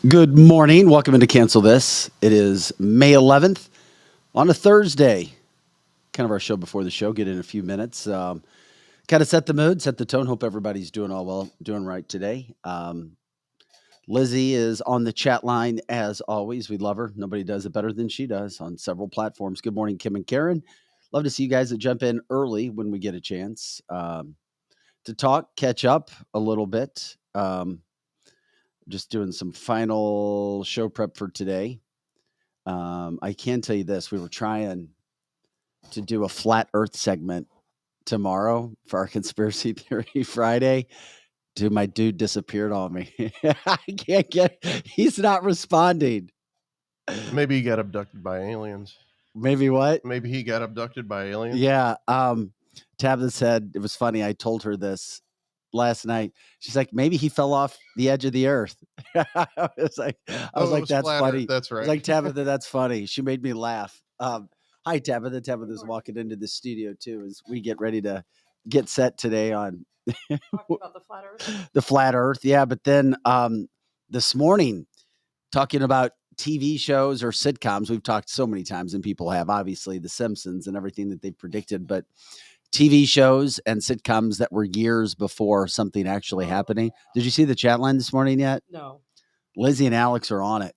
Good morning. Welcome into Cancel This. It is May 11th on a Thursday. Kind of our show before the show. Get in a few minutes. Kind of set the mood, set the tone. Hope everybody's doing all well, doing right today. Lizzie is on the chat line as always. We love her. Nobody does it better than she does on several platforms. Good morning, Kim and Karen. Love to see you guys that jump in early when we get a chance to talk, catch up a little bit. Just doing some final show prep for today. I can tell you this. We were trying to do a flat earth segment tomorrow for our conspiracy theory Friday. Dude, my dude disappeared on me. I can't he's not responding. Maybe he got abducted by aliens. Maybe what? Maybe he got abducted by aliens. Yeah. Tabitha said, it was funny. I told her this last night. She's like, maybe he fell off the edge of the earth. I was like, that's funny. That's right. Like, Tabitha, that's funny. She made me laugh. Hi, Tabitha. Tabitha's walking into the studio too as we get ready to get set today on talking about the flat earth. The flat earth. Yeah. But then this morning, talking about TV shows or sitcoms, we've talked so many times, and people have, obviously, The Simpsons and everything that they've predicted, but TV shows and sitcoms that were years before something actually happening. Did you see the chat line this morning yet? No. Lizzie and Alex are on it.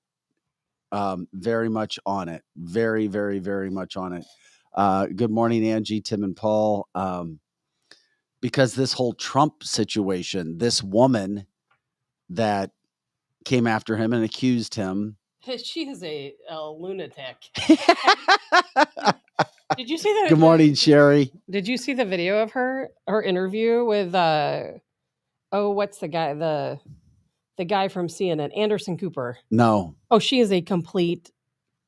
Very much on it. Very, very, very much on it. Good morning, Angie, Tim, and Paul. Because this whole Trump situation, this woman that came after him and accused him. She is a lunatic. Did you see that? Good morning, Sherry. Did you see the video of her interview with what's the guy, the guy from CNN, Anderson Cooper? No. Oh, she is a complete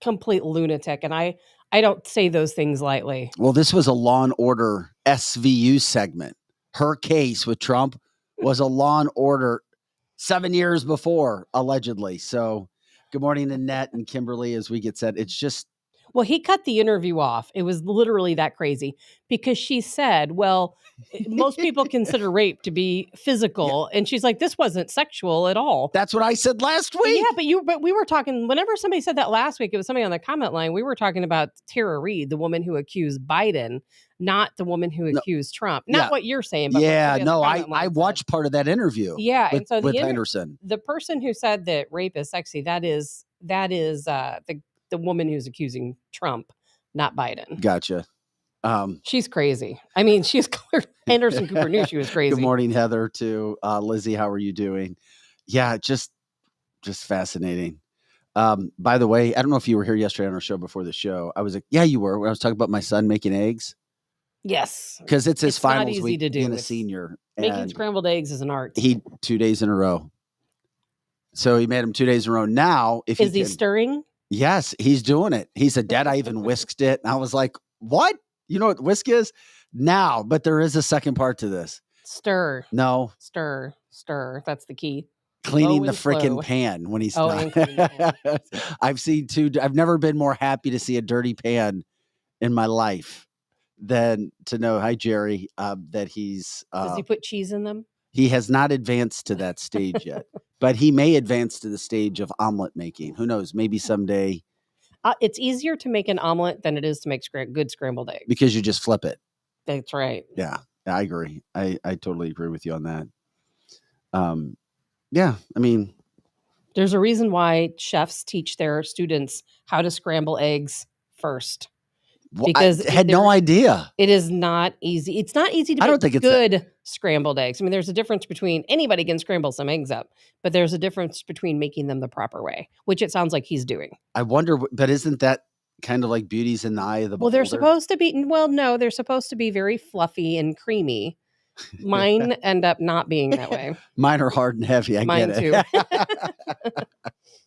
lunatic, and I don't say those things lightly. Well, this was a Law and Order SVU segment. Her case with Trump was a Law and Order 7 years before, allegedly. So good morning, Annette and Kimberly, as we get set. It's just. Well, he cut the interview off. It was literally that crazy because she said, well, most people consider rape to be physical. Yeah. And she's like, this wasn't sexual at all. That's what I said last week. Yeah, but we were talking, whenever somebody said that last week, it was somebody on the comment line. We were talking about Tara Reid, the woman who accused Biden, not the woman who accused Trump. Not what you're saying. But I watched part of that interview. Yeah. With, and so with Henderson. The person who said that rape is sexy, that is the woman who's accusing Trump, not Biden. Gotcha. She's crazy. I mean, she's clear. Anderson Cooper knew she was crazy. Good morning, Heather, to Lizzie. How are you doing? Yeah, just fascinating. By the way, I don't know if you were here yesterday on our show before the show. I was like, yeah, you were. When I was talking about my son making eggs. Yes. Because it's his finals week being a senior. Making scrambled eggs is an art. He 2 days in a row. So he made them 2 days in a row. Now, if he stirring? Yes, he's doing it. He said, Dad, I even whisked it. And I was like, what? You know what whisk is? Now, but there is a second part to this. Stir. No. Stir. That's the key. Cleaning the freaking pan when he's done. I've never been more happy to see a dirty pan in my life than to know, hi, Jerry, that he's... Does he put cheese in them? He has not advanced to that stage yet, but he may advance to the stage of omelet making. Who knows? Maybe someday. It's easier to make an omelet than it is to make good scrambled eggs. Because you just flip it. That's right. Yeah, I agree. I totally agree with you on that. Yeah, I mean. There's a reason why chefs teach their students how to scramble eggs first. Because I had no idea. It is not easy. It's not easy to make good scrambled eggs. I mean, there's a difference between anybody can scramble some eggs up, but there's a difference between making them the proper way, which it sounds like he's doing. I wonder, but isn't that kind of like beauty's in the eye of the beholder? Well, they're supposed to be. Well, no, they're supposed to be very fluffy and creamy. Mine end up not being that way. Mine are hard and heavy. Mine get it.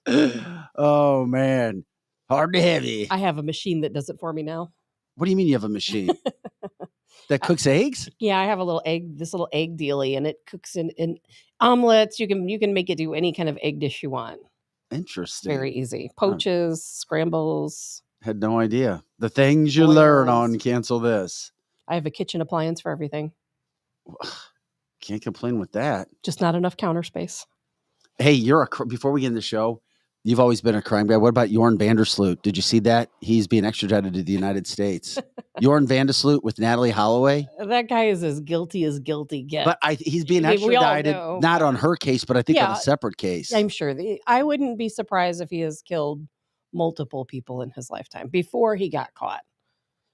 Too. Oh man. Hard and heavy. I have a machine that does it for me now. What do you mean you have a machine that cooks eggs? Yeah, I have this little egg dealie, and it cooks in omelets. You can make it do any kind of egg dish you want. Interesting. Very easy. Poaches, scrambles. Had no idea. The things you learn on Cancel This. I have a kitchen appliance for everything. Can't complain with that. Just not enough counter space. Hey, before we get in the show, you've always been a crime guy. What about Jorn Vandersloot? Did you see that? He's being extradited to the United States. Jorn Vandersloot with Natalie Holloway. That guy is as guilty gets. But he's being I mean, we all extradited, know. not on her case, but I think on Yeah, a separate case. I'm sure. I wouldn't be surprised if he has killed multiple people in his lifetime before he got caught.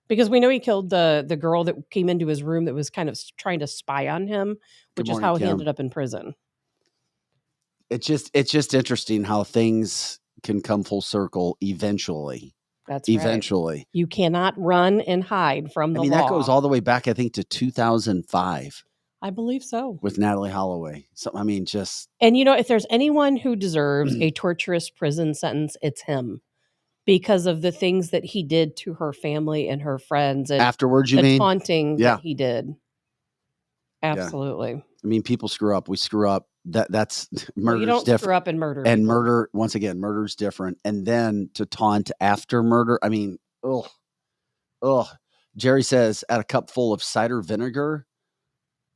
Because we know he killed the girl that came into his room that was kind of trying to spy on him, which is how he ended up in prison. It's just interesting how things can come full circle eventually. That's eventually. Right. You cannot run and hide from the law. That goes all the way back, I think, to 2005. I believe so. With Natalie Holloway. So, just... And, if there's anyone who deserves a torturous prison sentence, it's him. Because of the things that he did to her family and her friends. And afterwards, you mean? Taunting that he did. Absolutely. Yeah. People screw up. We screw up. That's murder's you don't different. Screw up and murder. And people. Murder, once again, murder's different. And then to taunt after murder, Jerry says, add a cup full of cider vinegar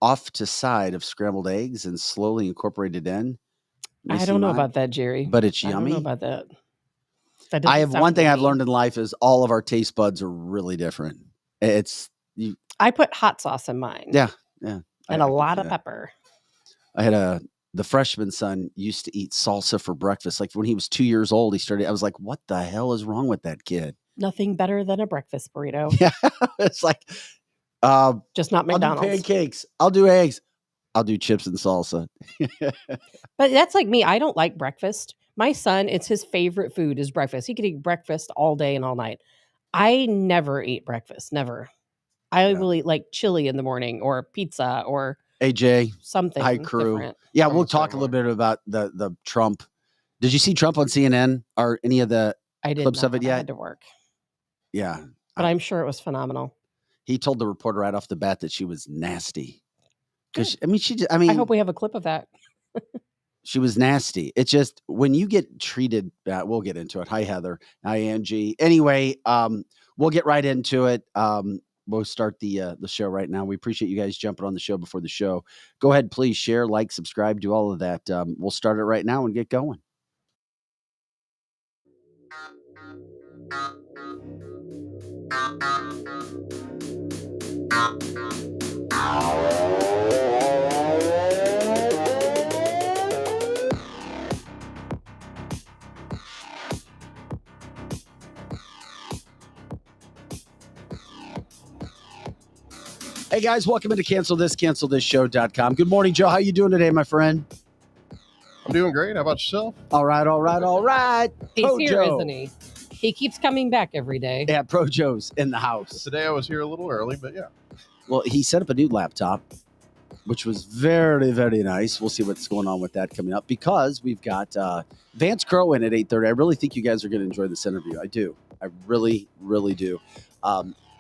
off to side of scrambled eggs and slowly incorporate it in. I don't know about that, Jerry. But it's yummy. I don't know about that. I have one thing I've learned in life is all of our taste buds are really different. I put hot sauce in mine. Yeah. And a lot of pepper. I had the freshman son used to eat salsa for breakfast. Like when he was 2 years old, I was like, what the hell is wrong with that kid? Nothing better than a breakfast burrito. Yeah. It's like, just not McDonald's. I'll do pancakes. I'll do eggs. I'll do chips and salsa. But that's like me. I don't like breakfast. My son, it's his favorite food is breakfast. He could eat breakfast all day and all night. I never eat breakfast. Never. I will eat like chili in the morning or pizza or AJ, something. Hi, crew. Different. Yeah, we'll talk a little bit about the Trump. Did you see Trump on CNN or any of the clips of it yet? I had to work. Yeah. But I'm sure it was phenomenal. He told the reporter right off the bat that she was nasty. Because I hope we have a clip of that. She was nasty. It's just when you get treated, we'll get into it. Hi, Heather. Hi, Angie. Anyway, we'll get right into it. We'll start the show right now. We appreciate you guys jumping on the show before the show. Go ahead, please share, like, subscribe, do all of that. We'll start it right now and get going. Hey guys, welcome into cancelthisshow.com. Good morning, Joe. How you doing today, my friend? I'm doing great. How about yourself? All right. He's here, isn't he? He keeps coming back every day. Yeah, Pro Joe's in the house. Today I was here a little early, but yeah. Well, he set up a new laptop, which was very, very nice. We'll see what's going on with that coming up because we've got Vance Crowe in at 8:30. I really think you guys are going to enjoy this interview. I do. I really, really do.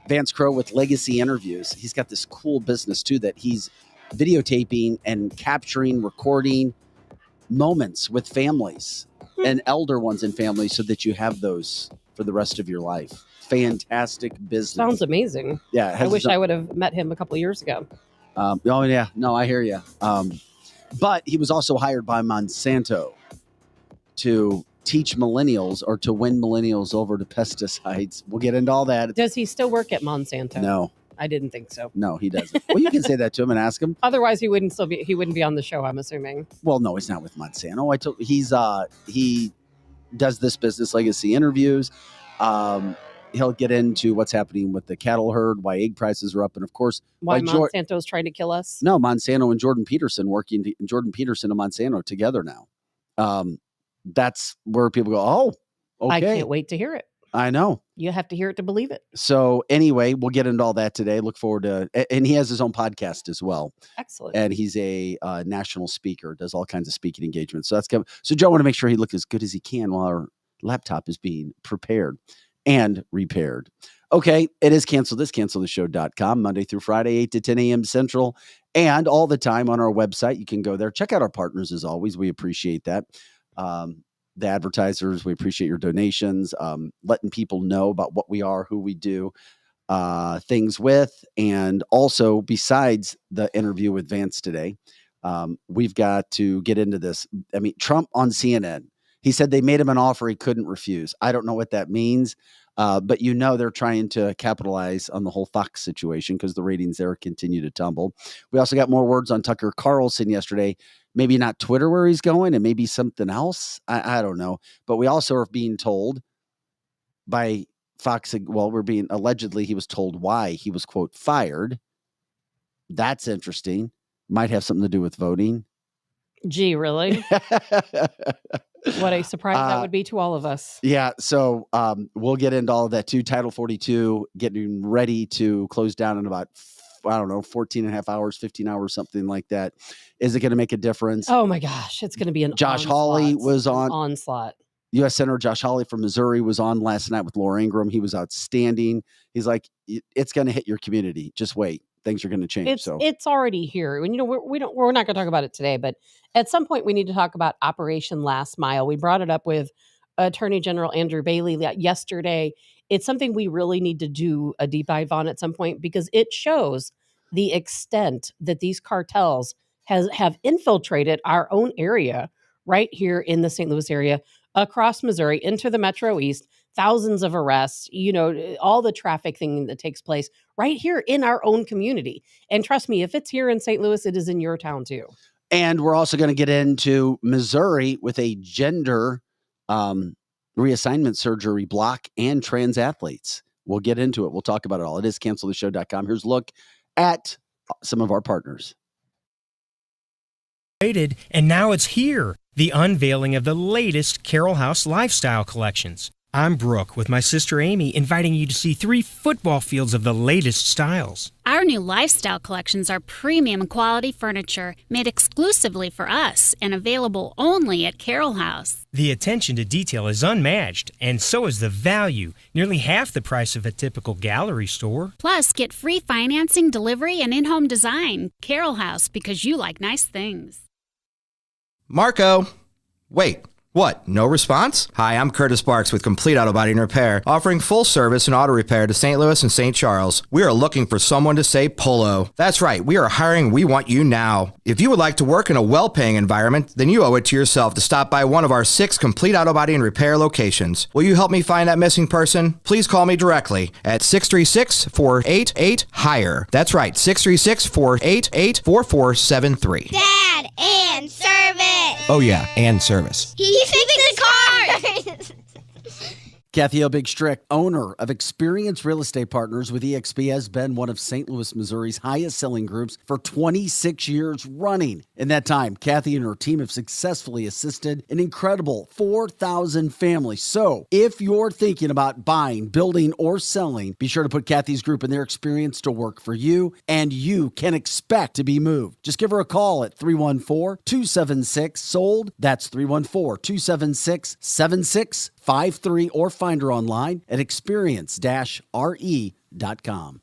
Vance Crowe with Legacy Interviews. He's got this cool business, too, that he's videotaping and capturing, recording moments with families and elder ones in families so that you have those for the rest of your life. Fantastic business. Sounds amazing. Yeah. I wish I would have met him a couple of years ago. Oh, yeah. No, I hear you. But he was also hired by Monsanto to teach millennials or to win millennials over to pesticides. We'll get into all that. Does he still work at Monsanto? No. I didn't think so. No, he doesn't. Well, you can say that to him and ask him. Otherwise, he wouldn't be on the show, I'm assuming. Well, no, he's not with Monsanto. He does this business, Legacy Interviews. He'll get into what's happening with the cattle herd, why egg prices are up, and of course, why Monsanto's trying to kill us. No, Monsanto and Jordan Peterson and Monsanto together now. That's where people go, oh, okay. I can't wait to hear it. I know. You have to hear it to believe it. So anyway, we'll get into all that today. Look forward to, and he has his own podcast as well. Excellent. And he's a national speaker, does all kinds of speaking engagements. So that's coming. So Joe want to make sure he looks as good as he can while our laptop is being prepared and repaired. Okay, it is cancelthisshow.com, Monday through Friday, 8 to 10 a.m. Central, and all the time on our website. You can go there. Check out our partners as always. We appreciate that. The advertisers, we appreciate your donations, letting people know about what we are, who we do things with. And also, besides the interview with Vance today, We've got to get into this. I mean, Trump on CNN, he said they made him an offer he couldn't refuse. I don't know what that means, but they're trying to capitalize on the whole Fox situation because the ratings there continue to tumble. We also got more words on Tucker Carlson yesterday. Maybe not Twitter where he's going, and maybe something else. I don't know. But we also are being told by Fox, allegedly he was told why he was, quote, fired. That's interesting. Might have something to do with voting. Gee, really? What a surprise that would be to all of us. Yeah. So we'll get into all of that too. Title 42 getting ready to close down in about, 14 and a half hours, 15 hours, something like that. Is it going to make a difference? Oh my gosh. It's going to be an Josh Hawley was on. Onslaught. U.S. Senator Josh Hawley from Missouri was on last night with Laura Ingraham. He was outstanding. He's like, it's going to hit your community. Just wait. Things are going to change. It's already here. And, we're not going to talk about it today, but at some point we need to talk about Operation Last Mile. We brought it up with Attorney General Andrew Bailey yesterday. It's something we really need to do a deep dive on at some point because it shows the extent that these cartels have infiltrated our own area right here in the St. Louis area, across Missouri, into the Metro East, thousands of arrests, all the traffic thing that takes place right here in our own community. And trust me, if it's here in St. Louis, it is in your town too. And we're also going to get into Missouri with a gender reassignment surgery block and trans athletes. We'll get into it. We'll talk about it all. It is canceltheshow.com. Here's a look at some of our partners. And now it's here, the unveiling of the latest Carroll House lifestyle collections. I'm Brooke with my sister Amy, inviting you to see 3 football fields of the latest styles. Our new lifestyle collections are premium quality furniture made exclusively for us and available only at Carroll House. The attention to detail is unmatched, and so is the value, nearly half the price of a typical gallery store. Plus, get free financing, delivery, and in-home design. Carroll House, because you like nice things. Marco, wait. What? No response? Hi, I'm Curtis Barks with Complete Auto Body and Repair, offering full service and auto repair to St. Louis and St. Charles. We are looking for someone to say polo. That's right, we are hiring. We want you now. If you would like to work in a well-paying environment, then you owe it to yourself to stop by one of our 6 Complete Auto Body and Repair locations. Will you help me find that missing person? Please call me directly at 636-488-HIRE. That's right, 636-488-4473. Dad, and service. Oh yeah, and service. He fixes cars. Kathy O. Big Strick, owner of Experience Real Estate Partners with eXp, has been one of St. Louis, Missouri's highest selling groups for 26 years running. In that time, Kathy and her team have successfully assisted an incredible 4,000 families. So if you're thinking about buying, building, or selling, be sure to put Kathy's group and their experience to work for you, and you can expect to be moved. Just give her a call at 314-276-SOLD. That's 314-276-7653, or find her online at experience-re.com.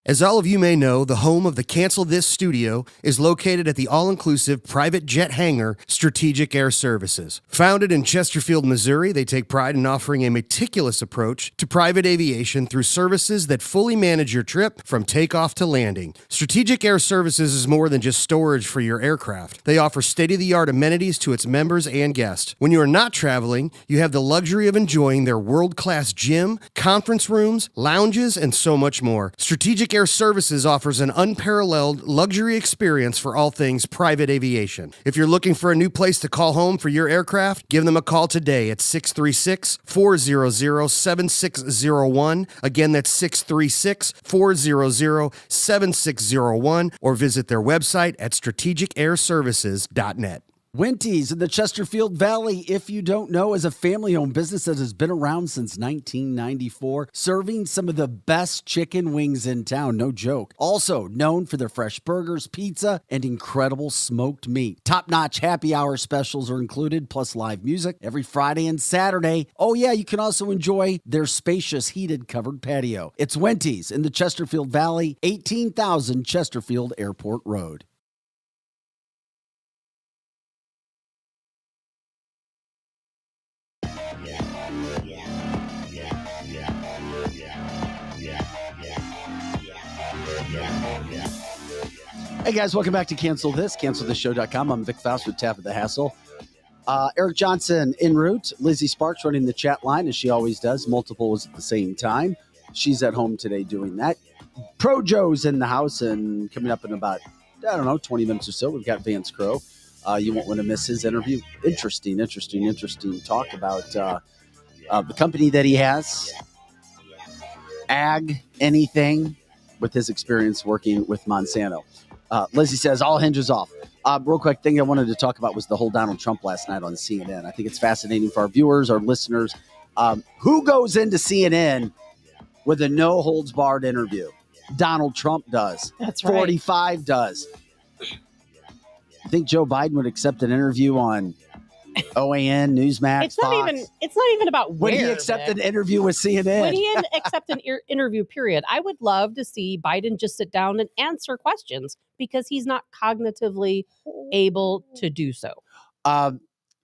As all of you may know, the home of the Cancel This studio is located at the all-inclusive private jet hangar, Strategic Air Services. Founded in Chesterfield, Missouri, they take pride in offering a meticulous approach to private aviation through services that fully manage your trip from takeoff to landing. Strategic Air Services is more than just storage for your aircraft. They offer state-of-the-art amenities to its members and guests. When you are not traveling, you have the luxury of enjoying their world-class gym, conference rooms, lounges, and so much more. Strategic Air Services offers an unparalleled luxury experience for all things private aviation. If you're looking for a new place to call home for your aircraft, give them a call today at 636-400-7601. Again, that's 636-400-7601, or visit their website at strategicairservices.net. Winty's in the Chesterfield Valley, if you don't know, is a family-owned business that has been around since 1994, serving some of the best chicken wings in town, no joke. Also known for their fresh burgers, pizza, and incredible smoked meat. Top-notch happy hour specials are included, plus live music every Friday and Saturday. Oh yeah, you can also enjoy their spacious heated covered patio. It's Winty's in the Chesterfield Valley, 18,000 Chesterfield Airport Road. Hey guys, welcome back to cancelthisshow.com. I'm Vic Faust with Tabitha Hassel. Eric Johnson en route. Lizzie Sparks running the chat line as she always does. Multiples at the same time. She's at home today doing that. Pro Joe's in the house, and coming up in about, 20 minutes or so, we've got Vance Crowe. You won't want to miss his interview. Interesting talk about the company that he has. Ag, anything, with his experience working with Monsanto. Lizzie says, all hinges off. Real quick thing I wanted to talk about was the whole Donald Trump last night on CNN. I think it's fascinating for our viewers, our listeners. Who goes into CNN with a no-holds-barred interview? Donald Trump does. That's right. 45 does. I think Joe Biden would accept an interview on OAN, Newsmax, It's not Fox. even about Would where. he accept Vic. an interview with CNN? Would he accept an interview, period? I would love to see Biden just sit down and answer questions because he's not cognitively able to do so.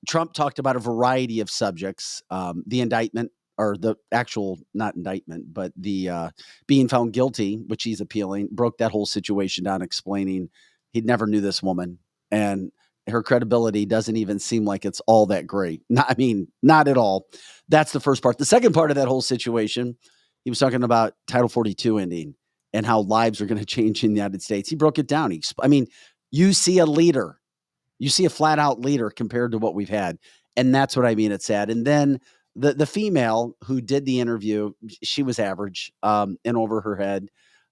Trump talked about a variety of subjects. The indictment, or the actual, not indictment, but the being found guilty, which he's appealing, broke that whole situation down, explaining he never knew this woman. And her credibility doesn't even seem like it's all that great. Not at all. That's the first part. The second part of that whole situation, he was talking about Title 42 ending and how lives are going to change in the United States. He broke it down. You see a leader. You see a flat out leader compared to what we've had. And that's what I mean. It's sad. And then the female who did the interview, she was average and over her head.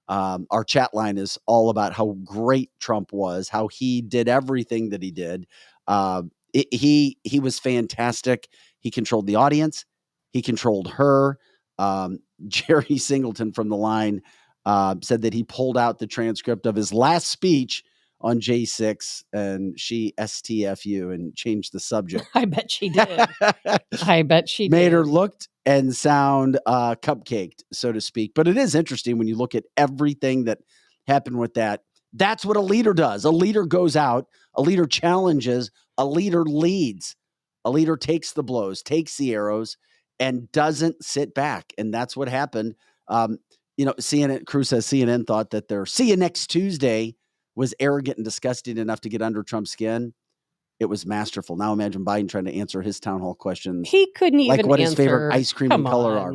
Our chat line is all about how great Trump was, how he did everything that he did. He was fantastic. He controlled the audience. He controlled her. Jerry Singleton from the line said that he pulled out the transcript of his last speech on J6 and she STFU and changed the subject. I bet she did. Made her looked and sound cupcaked, so to speak. But it is interesting when you look at everything that happened with that. That's what a leader does. A leader goes out, a leader challenges, a leader leads. A leader takes the blows, takes the arrows, and doesn't sit back. And that's what happened. CNN, Crew says CNN thought that their see you next Tuesday was arrogant and disgusting enough to get under Trump's skin. It was masterful. Now imagine Biden trying to answer his town hall questions. He couldn't even like what answer, his favorite ice cream and color are.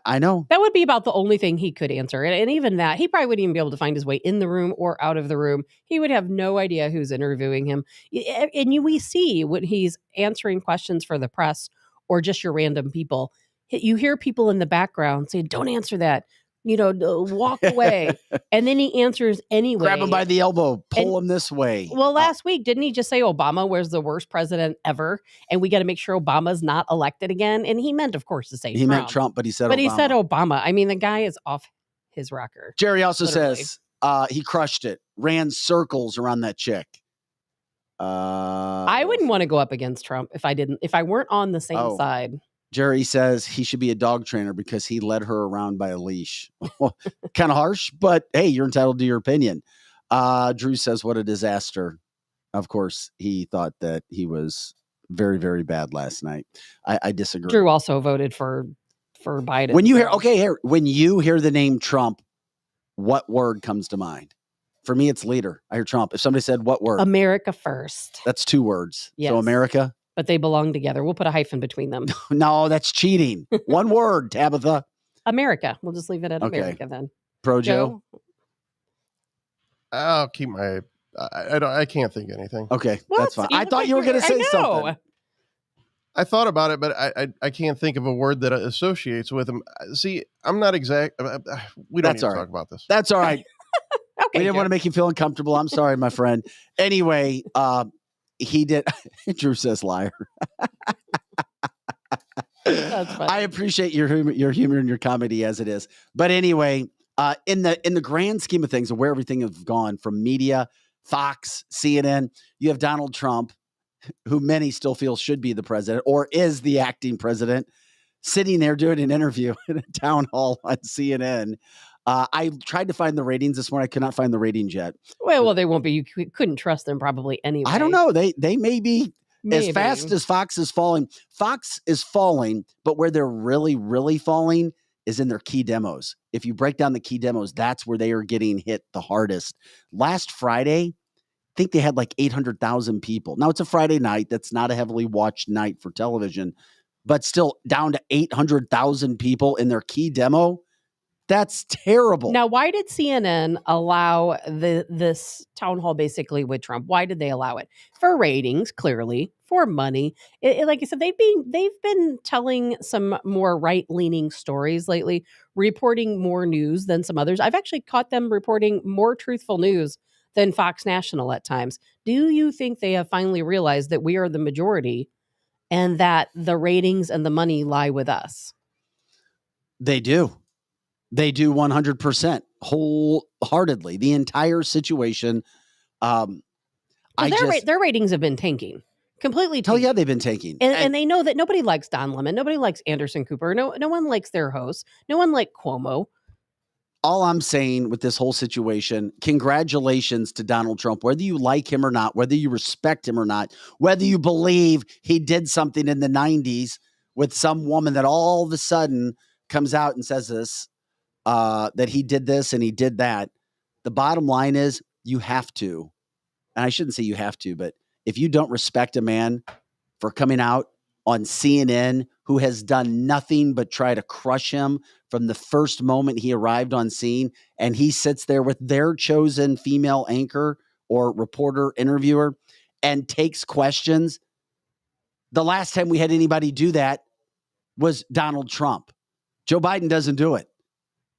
I know. That would be about the only thing he could answer. And even that, he probably wouldn't even be able to find his way in the room or out of the room. He would have no idea who's interviewing him. And we see when he's answering questions for the press or just your random people, you hear people in the background saying, don't answer that. Walk away. And then he answers anyway. Grab him by the elbow, pull him this way. Well, last week, didn't he just say Obama was the worst president ever? And we got to make sure Obama's not elected again. And he meant, of course, to say Trump. He meant Trump, but he said Obama. But he said Obama. I mean, the guy is off his rocker. Jerry also literally says he crushed it, ran circles around that chick. I wouldn't want to go up against Trump if I weren't on the same side. Jerry says he should be a dog trainer because he led her around by a leash. Kind of harsh, but hey, you're entitled to your opinion. Drew says, what a disaster. Of course, he thought that he was very, very bad last night. I disagree. Drew also voted for Biden. When you when you hear the name Trump, what word comes to mind? For me, it's leader. I hear Trump. If somebody said what word? America first. That's 2 words. Yes. So America. But they belong together. We'll put a hyphen between them. No, that's cheating. 1 word, Tabitha. America. We'll just leave it at America then. Pro Joe? I'll keep my. I can't think of anything. Okay, that's fine. I thought you were going to say something. I thought about it, but I can't think of a word that associates with him. See, I'm not exact. We don't need to talk about this. That's all right. Okay, we didn't want to make you feel uncomfortable. I'm sorry, my friend. Anyway, he did. Drew says liar. That's funny. I appreciate your humor and your comedy as it is. But anyway, in the grand scheme of things, of where everything has gone from media, Fox, CNN, you have Donald Trump, who many still feel should be the president or is the acting president, sitting there doing an interview in a town hall on CNN. I tried to find the ratings this morning. I could not find the ratings yet. Well, they won't be. You couldn't trust them probably anyway. I don't know. They may be as fast as Fox is falling. Fox is falling, but where they're really, really falling is in their key demos. If you break down the key demos, that's where they are getting hit the hardest. Last Friday, I think they had like 800,000 people. Now, it's a Friday night. That's not a heavily watched night for television, but still down to 800,000 people in their key demo. That's terrible. Now, why did CNN allow this town hall basically with Trump? Why did they allow it? For ratings, clearly, for money. Like I said, they've been telling some more right-leaning stories lately, reporting more news than some others. I've actually caught them reporting more truthful news than Fox National at times. Do you think they have finally realized that we are the majority and that the ratings and the money lie with us? They do. They do 100%, wholeheartedly. The entire situation. Their ratings have been tanking. Completely tanking. Hell yeah, they've been tanking. And they know that nobody likes Don Lemon. Nobody likes Anderson Cooper. No one likes their hosts. No one likes Cuomo. All I'm saying with this whole situation, congratulations to Donald Trump, whether you like him or not, whether you respect him or not, whether you believe he did something in the 90s with some woman that all of a sudden comes out and says this, that he did this and he did that. The bottom line is you have to, and I shouldn't say you have to, but if you don't respect a man for coming out on CNN who has done nothing but try to crush him from the first moment he arrived on scene, and he sits there with their chosen female anchor or reporter interviewer and takes questions. The last time we had anybody do that was Donald Trump. Joe Biden doesn't do it.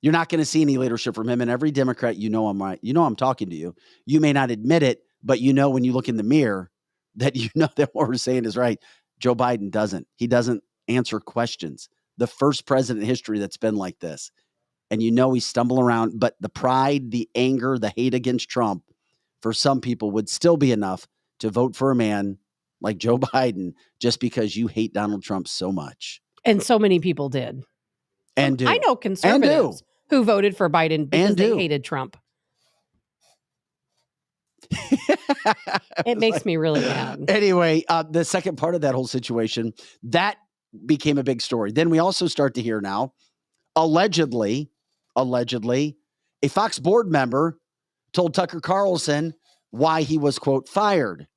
You're not going to see any leadership from him. And every Democrat, I'm right. I'm talking to you. You may not admit it, but when you look in the mirror that that what we're saying is right. Joe Biden doesn't. He doesn't answer questions. The first president in history that's been like this. And he's stumbling around. But the pride, the anger, the hate against Trump, for some people would still be enough to vote for a man like Joe Biden just because you hate Donald Trump so much. And so many people did. And do. I know conservatives who voted for Biden because they hated Trump. It makes me really mad. Anyway, the second part of that whole situation, that became a big story. Then we also start to hear now, allegedly, a Fox board member told Tucker Carlson why he was, quote, fired.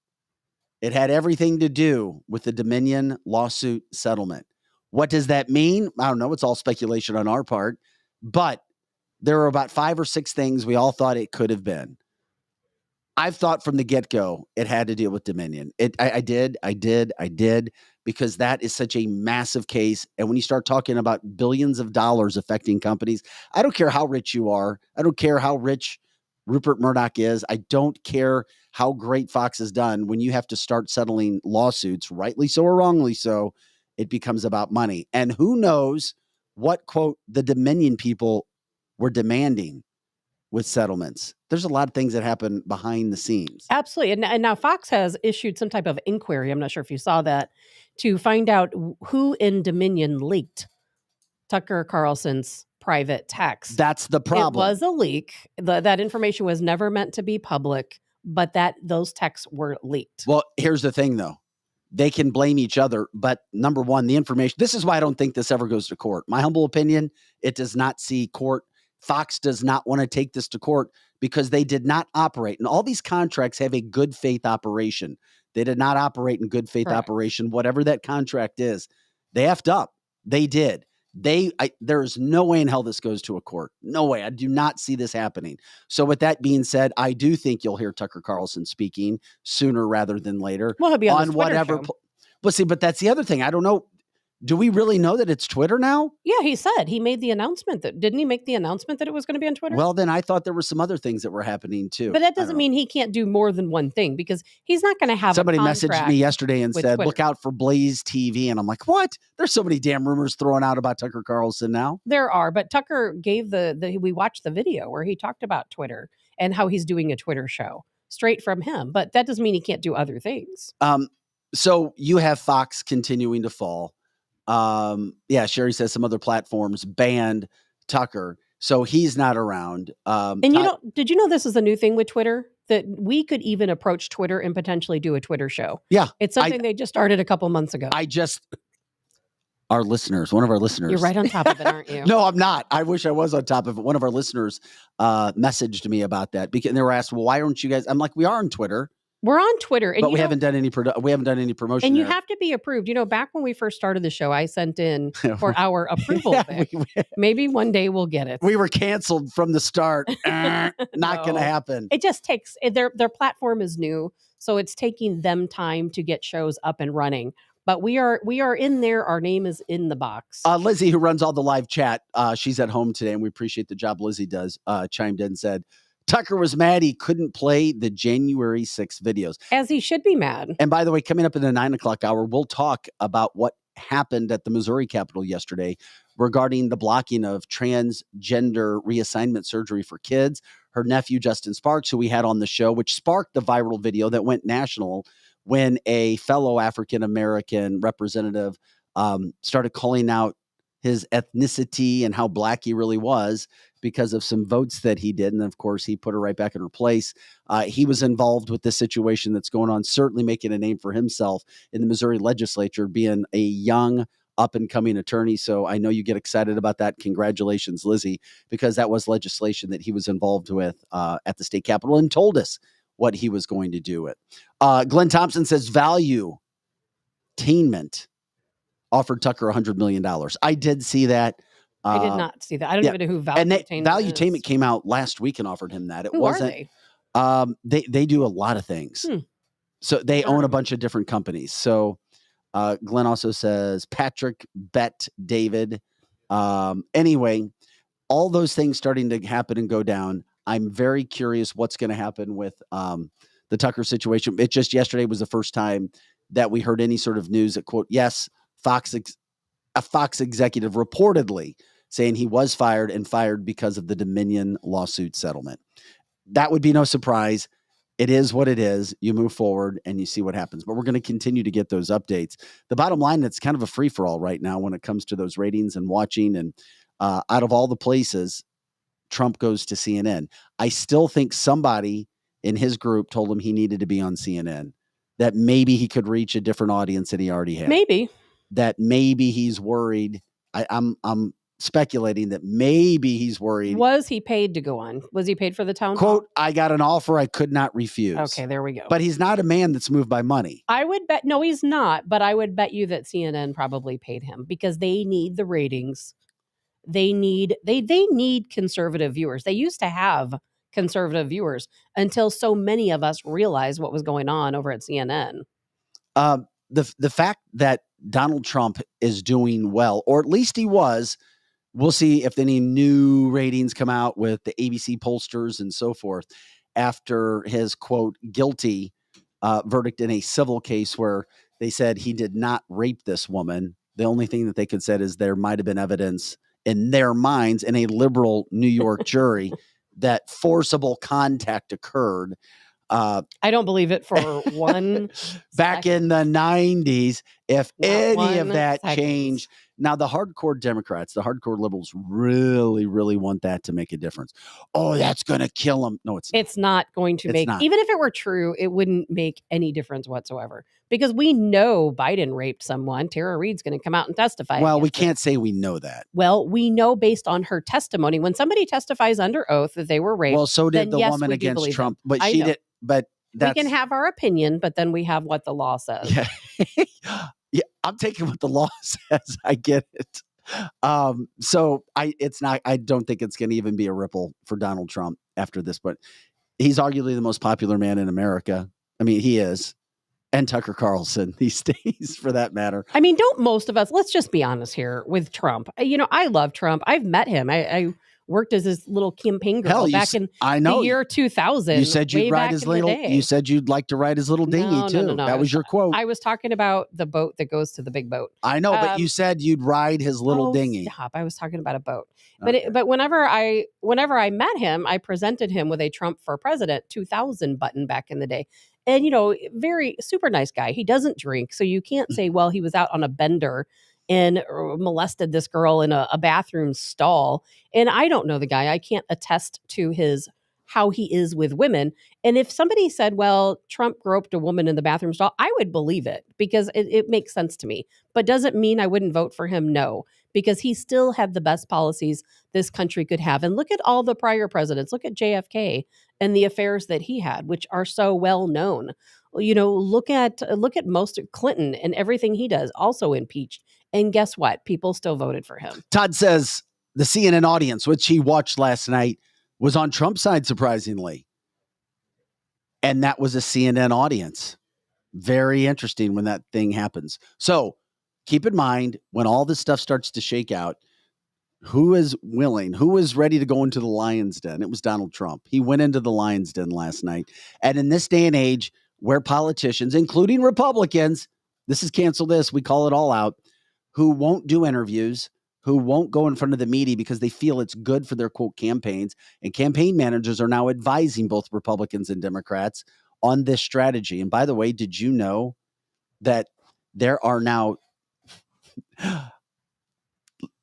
It had everything to do with the Dominion lawsuit settlement. What does that mean? I don't know. It's all speculation on our part. But there were about 5 or 6 things we all thought it could have been. I've thought from the get-go it had to deal with Dominion. I did, because that is such a massive case. And when you start talking about billions of dollars affecting companies, I don't care how rich you are. I don't care how rich Rupert Murdoch is. I don't care how great Fox has done. When you have to start settling lawsuits, rightly so or wrongly so, it becomes about money. And who knows what, quote, the Dominion people were demanding with settlements. There's a lot of things that happen behind the scenes. Absolutely. And now Fox has issued some type of inquiry, I'm not sure if you saw that, to find out who in Dominion leaked Tucker Carlson's private text. That's the problem. It was a leak. That information was never meant to be public, but those texts were leaked. Well, here's the thing, though. They can blame each other, but number one, the information. This is why I don't think this ever goes to court. My humble opinion, it does not see court. Fox does not want to take this to court because they did not operate. And all these contracts have a good faith operation. They did not operate in good faith operation, whatever that contract is. They effed up. They did. There's no way in hell this goes to a court. No way. I do not see this happening. So with that being said, I do think you'll hear Tucker Carlson speaking sooner rather than later. Well, he'll be on whatever. But see, but that's the other thing. I don't know. Do we really know that it's Twitter now? Yeah, he made the announcement didn't he make the announcement that it was going to be on Twitter? Well, then I thought there were some other things that were happening too. But that doesn't mean he can't do more than one thing, because he's not going to have somebody messaged me yesterday and said, Twitter. Look out for Blaze TV. And I'm like, what? There's so many damn rumors thrown out about Tucker Carlson now. There are, but Tucker gave we watched the video where he talked about Twitter and how he's doing a Twitter show straight from him. But that doesn't mean he can't do other things. So you have Fox continuing to fall. Sherry says some other platforms banned Tucker, so he's not around. And did you know this is a new thing with Twitter, that we could even approach Twitter and potentially do a Twitter show? Yeah. It's something they just started a couple months ago. our listeners, one of our listeners. You're right on top of it, aren't you? No, I'm not. I wish I was on top of it. One of our listeners messaged me about that because they were asked, well, why aren't you guys? I'm like, we are on Twitter. We're on Twitter, and but we haven't done any promotion. And you have to be approved. You know, back when we first started the show, I sent in for our approval. Maybe one day we'll get it. We were canceled from the start. Not going to happen. It just takes their platform is new, so it's taking them time to get shows up and running. But we are in there. Our name is in the box. Lizzie, who runs all the live chat, she's at home today, and we appreciate the job Lizzie does. Chimed in and said, Tucker was mad he couldn't play the January 6th videos. As he should be mad. And by the way, coming up in the 9 o'clock hour, we'll talk about what happened at the Missouri Capitol yesterday regarding the blocking of transgender reassignment surgery for kids. Her nephew, Justin Sparks, who we had on the show, which sparked the viral video that went national when a fellow African-American representative started calling out his ethnicity and how black he really was because of some votes that he did. And of course, he put her right back in her place. He was involved with this situation that's going on, certainly making a name for himself in the Missouri legislature, being a young up-and-coming attorney. So I know you get excited about that. Congratulations, Lizzie, because that was legislation that he was involved with at the state capitol and told us what he was going to do it. Glenn Thompson says Valuetainment offered Tucker $100 million. I did see that. I did not see that. I don't even know who Valuetainment came out last week and offered him that. Who wasn't. Are they? They do a lot of things. So they own a bunch of different companies. So Glenn also says Patrick Bet David. Anyway, all those things starting to happen and go down. I'm very curious what's going to happen with the Tucker situation. It just yesterday was the first time that we heard any sort of news that, quote, yes, a Fox executive reportedly saying he was fired because of the Dominion lawsuit settlement. That would be no surprise. It is what it is. You move forward and you see what happens. But we're going to continue to get those updates. The bottom line, it's kind of a free-for-all right now when it comes to those ratings and watching. And out of all the places, Trump goes to CNN. I still think somebody in his group told him he needed to be on CNN, that maybe he could reach a different audience than he already had. That maybe he's worried. I'm speculating that maybe he's worried. Was he paid to go on? Was he paid for the town hall? Quote, I got an offer I could not refuse. Okay, there we go. But he's not a man that's moved by money. I would bet, no, he's not. But I would bet you that CNN probably paid him because they need the ratings. They need conservative viewers. They used to have conservative viewers until so many of us realized what was going on over at CNN. The fact that Donald Trump is doing well, or at least he was, we'll see if any new ratings come out with the ABC pollsters and so forth after his, quote, guilty verdict in a civil case where they said he did not rape this woman. The only thing that they could say is there might have been evidence in their minds in a liberal New York jury that forcible contact occurred. I don't believe it for one back in the 90s. If any of that changed. Now, the hardcore Democrats, the hardcore liberals really, really want that to make a difference. Oh, that's going to kill them. No, it's not going to make, even if it were true, it wouldn't make any difference whatsoever because we know Biden raped someone. Tara Reade's going to come out and testify. Well, we can't say we know that. Well, we know based on her testimony. When somebody testifies under oath that they were raped. Well, so did the woman against Trump, but she did. But we can have our opinion, but then we have what the law says. Yeah, I'm taking what the law says. I get it. So I don't think it's going to even be a ripple for Donald Trump after this, but he's arguably the most popular man in America. I mean, he is. And Tucker Carlson these days, for that matter. I mean, don't most of us, let's just be honest here with Trump. You know, I love Trump. I've met him. I worked as his little campaign girl back in the year 2000. You said you'd ride his little. You said you'd like to ride his little dinghy too. No. That was your quote. I was talking about the boat that goes to the big boat. I know, but you said you'd ride his little dinghy. Stop! I was talking about a boat. But whenever I met him, I presented him with a Trump for President 2000 button back in the day. And, you know, very super nice guy. He doesn't drink. So you can't say, well, he was out on a bender and molested this girl in a bathroom stall. And I don't know the guy. I can't attest to his how he is with women. And if somebody said, well, Trump groped a woman in the bathroom stall, I would believe it because it makes sense to me. But does it mean I wouldn't vote for him? No, because he still had the best policies this country could have. And look at all the prior presidents. Look at JFK and the affairs that he had, which are so well known. You know, look at most of Clinton and everything he does, also impeached. And guess what? People still voted for him. Todd says the CNN audience, which he watched last night, was on Trump's side, surprisingly. And that was a CNN audience. Very interesting when that thing happens. So keep in mind, when all this stuff starts to shake out, who is ready to go into the lion's den? It was Donald Trump. He went into the lion's den last night. And in this day and age where politicians, including Republicans, this is cancel this, we call it all out, who won't do interviews, who won't go in front of the media because they feel it's good for their, quote, campaigns. And campaign managers are now advising both Republicans and Democrats on this strategy. And by the way, did you know that there are now,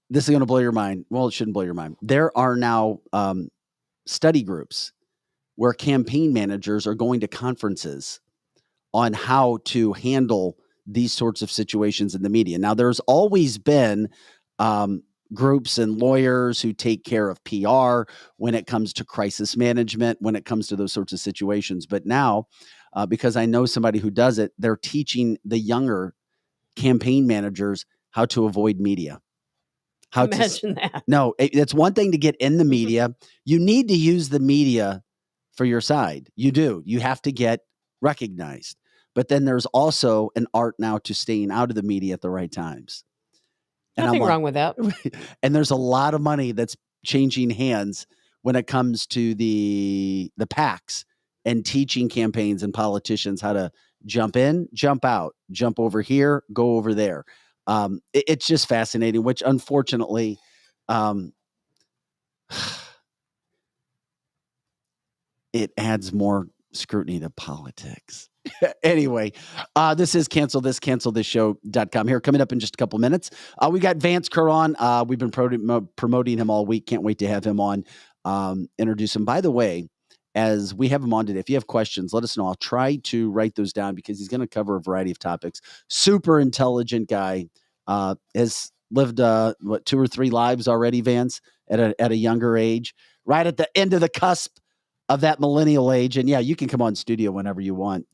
this is going to blow your mind. Well, it shouldn't blow your mind. There are now study groups where campaign managers are going to conferences on how to handle these sorts of situations in the media. Now, there's always been groups and lawyers who take care of PR when it comes to crisis management, when it comes to those sorts of situations. But now, because I know somebody who does it, they're teaching the younger campaign managers how to avoid media. Imagine that. No, it's one thing to get in the media. You need to use the media for your side. You do. You have to get recognized. But then there's also an art now to staying out of the media at the right times. Nothing wrong with that. And there's a lot of money that's changing hands when it comes to the PACs and teaching campaigns and politicians how to jump in, jump out, jump over here, go over there. It's just fascinating, which unfortunately, it adds more scrutiny to politics. Anyway, this is cancelthisshow.com. Here, coming up in just a couple minutes, we got Vance Crowe on. We've been promoting him all week. Can't wait to have him on, introduce him. By the way, as we have him on today, if you have questions, let us know. I'll try to write those down because he's going to cover a variety of topics. Super intelligent guy, has lived, 2 or 3 lives already, Vance, at a younger age, right at the end of the cusp of that millennial age. And yeah, you can come on studio whenever you want.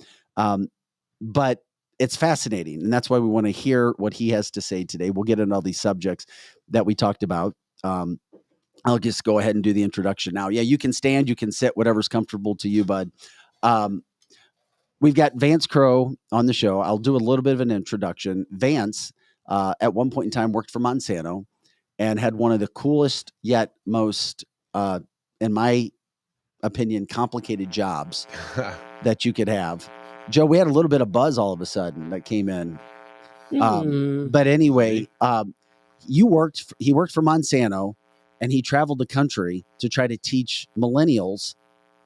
But it's fascinating. And that's why we want to hear what he has to say today. We'll get into all these subjects that we talked about. I'll just go ahead and do the introduction now. Yeah, you can stand, you can sit, whatever's comfortable to you, bud. We've got Vance Crowe on the show. I'll do a little bit of an introduction. Vance, at one point in time, worked for Monsanto and had one of the coolest yet most, in my opinion, complicated jobs that you could have. Joe, we had a little bit of buzz all of a sudden that came in. But anyway, he worked for Monsanto, and he traveled the country to try to teach millennials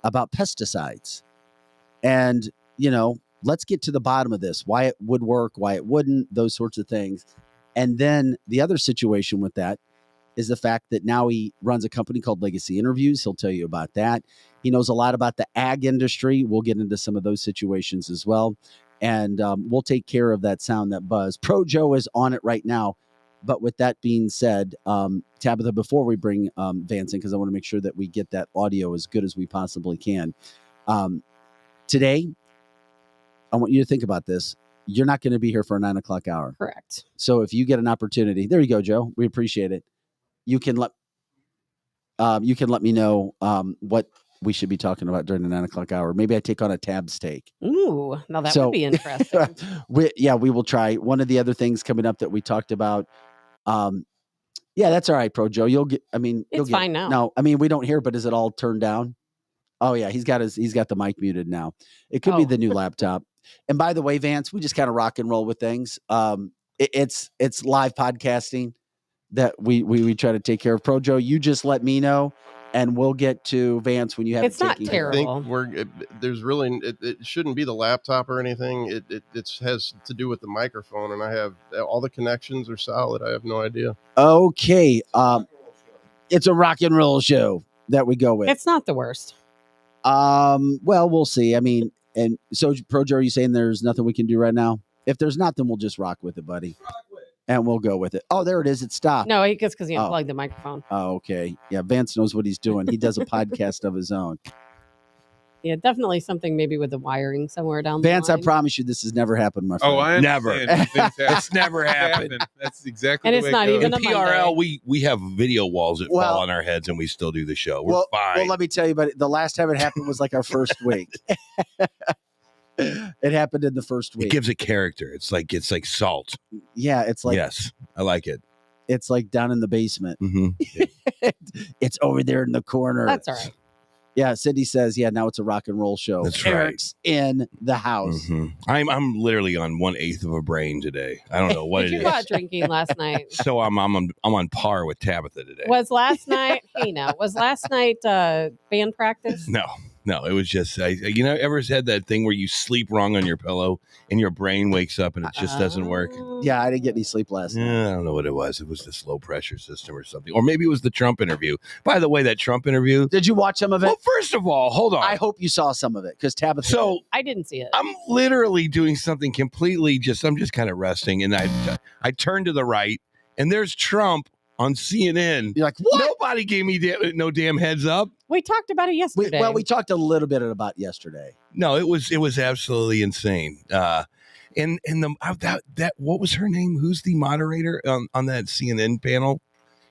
about pesticides. And, let's get to the bottom of this, why it would work, why it wouldn't, those sorts of things. And then the other situation with that is the fact that now he runs a company called Legacy Interviews. He'll tell you about that. He knows a lot about the ag industry. We'll get into some of those situations as well. And we'll take care of that sound, that buzz. Pro Joe is on it right now. But with that being said, Tabitha, before we bring Vance in, because I want to make sure that we get that audio as good as we possibly can. Today, I want you to think about this. You're not going to be here for a 9 o'clock hour. Correct. So if you get an opportunity, there you go, Joe. We appreciate it. You can let me know what we should be talking about during the 9 o'clock hour. Maybe I take on a tab steak. Ooh, now that would be interesting. we will try. One of the other things coming up that we talked about. Yeah, that's all right, Pro Joe. It's fine now. No, we don't hear, but is it all turned down? Oh yeah, he's got the mic muted now. It could be the new laptop. And by the way, Vance, we just kind of rock and roll with things. It's live podcasting that we try to take care of. Pro Joe, you just let me know, and we'll get to Vance when you have. It's not terrible. I think it shouldn't be the laptop or anything. It has to do with the microphone, and I have all the connections are solid. I have no idea. Okay, it's a rock and roll show that we go with. It's not the worst. Well, we'll see. I mean, and so, Projo, are you saying there's nothing we can do right now? If there's not, then we'll just rock with it, buddy. And we'll go with it. Oh, there it is. It stopped. No, it's because he unplugged the microphone. Oh, okay. Yeah, Vance knows what he's doing. He does a podcast of his own. Yeah, definitely something maybe with the wiring somewhere down the Vance, line. I promise you this has never happened, my friend. Oh, I Never. understand. It's never happened. That's exactly And the it's way not it even goes. a PRL, Monday. we have video walls that Well- fall on our heads and we still do the show. We're fine. Well, let me tell you, but the last time it happened was like our first week. It happened in the first it week. gives it character. It's like salt. Yeah, it's like Yes, I like it. it's like down in the basement. hmm It's over there in the corner. That's all right. Yeah, Cindy says, yeah, now it's a rock and roll show. That's right. Eric's in the house. hmm I'm literally on 1/8 of a brain today. I don't know what Did it you is. go out drinking last night? So I'm on par with Tabitha today. Was last night? Hey, now was last night band practice? No, it was just ever had that thing where you sleep wrong on your pillow and your brain wakes up and it just doesn't work. Yeah, I didn't get any sleep last night. I don't know what it was. It was this low pressure system or something, or maybe it was the Trump interview. By the way, that Trump interview. Did you watch some of it? Well, first of all, hold on. I hope you saw some of it because Tabitha. So I didn't see it. I'm literally doing something completely I'm just kind of resting, and I turn to the right, and there's Trump on CNN. You're like, what? Nobody gave me no damn heads up. We talked about it yesterday. We talked a little bit about yesterday. No, it was absolutely insane. And that what was her name? Who's the moderator on that CNN panel?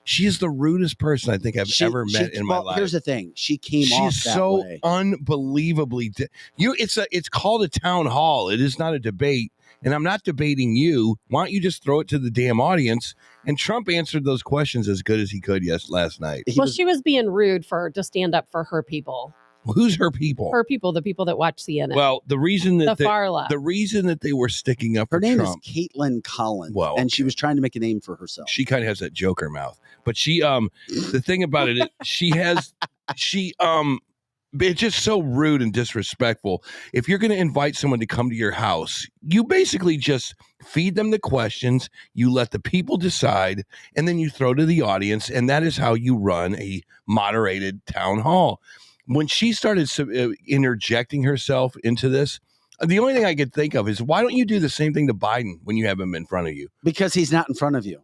She is the rudest person I think I've ever met in my life. Here's the thing: she came off She's that so way. unbelievably. It's called a town hall. It is not a debate, and I'm not debating you. Why don't you just throw it to the damn audience? And Trump answered those questions as good as he could last night. She was being rude to stand up for her people. Who's her people? Her people, the people that watch CNN. Well, the reason that far left. the reason that they were sticking up Her for name Trump, is Caitlin Collins, Well, and she was trying to make a name for herself. she kind of has that Joker mouth. But she the thing about it, it's just so rude and disrespectful. If you're going to invite someone to come to your house, you basically just feed them the questions, you let the people decide, and then you throw to the audience, and that is how you run a moderated town hall. When she started interjecting herself into this, the only thing I could think of is, why don't you do the same thing to Biden when you have him in front of you? Because he's not in front of you.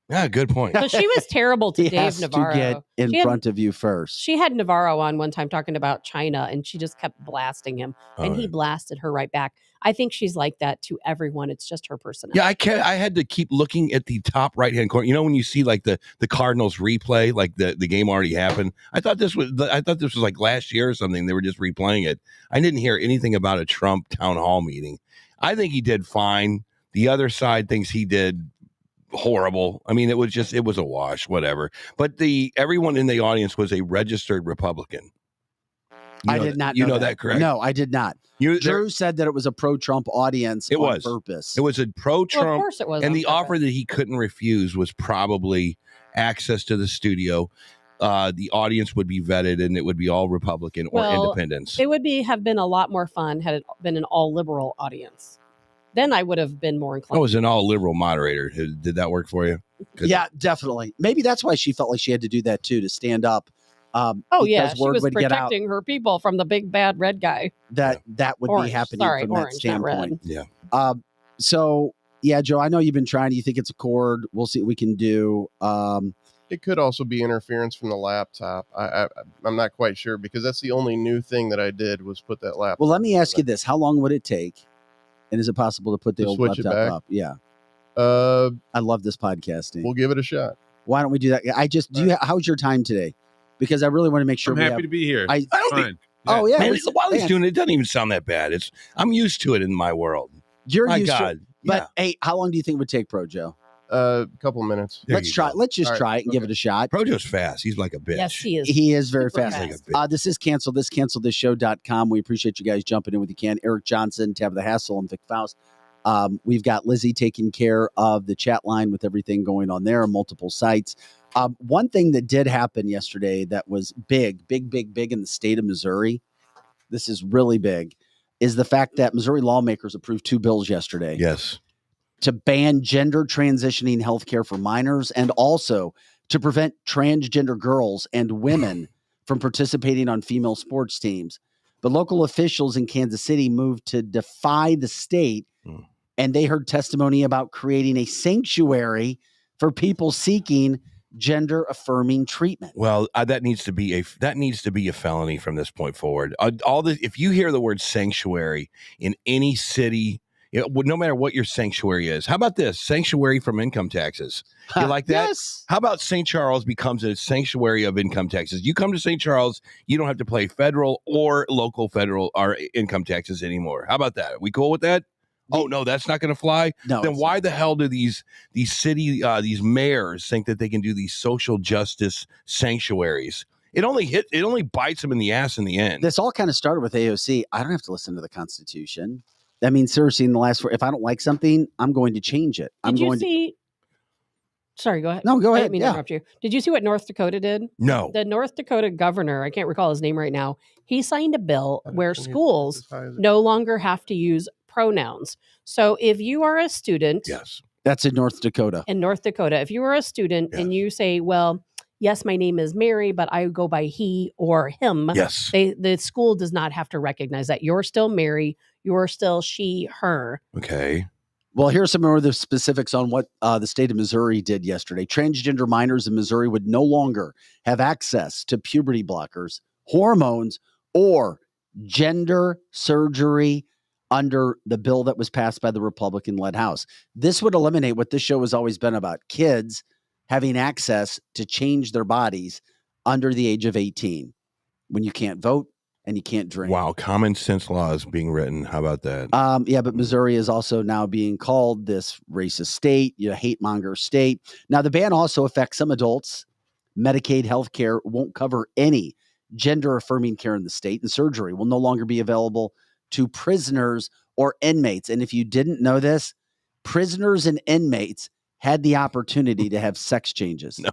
Yeah, good point. So she was terrible to He Dave has Navarro. to get in front of you first. She had Navarro on one time talking about China, and she just kept blasting him, and he right. blasted her right back. I think she's like that to everyone. It's just her personality. Yeah, I had to keep looking at the top right hand corner. You know, when you see like the Cardinals replay, like the game already happened. I thought this was like last year or something. They were just replaying it. I didn't hear anything about a Trump town hall meeting. I think he did fine. The other side thinks he did horrible. I mean, it was a wash, whatever. But everyone in the audience was a registered Republican. I did not know You know that, correct? No, I did not. Drew said that it was a pro-Trump audience on purpose. It was a pro-Trump. Well, of course it was. And on the purpose. offer that he couldn't refuse was probably access to the studio. The audience would be vetted, and it would be all Republican or independents. It would have been a lot more fun had it been an all liberal audience. Then I would have been more inclined. I was an all liberal moderator. Did that work for you? Yeah, definitely. Maybe that's why she felt like she had to do that too, to stand up. Yeah, she word was would get out protecting her people from the big bad red guy. that would Orange. be happening Sorry, from orange, that not red. standpoint. Yeah. So yeah, Joe, I know you've been trying. You think it's a cord? We'll see what we can do. It could also be interference from the laptop. I'm not quite sure, because that's the only new thing that I did was put that laptop. Well, let me ask you this: how long would it take? And is it possible to put the To old switch it laptop back? up? Yeah. I love this podcasting. We'll give it a shot. Why don't we do that? How's your time today? Because I really want to make sure. I'm happy to be here. I don't Fine. think. Oh yeah. Man, while he's man, doing it, it doesn't even sound that bad. I'm used to it in my world. You're My used to God. it. But hey, how long do you think it would take, Projo? A couple minutes. There Let's you try. go. Let's just All right, try it and give it a shot. Projo's fast. He's like a bitch. Yes, he is. He is very Super fast. Like a bitch. This is cancelthisshow.com. We appreciate you guys jumping in when you can. Eric Johnson, Tabitha Hassel, and Vic Faust. We've got Lizzie taking care of the chat line with everything going on there on multiple sites. One thing that did happen yesterday that was big in the state of Missouri, this is really big, is the fact that Missouri lawmakers approved 2 bills yesterday. Yes. To ban gender transitioning healthcare for minors, and also to prevent transgender girls and women from participating on female sports teams. But local officials in Kansas City moved to defy the state, and they heard testimony about creating a sanctuary for people seeking gender-affirming treatment. Well, that needs to be a felony from this point forward. If you hear the word sanctuary in any city, no matter what your sanctuary is, how about this? Sanctuary from income taxes. You like that? Yes. How about St. Charles becomes a sanctuary of income taxes? You come to St. Charles, you don't have to pay federal or local federal or income taxes anymore. How about that? Are we cool with that? Oh no, that's not going to fly. No, then why the hell do these mayors think that they can do these social justice sanctuaries? It only bites them in the ass in the end. This all kind of started with AOC. I don't have to listen to the Constitution. That means seriously, in the last, if I don't like something, I'm going to change it. Sorry, go ahead. No, go ahead. I didn't mean to interrupt you. Did you see what North Dakota did? No. The North Dakota governor, I can't recall his name right now, he signed a bill where schools no longer have to use pronouns. So if you are a student. Yes. That's in North Dakota. If you are a student and you say, well, yes, my name is Mary, but I go by he or him. Yes. The school does not have to recognize that. You're still Mary. You're still she, her. Okay. Well, here's some more of the specifics on what the state of Missouri did yesterday. Transgender minors in Missouri would no longer have access to puberty blockers, hormones, or gender surgery under the bill that was passed by the Republican-led House. This would eliminate what this show has always been about, kids having access to change their bodies under the age of 18 when you can't vote and you can't drink. Wow, common sense laws being written. How about that? Yeah, but Missouri is also now being called this racist state, hate monger state. Now, the ban also affects some adults. Medicaid health care won't cover any gender-affirming care in the state, and surgery will no longer be available to prisoners or inmates. And if you didn't know this, prisoners and inmates had the opportunity to have sex changes. No,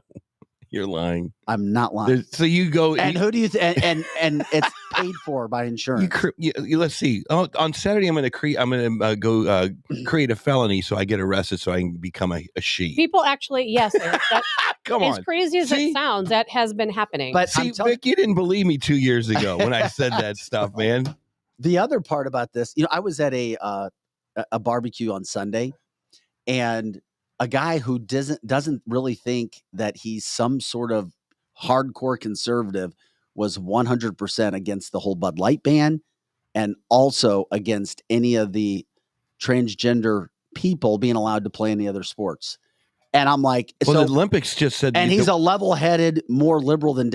you're lying. I'm not lying. So you go, and who do you and it's paid for by insurance. Let's see. On Saturday, I'm going to go create a felony so I get arrested so I can become a she. People actually, yes. Come on. As crazy as it sounds, that has been happening. But see, Vic, you didn't believe me 2 years ago when I said that stuff, man. The other part about this, I was at a barbecue on Sunday, and a guy who doesn't really think that he's some sort of hardcore conservative was 100% against the whole Bud Light ban, and also against any of the transgender people being allowed to play any other sports. And I'm like, well, the Olympics just said, and he's a level-headed, more liberal than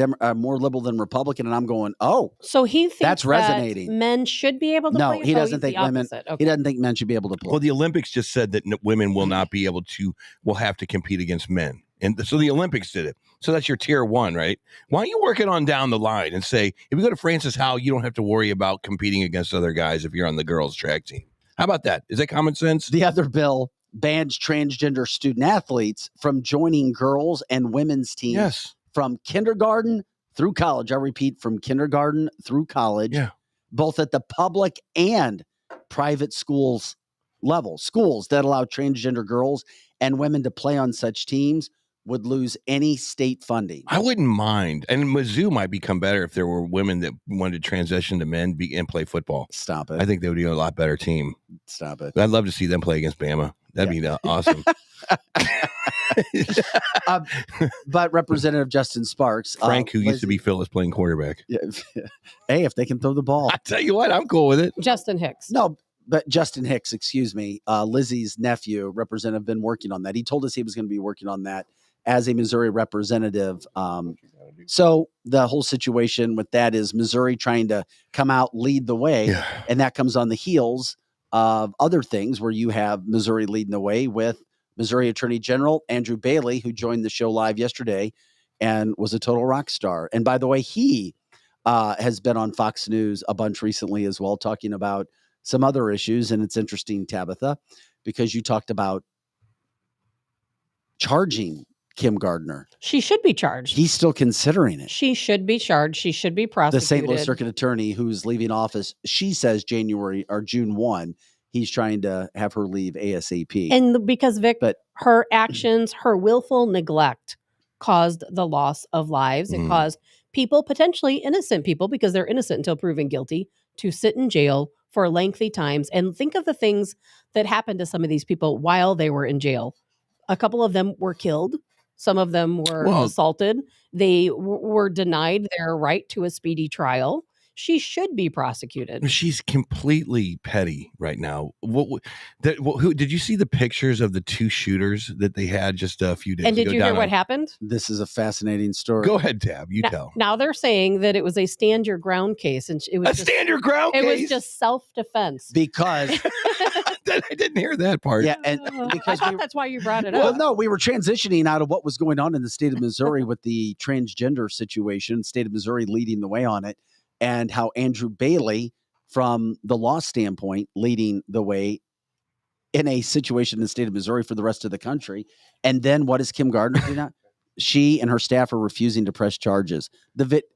Republican. And I'm going, so he thinks that's resonating. That men should be able to play. No, he doesn't think women. Okay. He doesn't think men should be able to play. Well, the Olympics just said that women will not be able to. Will have to compete against men, and so the Olympics did it. So that's your tier one, right? Why don't you work it on down the line and say, if you go to Francis Howell, you don't have to worry about competing against other guys if you're on the girls' track team. How about that? Is that common sense? The other bill bans transgender student athletes from joining girls and women's teams from kindergarten through college. I repeat, from kindergarten through college, both at the public and private schools level. Schools that allow transgender girls and women to play on such teams would lose any state funding. I wouldn't mind. And Mizzou might become better if there were women that wanted to transition to men and play football. Stop it. I think they would be a lot better team. Stop it. I'd love to see them play against Bama. That'd be awesome. But Representative Justin Sparks. Frank, who used to be Phyllis, playing quarterback. Hey, if they can throw the ball. I tell you what, I'm cool with it. Justin Hicks. No, but Justin Hicks, excuse me. Lizzie's nephew, Representative, been working on that. He told us he was going to be working on that as a Missouri representative. So the whole situation with that is Missouri trying to come out, lead the way. And that comes on the heels of other things where you have Missouri leading the way with Missouri Attorney General Andrew Bailey, who joined the show live yesterday and was a total rock star. And by the way, he has been on Fox News a bunch recently as well, talking about some other issues. And it's interesting, Tabitha, because you talked about charging Kim Gardner. She should be charged. He's still considering it. She should be charged. She should be prosecuted. The St. Louis Circuit Attorney, who's leaving office, she says June 1. He's trying to have her leave ASAP. And because Vic, her actions, her willful neglect caused the loss of lives. It caused people, potentially innocent people, because they're innocent until proven guilty, to sit in jail for lengthy times. And think of the things that happened to some of these people while they were in jail. A couple of them were killed. Some of them were assaulted. They were denied their right to a speedy trial. She should be prosecuted. She's completely petty right now. Who did you see the pictures of the two shooters that they had just a few days ago? And did you hear what happened? This is a fascinating story. Go ahead, Tab. You tell. Now they're saying that it was a stand your ground case, and it was stand your ground case. It was just self-defense because I didn't hear that part. Yeah, and because I thought that's why you brought it up. Well, no, we were transitioning out of what was going on in the state of Missouri with the transgender situation. State of Missouri leading the way on it. And how Andrew Bailey, from the law standpoint, leading the way in a situation in the state of Missouri for the rest of the country. And then what does Kim Gardner do now? She and her staff are refusing to press charges.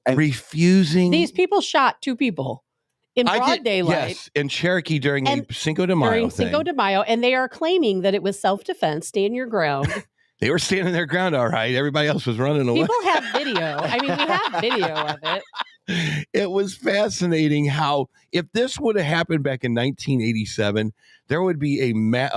Refusing? These people shot 2 people in broad daylight. Yes, in Cherokee during the Cinco de Mayo During Cinco de Mayo, and they are claiming that it was self-defense, stand your ground. They were standing their ground all right. Everybody else was running away. People have video. I mean, we have video of it. It was fascinating how, if this would have happened back in 1987, there would be a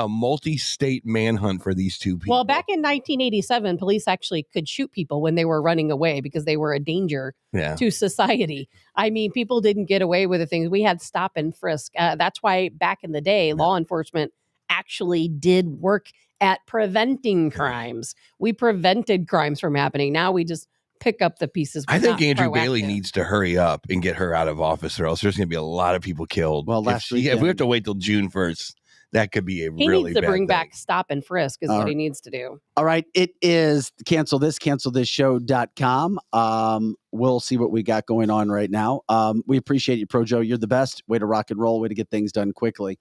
multi-state manhunt for these 2 people. Well, back in 1987, police actually could shoot people when they were running away because they were a danger to society. I mean, people didn't get away with the things. We had stop and frisk. That's why back in the day, law enforcement actually did work at preventing crimes. We prevented crimes from happening. Now we just pick up the pieces. I think Andrew Bailey needs to hurry up and get her out of office, or else there's going to be a lot of people killed. Well, if we have to wait till June 1st, that could be he really needs to bad bring thing. back stop and frisk is what he needs to do. All right. It is cancelthisshow.com. We'll see what we got going on right now. We appreciate you, Pro Joe. You're the best. Way to rock and roll. Way to get things done quickly.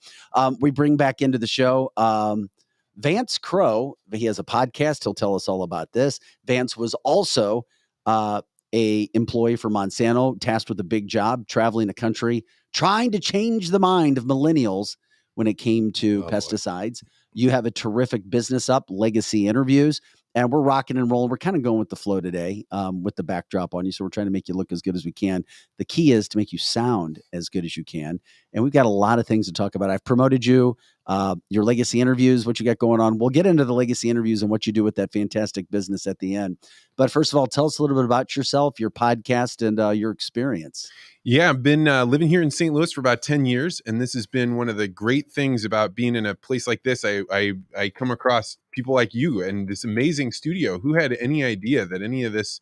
We bring back into the show Vance Crowe. He has a podcast. He'll tell us all about this. Vance was also a employee for Monsanto, tasked with a big job, traveling the country, trying to change the mind of millennials when it came to pesticides. You have a terrific business up, Legacy Interviews, and we're rocking and rolling. We're kind of going with the flow today with the backdrop on you, so we're trying to make you look as good as we can. The key is to make you sound as good as you can, and we've got a lot of things to talk about. I've promoted you, your Legacy Interviews, what you got going on. We'll get into the Legacy Interviews and what you do with that fantastic business at the end. But first of all, tell us a little bit about yourself, your podcast, and your experience. Yeah, I've been living here in St. Louis for about 10 years, and this has been one of the great things about being in a place like this. I come across people like you and this amazing studio. Who had any idea that any of this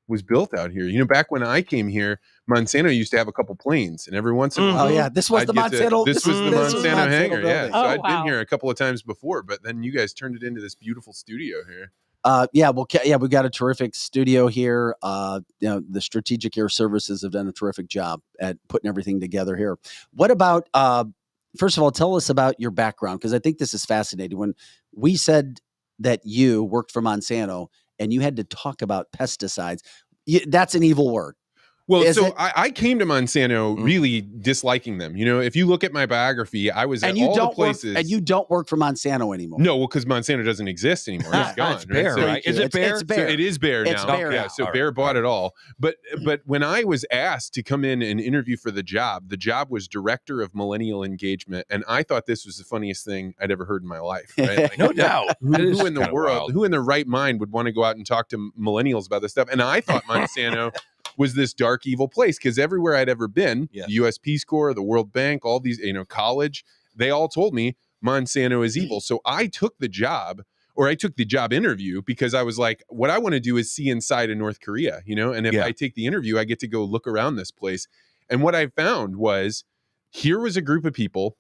was built out here? You know, back when I came here, Monsanto used to have a couple planes, and every once in a while, oh yeah, this was the Monsanto. This was the Monsanto hangar. Building. Yeah, so I'd been here a couple of times before, but then you guys turned it into this beautiful studio here. We've got a terrific studio here. The Strategic Air Services have done a terrific job at putting everything together here. What about, first of all, tell us about your background, because I think this is fascinating. When we said that you worked for Monsanto and you had to talk about pesticides, that's an evil word. Well, I came to Monsanto really disliking them. You know, if you look at my biography, I was at all the places. And you don't work for Monsanto anymore. No, well, because Monsanto doesn't exist anymore. It's gone. It's Bayer, right? Is it Bayer? It's Bayer. So it is Bayer now. Bayer yeah, now. so Bayer bought it all. But when I was asked to come in and interview for the job was Director of Millennial Engagement. And I thought this was the funniest thing I'd ever heard in my life. Right? Like, no doubt. Who in the world, who in their right mind would want to go out and talk to millennials about this stuff? And I thought Monsanto was this dark, evil place, because everywhere I'd ever been, the U.S. Peace Corps, the World Bank, all these, college, they all told me Monsanto is evil. So I took the job interview because I was like, what I want to do is see inside of North Korea, and if I take the interview, I get to go look around this place. And what I found was here was a group of people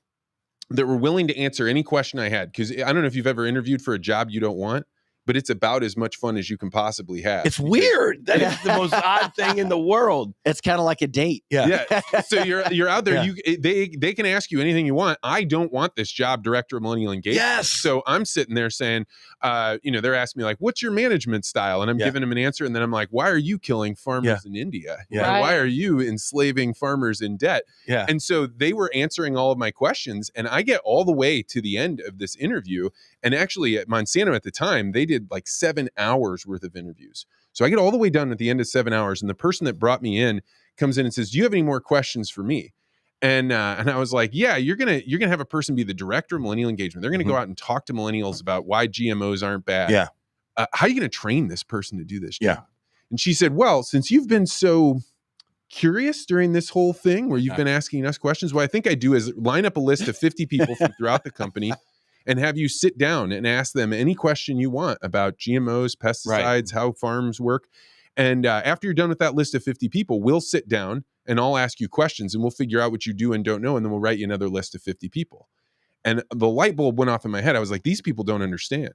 that were willing to answer any question I had. Because I don't know if you've ever interviewed for a job you don't want, but it's about as much fun as you can possibly have. It's weird. That is the most odd thing in the world. It's kind of like a date. Yeah. So you're out there. Yeah. They can ask you anything you want. I don't want this job, Director of Millennial Engagement. Yes. So I'm sitting there saying, they're asking me like, what's your management style? And I'm giving them an answer. And then I'm like, why are you killing farmers in India? Yeah. Why are you enslaving farmers in debt? Yeah. And so they were answering all of my questions. And I get all the way to the end of this interview. And actually at Monsanto at the time, they did like 7 hours worth of interviews. So I get all the way done at the end of 7 hours. And the person that brought me in comes in and says, do you have any more questions for me? And I was like, yeah, you're gonna have a person be the director of millennial engagement. They're gonna go out and talk to millennials about why GMOs aren't bad. Yeah. How are you gonna train this person to do this job? Yeah. And she said, well, since you've been so curious during this whole thing where you've been asking us questions, what I think I do is line up a list of 50 people from throughout the company and have you sit down and ask them any question you want about GMOs, pesticides, how farms work. And after you're done with that list of 50 people, we'll sit down and I'll ask you questions and we'll figure out what you do and don't know. And then we'll write you another list of 50 people. And the light bulb went off in my head. I was like, these people don't understand.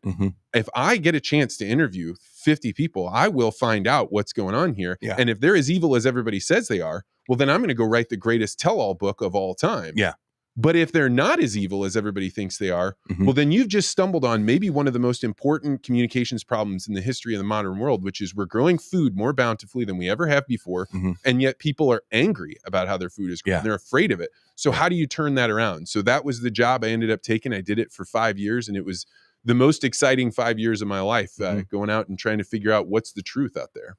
If I get a chance to interview 50 people, I will find out what's going on here. Yeah. And if they're as evil as everybody says they are, well, then I'm going to go write the greatest tell-all book of all time. Yeah. But if they're not as evil as everybody thinks they are, well, then you've just stumbled on maybe one of the most important communications problems in the history of the modern world, which is we're growing food more bountifully than we ever have before. And yet people are angry about how their food is grown. Yeah. They're afraid of it. So how do you turn that around? So that was the job I ended up taking. I did it for 5 years and it was the most exciting 5 years of my life, going out and trying to figure out what's the truth out there.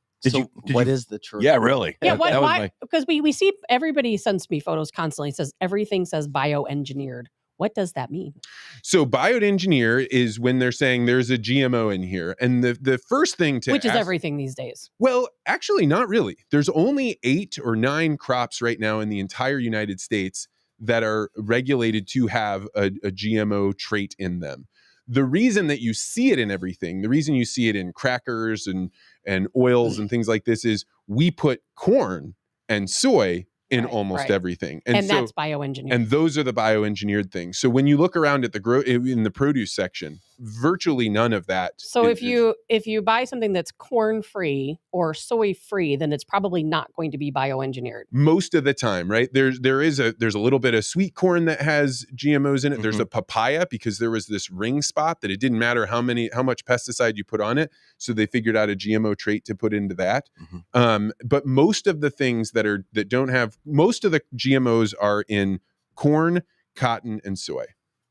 What is the truth? Yeah, really. Yeah, why? Because we see everybody sends me photos constantly. Says everything says bioengineered. What does that mean? So bioengineer is when they're saying there's a GMO in here. And the first thing to Which is everything these days. Well, actually not really. There's only 8 or 9 crops right now in the entire United States that are regulated to have a GMO trait in them. The reason that you see it in everything, the reason you see it in crackers and oils and things like this is we put corn and soy in almost everything. And so, that's bioengineered. And those are the bioengineered things. So when you look around at in the produce section, virtually none of that. So if you buy something that's corn-free or soy-free, then it's probably not going to be bioengineered. Most of the time, right? There's a little bit of sweet corn that has GMOs in it. There's a papaya because there was this ring spot that it didn't matter how much pesticide you put on it. So they figured out a GMO trait to put into that. But most of the things most of the GMOs are in corn, cotton, and soy.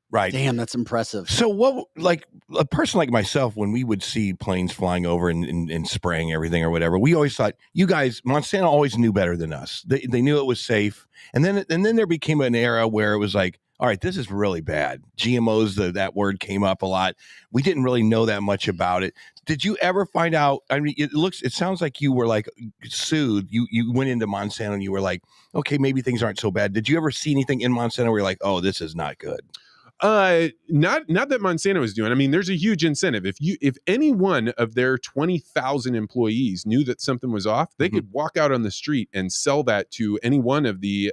Right. Damn, that's impressive. So what, like a person like myself, when we would see planes flying over and spraying everything or whatever, we always thought, you guys, Monsanto always knew better than us. They knew it was safe. And then there became an era where it was like, all right, this is really bad. GMOs, that word came up a lot. We didn't really know that much about it. Did you ever find out? I mean, it sounds like you were like sued. You went into Monsanto and you were like, okay, maybe things aren't so bad. Did you ever see anything in Monsanto where you're like, oh, this is not good? Not that Monsanto is doing. I mean, there's a huge incentive. If any one of their 20,000 employees knew that something was off, they could walk out on the street and sell that to any one of the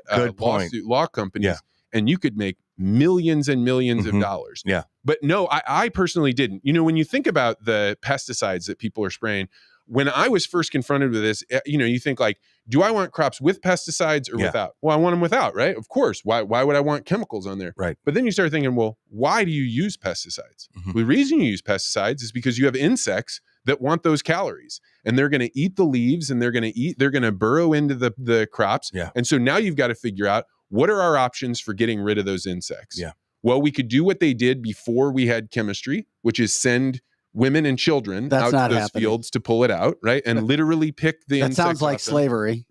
law companies. Yeah. And you could make millions and millions of dollars. Yeah. But no, I personally didn't. You know, when you think about the pesticides that people are spraying, when I was first confronted with this, you think like, do I want crops with pesticides or without? Well, I want them without, right? Of course. Why would I want chemicals on there? Right. But then you start thinking, well, why do you use pesticides? Well, the reason you use pesticides is because you have insects that want those calories and they're going to eat the leaves and they're going to burrow into the crops. Yeah. And so now you've got to figure out, what are our options for getting rid of those insects? Yeah. Well, we could do what they did before we had chemistry, which is send women and children out to those fields to pull it out, right? And literally pick the insects. That sounds like slavery.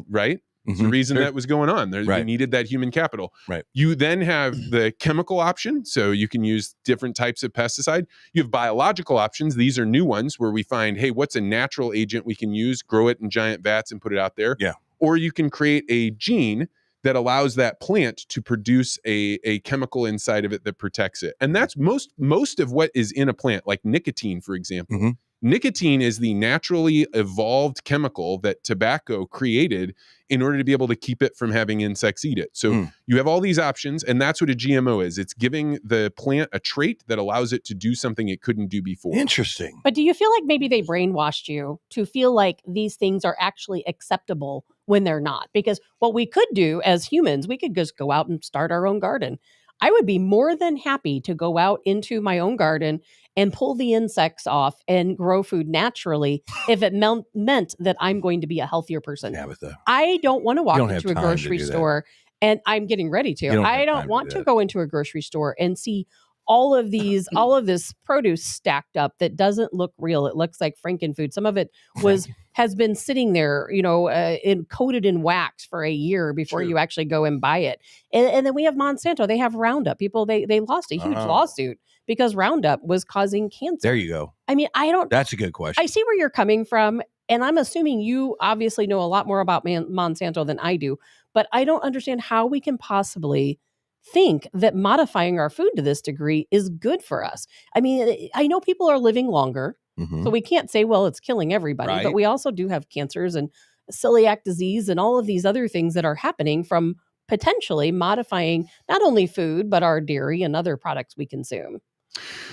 Right? It's the reason that was going on. They needed that human capital. Right. You then have the chemical option. So you can use different types of pesticide. You have biological options. These are new ones where we find, hey, what's a natural agent we can use, grow it in giant vats and put it out there. Yeah. Or you can create a gene that allows that plant to produce a chemical inside of it that protects it. And that's most of what is in a plant, like nicotine, for example. Nicotine is the naturally evolved chemical that tobacco created in order to be able to keep it from having insects eat it. So you have all these options, and that's what a GMO is. It's giving the plant a trait that allows it to do something it couldn't do before. Interesting. But do you feel like maybe they brainwashed you to feel like these things are actually acceptable when they're not? Because what we could do as humans, we could just go out and start our own garden. I would be more than happy to go out into my own garden and pull the insects off and grow food naturally if it meant that I'm going to be a healthier person. Tabitha. I don't want to walk into a grocery store, and I'm getting ready to. I don't want to go into a grocery store and see all of this produce stacked up that doesn't look real. It looks like Frankenfood. Some of it has been sitting there, coated in wax for a year before you actually go and buy it. And then we have Monsanto. They have Roundup. People, they lost a huge lawsuit because Roundup was causing cancer. There you go. I mean, That's a good question. I see where you're coming from. And I'm assuming you obviously know a lot more about Monsanto than I do. But I don't understand how we can possibly think that modifying our food to this degree is good for us. I mean, I know people are living longer. So we can't say, well, it's killing everybody, Right. but we also do have cancers and celiac disease and all of these other things that are happening from potentially modifying not only food, but our dairy and other products we consume.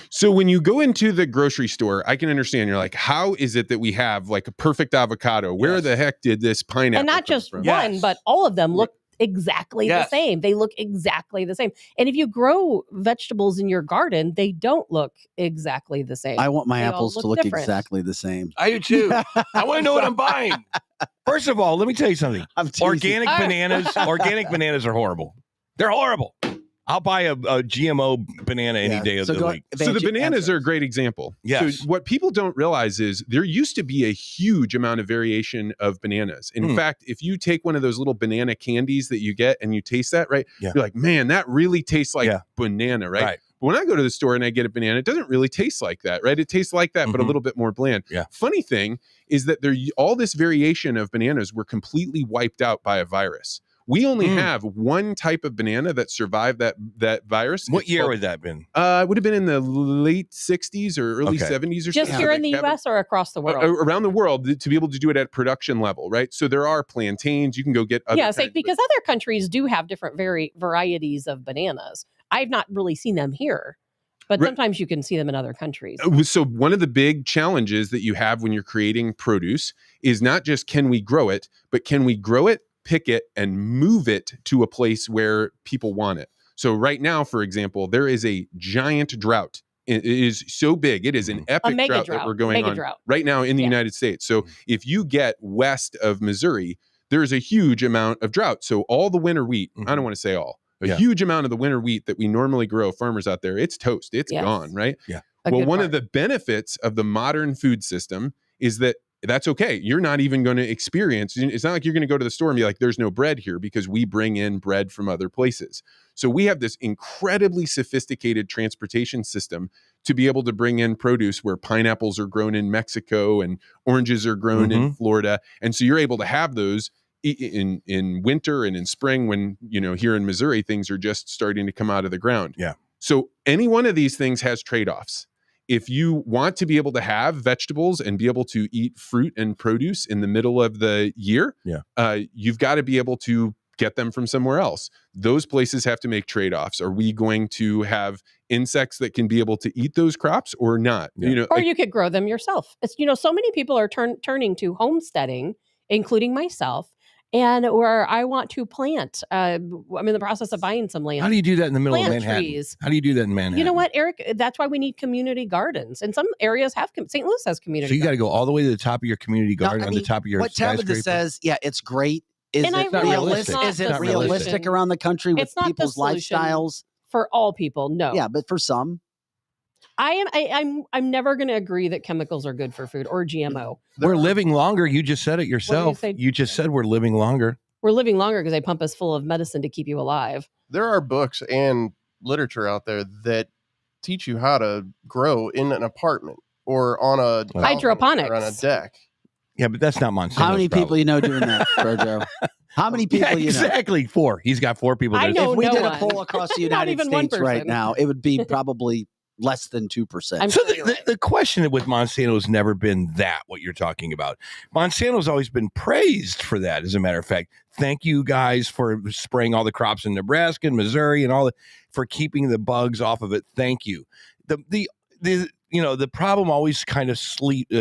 So when you go into the grocery store, I can understand. You're like, how is it that we have like a perfect avocado? Where the heck did this pineapple And not come just from? one, but all of them look exactly the same. They look exactly the same. And if you grow vegetables in your garden, they don't look exactly the same. I want my They all apples to look look different. exactly the same. I do too. I want to know what I'm buying. First of all, let me tell you something. Organic bananas are horrible. They're horrible. I'll buy a GMO banana any day of the week. So the bananas are a great example. Yes. So what people don't realize is there used to be a huge amount of variation of bananas. In fact, if you take one of those little banana candies that you get and you taste that, right? Yeah. You're like, man, that really tastes like banana, right? But when I go to the store and I get a banana, it doesn't really taste like that, right? It tastes like that, but a little bit more bland. Yeah. Funny thing is that all this variation of bananas were completely wiped out by a virus. We only have one type of banana that survived that virus. What year would that have been? It would have been in the late 60s or early 70s or Just something. here in the U.S. or across the world? Around the world, to be able to do it at production level, right? So there are plantains. You can go get other because other countries do have different varieties of bananas. I've not really seen them here. But sometimes you can see them in other countries. So one of the big challenges that you have when you're creating produce is not just can we grow it, but can we grow it, pick it, and move it to a place where people want it. So right now, for example, there is a giant drought. It is so big. It is an epic drought that we're going on right now in the United States. So if you get west of Missouri, there's a huge amount of drought. So all the winter wheat, I don't want to say all, a huge amount of the winter wheat that we normally grow, farmers out there, it's toast. It's gone, right? Yeah. Well, one of the benefits of the modern food system is that that's okay. You're not even going to experience, it's not like you're going to go to the store and be like, there's no bread here, because we bring in bread from other places. So we have this incredibly sophisticated transportation system to be able to bring in produce where pineapples are grown in Mexico and oranges are grown in Florida. And so you're able to have those in winter and in spring when, here in Missouri, things are just starting to come out of the ground. Yeah. So any one of these things has trade-offs. If you want to be able to have vegetables and be able to eat fruit and produce in the middle of the year, you've got to be able to get them from somewhere else. Those places have to make trade-offs. Are we going to have insects that can be able to eat those crops or not? Or you could grow them yourself. It's, so many people are turning to homesteading, including myself. And where I want to plant, I'm in the process of buying some land. How do you do that in the middle of Plant Manhattan? trees. How do you do that in Manhattan? You know what, Eric? That's why we need community gardens. And some areas have, St. Louis has community So you got to go all the way to the top of your community garden, on the top of your what Tabitha says, it's great. Is and it realistic? Is it realistic around the country with people's lifestyles? For all people, no. Yeah, but for some. I'm never going to agree that chemicals are good for food or GMO. We're living longer. You just said it yourself. You just said we're living longer. We're living longer because they pump us full of medicine to keep you alive. There are books and literature out there that teach you how to grow in an apartment or on a hydroponics or on a deck. Yeah, but that's not Monsanto. How many people you know doing that, Jojo? How many people you know? Exactly, 4. He's got 4 people. I know if we no did one. a poll across the United States right now, it would be probably less than 2%. So the question with Monsanto has never been that, what you're talking about. Monsanto's always been praised for that, as a matter of fact. Thank you guys for spraying all the crops in Nebraska and Missouri and for keeping the bugs off of it. Thank you. The problem always kind of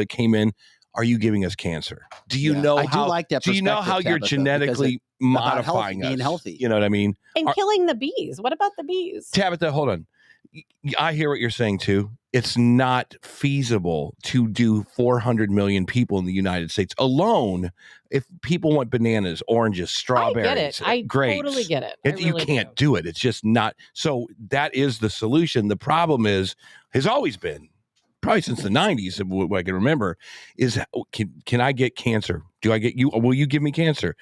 came in. Are you giving us cancer? Do you know I how? do like that do you know how perspective, you're Tabitha, genetically modifying us? Being healthy. You know what I mean? And killing the bees. What about the bees? Tabitha, hold on. I hear what you're saying too. it's not feasible to do 400 million people in the United States alone. If people want bananas, oranges, strawberries, I get it. I grapes, totally get it. You can't do it. It's just not. So that is the solution. The problem has always been, probably since the 90s, what I can remember, is can I get cancer? Do I get you? Will you give me cancer?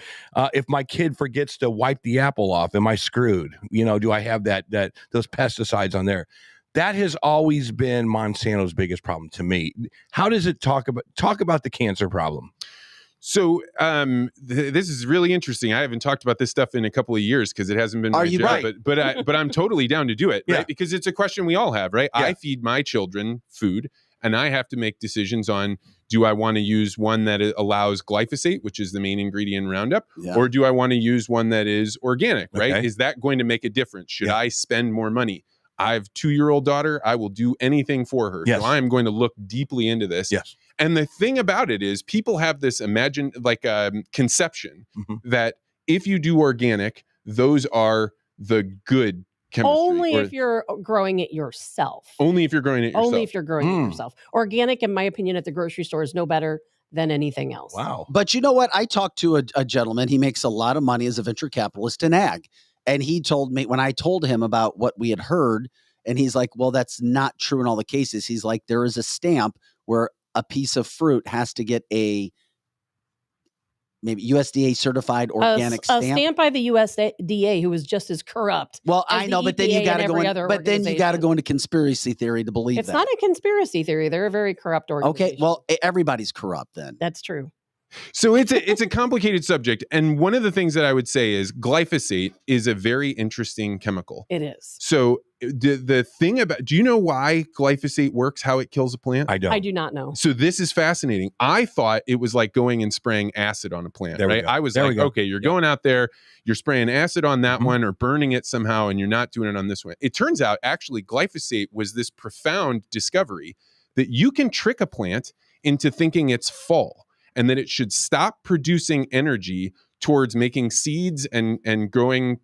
If my kid forgets to wipe the apple off, am I screwed? Do I have those pesticides on there? That has always been Monsanto's biggest problem to me. How does it talk about the cancer problem? So this is really interesting. I haven't talked about this stuff in a couple of years because it hasn't been. Are you right? But I'm totally down to do it, right? Yeah. Because it's a question we all have, right? Yeah. I feed my children food, and I have to make decisions on: do I want to use one that allows glyphosate, which is the main ingredient in Roundup, or do I want to use one that is organic? Right? Okay. Is that going to make a difference? Should I spend more money? I have a 2-year-old daughter. I will do anything for her. Yes. So I am going to look deeply into this. Yes. And the thing about it is people have this conception that if you do organic, those are the good chemistry. Only if you're growing it yourself. Only if you're growing it yourself. Only if you're growing it yourself. Organic, in my opinion, at the grocery store is no better than anything else. Wow. But you know what? I talked to a gentleman. He makes a lot of money as a venture capitalist in ag. And he told me, when I told him about what we had heard, and he's like, well, that's not true in all the cases. He's like, there is a stamp where a piece of fruit has to get a maybe USDA certified organic stamp. A stamp by the USDA, who is just as corrupt. Well, I know, but then you got to go. Then you got to go into conspiracy theory to believe it's that. Not a conspiracy theory. They're a very corrupt organization. Okay, well, everybody's corrupt then. That's true. So it's a complicated subject. And one of the things that I would say is glyphosate is a very interesting chemical. It is. So the thing about, do you know why glyphosate works, how it kills a plant? I don't. I do not know. So this is fascinating. I thought it was like going and spraying acid on a plant, There we right? go. I was There we like, go. okay, you're going out there, you're spraying acid on that one or burning it somehow, and you're not doing it on this one. It turns out actually glyphosate was this profound discovery that you can trick a plant into thinking it's fall, and that it should stop producing energy towards making seeds and growing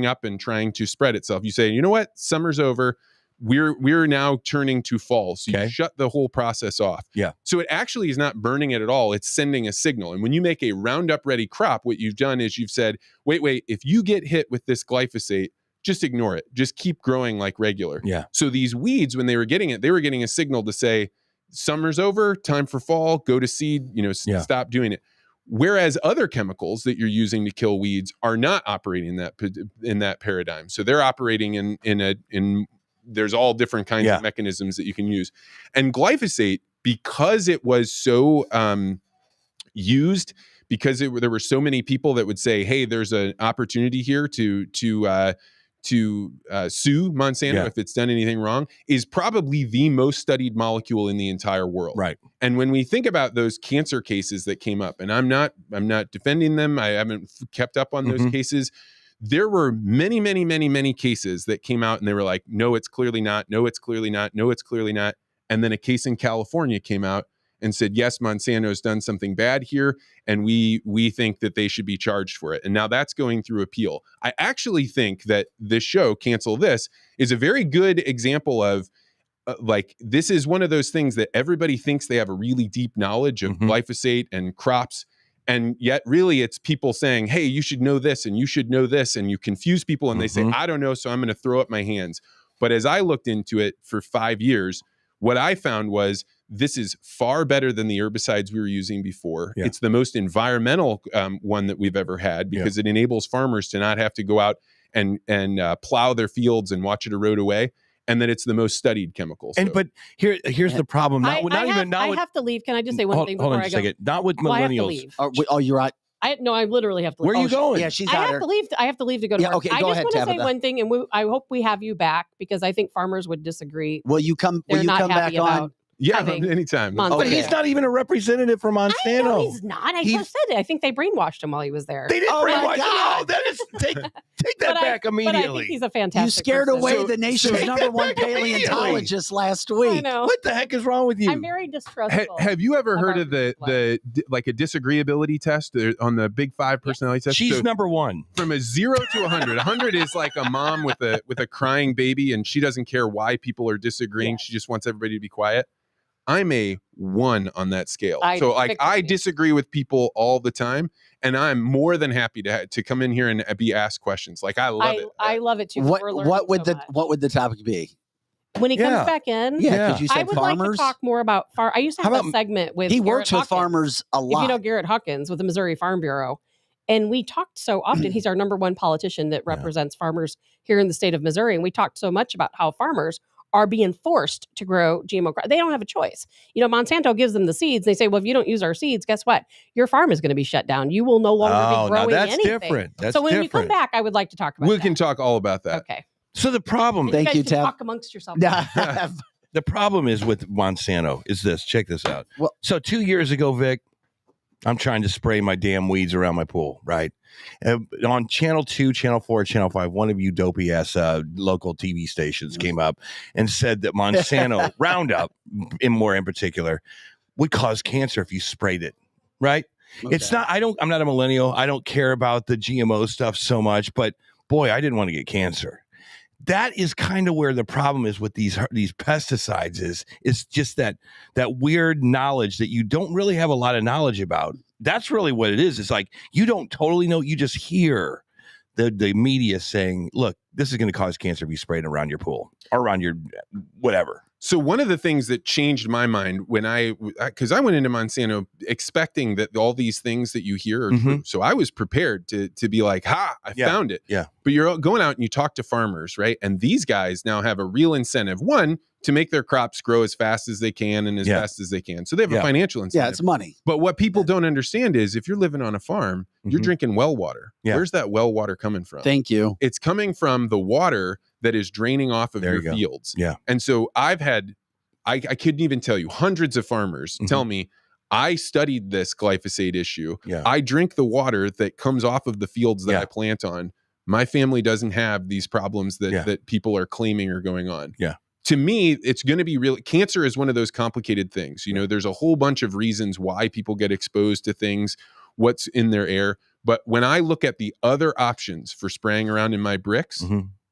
up and trying to spread itself. You say, you know what? Summer's over. We're now turning to fall. So you shut the whole process off. Yeah. So it actually is not burning it at all. It's sending a signal. And when you make a Roundup ready crop, what you've done is you've said, wait, if you get hit with this glyphosate, just ignore it. Just keep growing like regular. Yeah. So these weeds, when they were getting it, they were getting a signal to say, summer's over, time for fall, go to seed, stop doing it. Whereas other chemicals that you're using to kill weeds are not operating in that paradigm. So they're operating in there's all different kinds of mechanisms that you can use. And glyphosate, because it was so used, because there were so many people that would say, hey, there's an opportunity here to sue Monsanto if it's done anything wrong, is probably the most studied molecule in the entire world. Right. And when we think about those cancer cases that came up, and I'm not defending them, I haven't kept up on those cases. There were many, many, many, many cases that came out and they were like, no, it's clearly not. No, it's clearly not. No, it's clearly not. And then a case in California came out and said, yes, Monsanto's done something bad here, and we think that they should be charged for it. And now that's going through appeal. I actually think that this show, Cancel This, is a very good example of this is one of those things that everybody thinks they have a really deep knowledge of glyphosate and crops. And yet really it's people saying, hey, you should know this and you should know this. And you confuse people and they say, I don't know, so I'm going to throw up my hands. But as I looked into it for 5 years, what I found was this is far better than the herbicides we were using before. Yeah. It's the most environmental one that we've ever had because it enables farmers to not have to go out and plow their fields and watch it erode away. And that it's the most studied chemical. So. But here's the problem. I have to leave. Can I just say one thing before I go? Hold on a second. Not with millennials. You're right. I literally have to leave. Where are you going? Yeah, she's I have to leave. I have to leave to go to work. Okay, I go just ahead, want to say Tabitha. one thing, and I hope we have you back because I think farmers would disagree. Will you come back on? Yeah, anytime. But he's not even a representative for Monsanto. I know he's not. I just said it. I think they brainwashed him while he was there. They didn't brainwash him. Oh, that is Take that back immediately. But I think he's a fantastic You scared person. away the nation's number one paleontologist last week. I know. What the heck is wrong with you? I'm very distrustful. Have you ever heard of the like a disagreeability test on the Big Five personality test? She's number one. From a 0 to 100. 100 is like a mom with a crying baby, and she doesn't care why people are disagreeing. Yeah. She just wants everybody to be quiet. I'm a 1 on that scale. I disagree with people all the time, and I'm more than happy to come in here and be asked questions. Like I love it. I love it too. What would the topic be? When he comes back in, because you said I would farmers. like to talk more about farm. I used to have a segment with. He Garrett works with Hawkins, farmers a lot. If you know Garrett Hawkins with the Missouri Farm Bureau, and we talked so often. He's our number one politician that represents farmers here in the state of Missouri, and we talked so much about how farmers are being forced to grow GMO crops. They don't have a choice. Monsanto gives them the seeds. They say, well, if you don't use our seeds, guess what? Your farm is going to be shut down. You will no longer be growing anything. Different. That's so when different. you come back, I would like to talk about We can talk all about that. Okay. So the problem. Thank you, Tab. Talk amongst yourselves. The problem is with Monsanto is this. Check this out. Well, so 2 years ago, Vic, I'm trying to spray my damn weeds around my pool, right? On Channel 2, Channel 4, Channel 5, one of you dopey-ass local TV stations came up and said that Monsanto Roundup, in particular, would cause cancer if you sprayed it, right? Okay. It's not, I'm not a millennial. I don't care about the GMO stuff so much, but boy, I didn't want to get cancer. That is kind of where the problem is with these pesticides is just that weird knowledge that you don't really have a lot of knowledge about. That's really what it is. It's like you don't totally know. You just hear the media saying, look, this is going to cause cancer if you spray it around your pool or around your whatever. So one of the things that changed my mind when because I went into Monsanto expecting that all these things that you hear are true. So I was prepared to be like, I found it. Yeah. But you're going out and you talk to farmers, right? And these guys now have a real incentive. One, to make their crops grow as fast as they can and as fast as they can. So they have a financial incentive. Yeah, it's money. But what people don't understand is if you're living on a farm, you're drinking well water. Yeah. Where's that well water coming from? Thank you. It's coming from the water that is draining off of your fields. Yeah. And so I've had, I couldn't even tell you, hundreds of farmers tell me, I studied this glyphosate issue. Yeah. I drink the water that comes off of the fields that I plant on. My family doesn't have these problems that people are claiming are going on. Yeah. To me, it's going to be really, cancer is one of those complicated things. There's a whole bunch of reasons why people get exposed to things, what's in their air. But when I look at the other options for spraying around in my bricks,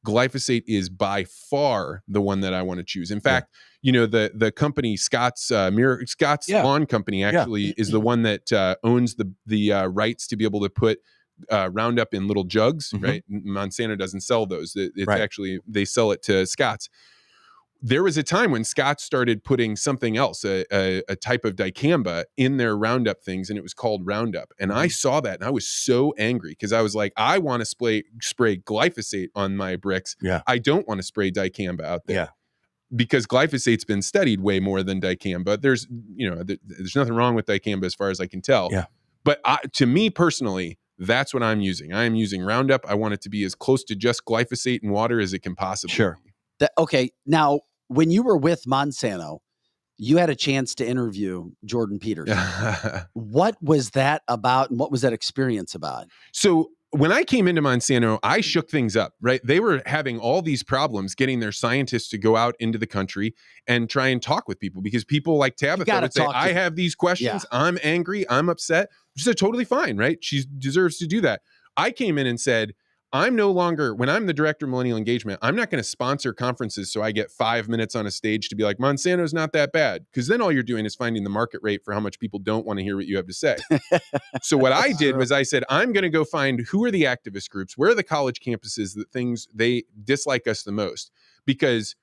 glyphosate is by far the one that I want to choose. In fact, the company Scott's Lawn Company actually is the one that owns the rights to be able to put Roundup in little jugs, right? Monsanto doesn't sell those. It's actually, they sell it to Scott's. There was a time when Scott started putting something else, a type of dicamba in their Roundup things, and it was called Roundup. And I saw that, and I was so angry because I was like, I want to spray glyphosate on my bricks. Yeah. I don't want to spray dicamba out there. Yeah. Because glyphosate's been studied way more than dicamba. There's nothing wrong with dicamba as far as I can tell. Yeah. But to me personally, that's what I'm using. I am using Roundup. I want it to be as close to just glyphosate and water as it can possibly be. Okay. Now, when you were with Monsanto, you had a chance to interview Jordan Peterson. What was that about, and what was that experience about? So when I came into Monsanto, I shook things up, right? They were having all these problems getting their scientists to go out into the country and try and talk with people, because people like Tabitha would say, I have these questions. Yeah. I'm angry. I'm upset. She said, totally fine, right? She deserves to do that. I came in and said, I'm no longer, when I'm the director of millennial engagement, I'm not going to sponsor conferences so I get 5 minutes on a stage to be like, Monsanto's not that bad. Because then all you're doing is finding the market rate for how much people don't want to hear what you have to say. So what I did was I said, I'm going to go find who are the activist groups, where are the college campuses that things they dislike us the most. Because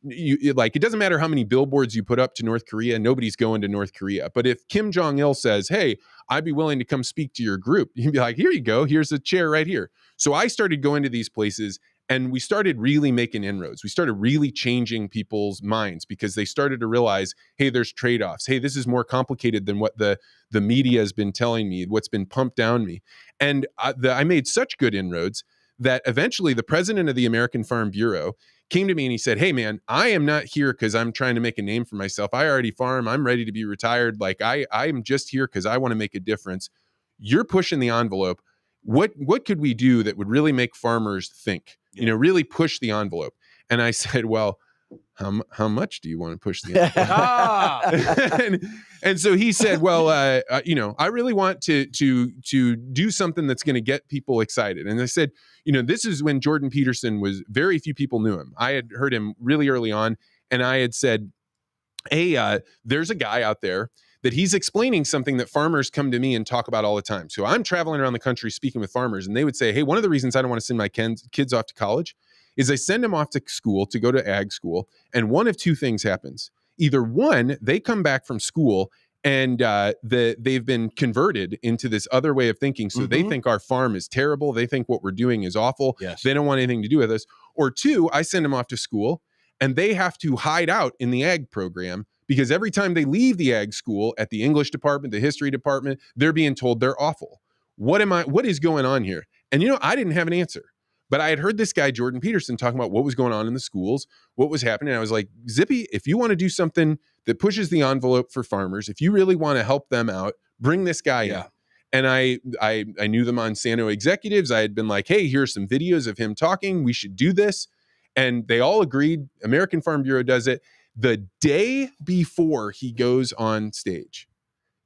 it doesn't matter how many billboards you put up to North Korea, nobody's going to North Korea. But if Kim Jong-il says, hey, I'd be willing to come speak to your group, you'd be like, here you go. Here's a chair right here. So I started going to these places, and we started really making inroads. We started really changing people's minds because they started to realize, hey, there's trade-offs. Hey, this is more complicated than what the media has been telling me, what's been pumped down me. And I made such good inroads that eventually the president of the American Farm Bureau came to me and he said, hey man, I am not here because I'm trying to make a name for myself. I already farm. I'm ready to be retired. I'm just here because I want to make a difference. You're pushing the envelope. what could we do that would really make farmers think, really push the envelope? And I said, well, how much do you want to push the envelope? and so he said, well, I really want to do something that's going to get people excited. And I said, this is when Jordan Peterson was, very few people knew him. I had heard him really early on. And I had said, hey, there's a guy out there that he's explaining something that farmers come to me and talk about all the time. So I'm traveling around the country speaking with farmers, and they would say, hey, one of the reasons I don't want to send my kids off to college is I send them off to school to go to ag school. And one of two things happens. Either one, they come back from school and they've been converted into this other way of thinking. So they think our farm is terrible. They think what we're doing is awful. Yes. They don't want anything to do with us. Or two, I send them off to school and they have to hide out in the ag program, because every time they leave the ag school at the English department, the history department, they're being told they're awful. What is going on here? And I didn't have an answer. But I had heard this guy, Jordan Peterson, talking about what was going on in the schools, what was happening. And I was like, Zippy, if you want to do something that pushes the envelope for farmers, if you really want to help them out, bring this guy in. And I knew the Monsanto executives. I had been like, hey, here's some videos of him talking. We should do this. And they all agreed. American Farm Bureau does it. The day before he goes on stage,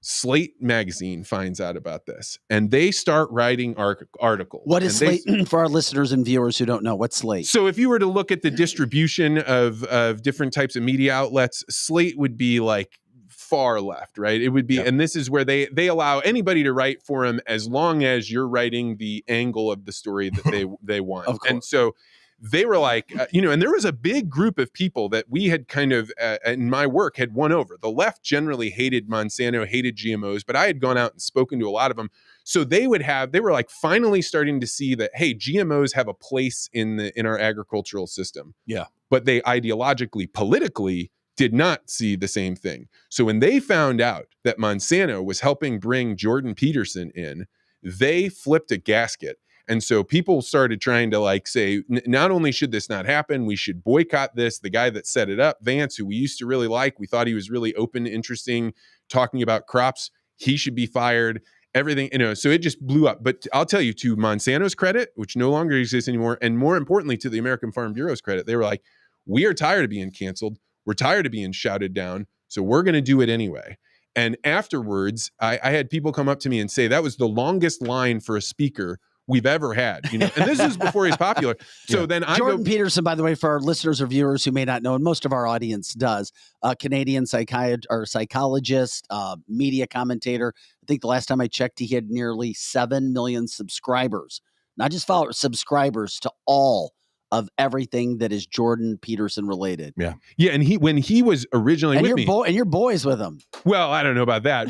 Slate magazine finds out about this, and they start writing articles. What is Slate for our listeners and viewers who don't know? What's Slate? So if you were to look at the distribution of different types of media outlets, Slate would be like far left, right? It would be, and this is where they allow anybody to write for them as long as you're writing the angle of the story that they want. And so they were like, and there was a big group of people that we had kind of, in my work, had won over. The left generally hated Monsanto, hated GMOs, but I had gone out and spoken to a lot of them. So they were like finally starting to see that, hey, GMOs have a place in our agricultural system. Yeah. But they ideologically, politically did not see the same thing. So when they found out that Monsanto was helping bring Jordan Peterson in, they flipped a gasket. And so people started trying to say, not only should this not happen, we should boycott this. The guy that set it up, Vance, who we used to really like, we thought he was really open, interesting, talking about crops. He should be fired. Everything, so it just blew up. But I'll tell you, to Monsanto's credit, which no longer exists anymore, and more importantly, to the American Farm Bureau's credit, they were like, we are tired of being canceled. We're tired of being shouted down. So we're going to do it anyway. And afterwards, I had people come up to me and say that was the longest line for a speaker we've ever had, and this is before he's popular. So then Jordan Peterson, by the way, for our listeners or viewers who may not know, and most of our audience does, a Canadian psychologist, media commentator. I think the last time I checked, he had nearly 7 million subscribers, not just followers, subscribers to all of everything that is Jordan Peterson related. Yeah. And when he was originally with me, and your boys with him. Well, I don't know about that.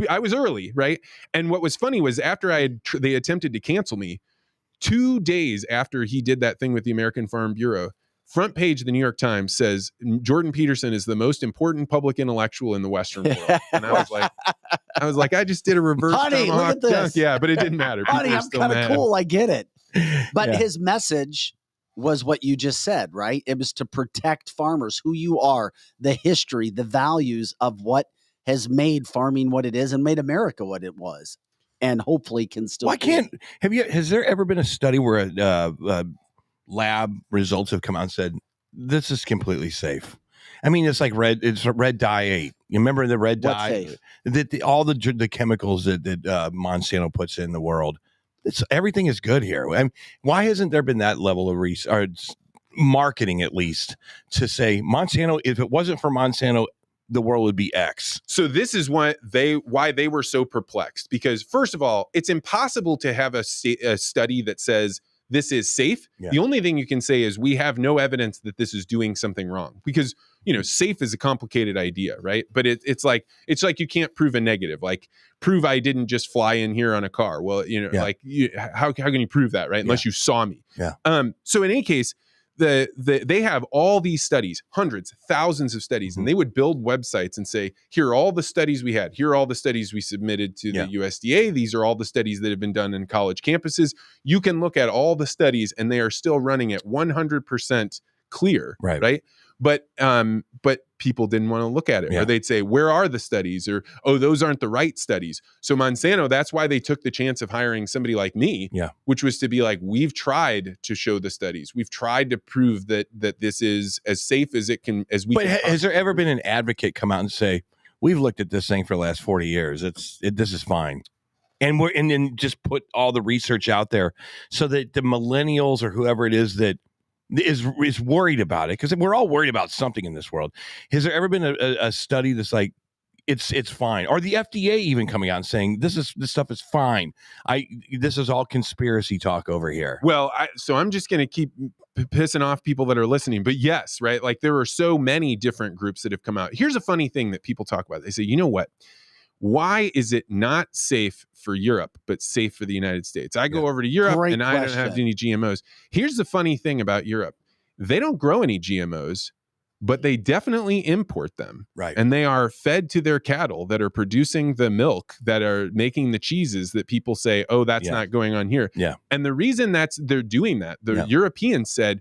I was early, right? And what was funny was after they attempted to cancel me, 2 days after he did that thing with the American Farm Bureau, front page of the New York Times says Jordan Peterson is the most important public intellectual in the Western world. And I was like, I just did a reverse. Honey, look at this. Yeah, but it didn't matter. Honey, I'm kind of cool. I get it. But his message was what you just said, right? It was to protect farmers, who you are, the history, the values of what has made farming what it is and made America what it was, and hopefully can still. Has there ever been a study where lab results have come out and said this is completely safe? I mean, it's like red dye 8. You remember the red dye? All the chemicals that Monsanto puts in the world. Everything is good here. I mean, why hasn't there been that level of research, or marketing at least, to say Monsanto, if it wasn't for Monsanto, the world would be X? So this is why they were so perplexed, because first of all, it's impossible to have a study that says this is safe. Yeah. The only thing you can say is we have no evidence that this is doing something wrong, because safe is a complicated idea, right? But it's like you can't prove a negative. Like, prove I didn't just fly in here on a car. Well, how can you prove that, right? Unless you saw me. Yeah. So in any case, they have all these studies, hundreds, thousands of studies, and they would build websites and say, here are all the studies we had. Here are all the studies we submitted to the USDA. These are all the studies that have been done in college campuses. You can look at all the studies, and they are still running at 100% clear, right? But people didn't want to look at it, or they'd say, where are the studies? Or, oh, those aren't the right studies. So Monsanto, that's why they took the chance of hiring somebody like me, which was to be like, we've tried to show the studies. We've tried to prove that this is as safe as it can, as we can. But has there ever been an advocate come out and say, we've looked at this thing for the last 40 years. This is fine. And then just put all the research out there so that the millennials or whoever it is that is worried about it, because we're all worried about something in this world. Has there ever been a study that's like, it's fine, or the FDA even coming out and saying this stuff is fine? This is all conspiracy talk over here. Well, so I'm just going to keep pissing off people that are listening, but yes, right? Like there are so many different groups that have come out. Here's a funny thing that people talk about. They say, you know what? Why is it not safe for Europe, but safe for the United States? I go over to Europe I don't have any GMOs. Here's the funny thing about Europe. They don't grow any GMOs, but they definitely import them. Right. And they are fed to their cattle that are producing the milk, that are making the cheeses that people say, oh, that's not going on here. Yeah. And the reason they're doing that, the Europeans said,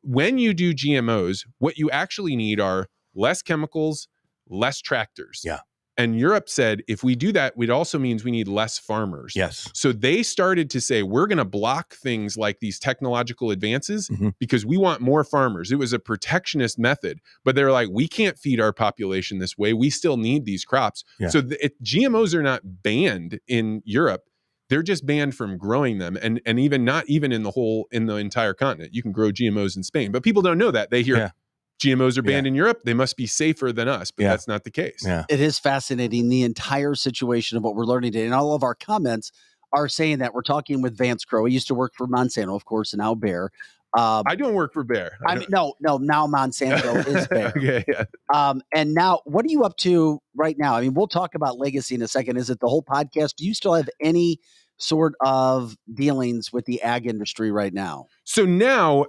when you do GMOs, what you actually need are less chemicals, less tractors. Yeah. And Europe said, if we do that, it also means we need less farmers. Yes. So they started to say, we're going to block things like these technological advances because we want more farmers. It was a protectionist method, but they're like, we can't feed our population this way. We still need these crops. Yeah. So GMOs are not banned in Europe. They're just banned from growing them. And even not even in the entire continent. You can grow GMOs in Spain, but people don't know that. They hear GMOs are banned in Europe. They must be safer than us, but that's not the case. Yeah. It is fascinating, the entire situation of what we're learning today. And all of our comments are saying that. We're talking with Vance Crowe. He used to work for Monsanto, of course, and now Bayer. I don't work for Bayer. No, now Monsanto is Bayer. Okay, yeah. And now, what are you up to right now? I mean, we'll talk about legacy in a second. Is it the whole podcast? Do you still have any sort of dealings with the ag industry right now? So now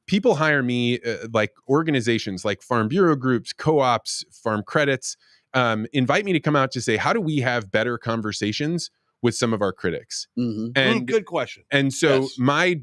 people hire me, like organizations like Farm Bureau groups, co-ops, farm credits, invite me to come out to say, how do we have better conversations with some of our critics? And good question. And so my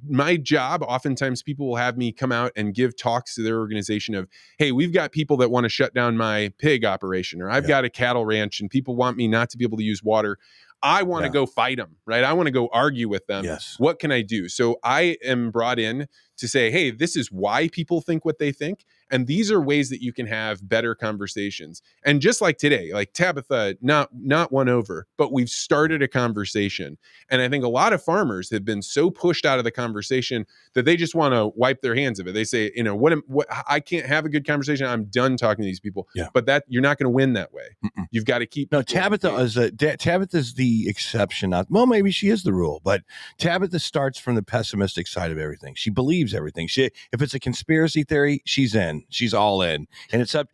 job, oftentimes people will have me come out and give talks to their organization of, hey, we've got people that want to shut down my pig operation, or I've got a cattle ranch and people want me not to be able to use water. I want to go fight them, right? I want to go argue with them. Yes. What can I do? So I am brought in to say, hey, this is why people think what they think. And these are ways that you can have better conversations. And just like today, like Tabitha, not won over, but we've started a conversation. And I think a lot of farmers have been so pushed out of the conversation that they just want to wipe their hands of it. They say, what I can't have a good conversation. I'm done talking to these people. Yeah. But that you're not going to win that way. You've got to keep. No, Tabitha's the exception. Well, maybe she is the rule, but Tabitha starts from the pessimistic side of everything. She believes everything. If it's a conspiracy theory, she's in. She's all in, and it's up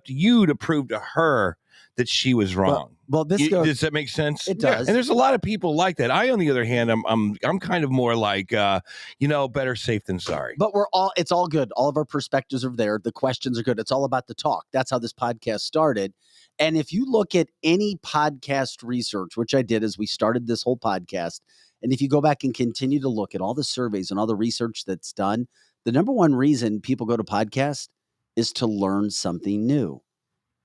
to you to prove to her that she was wrong. Well, does that make sense? It does. And there's a lot of people like that. I, on the other hand, I'm kind of more like, better safe than sorry. But it's all good. All of our perspectives are there. The questions are good. It's all about the talk. That's how this podcast started. And if you look at any podcast research, which I did as we started this whole podcast, and if you go back and continue to look at all the surveys and all the research that's done, the number one reason people go to podcasts is to learn something new.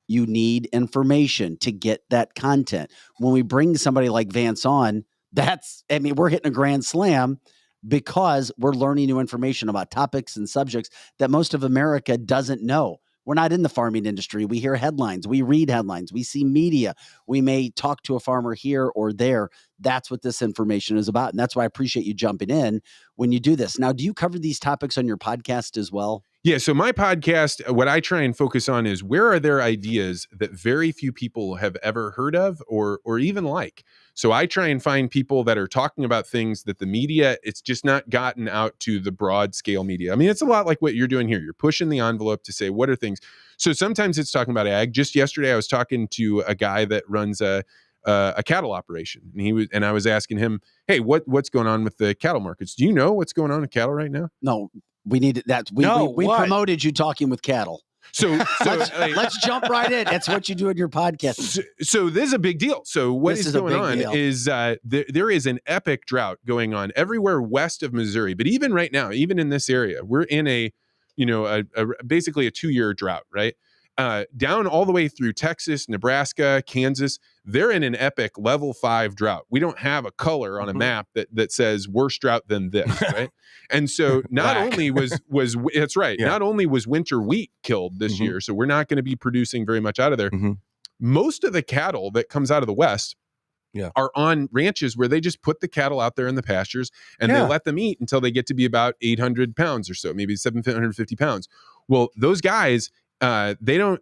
You need information to get that content. When we bring somebody like Vance on, we're hitting a grand slam because we're learning new information about topics and subjects that most of America doesn't know. We're not in the farming industry. We hear headlines. We read headlines. We see media. We may talk to a farmer here or there. That's what this information is about. And that's why I appreciate you jumping in when you do this. Now, do you cover these topics on your podcast as well? Yeah. So my podcast, what I try and focus on is where are there ideas that very few people have ever heard of or even like. So I try and find people that are talking about things that the media, it's just not gotten out to the broad scale media. I mean, it's a lot like what you're doing here. You're pushing the envelope to say, what are things? So sometimes it's talking about ag. Just yesterday, I was talking to a guy that runs a cattle operation, and I was asking him, hey, what's going on with the cattle markets? Do you know what's going on with cattle right now? No, we need that. We promoted you talking with cattle. So let's jump right in. That's what you do in your podcast. So this is a big deal. So what is going on is there is an epic drought going on everywhere west of Missouri. But even right now, even in this area, we're in a basically a 2-year drought, right? Down all the way through Texas, Nebraska, Kansas, they're in an epic level 5 drought. We don't have a color on a map that says worse drought than this, right? And so not only was that's right, not only was winter wheat killed this year, so we're not going to be producing very much out of there. Most of the cattle that comes out of the West are on ranches where they just put the cattle out there in the pastures and they let them eat until they get to be about 800 pounds or so, maybe 750 pounds. Well, those guys, there's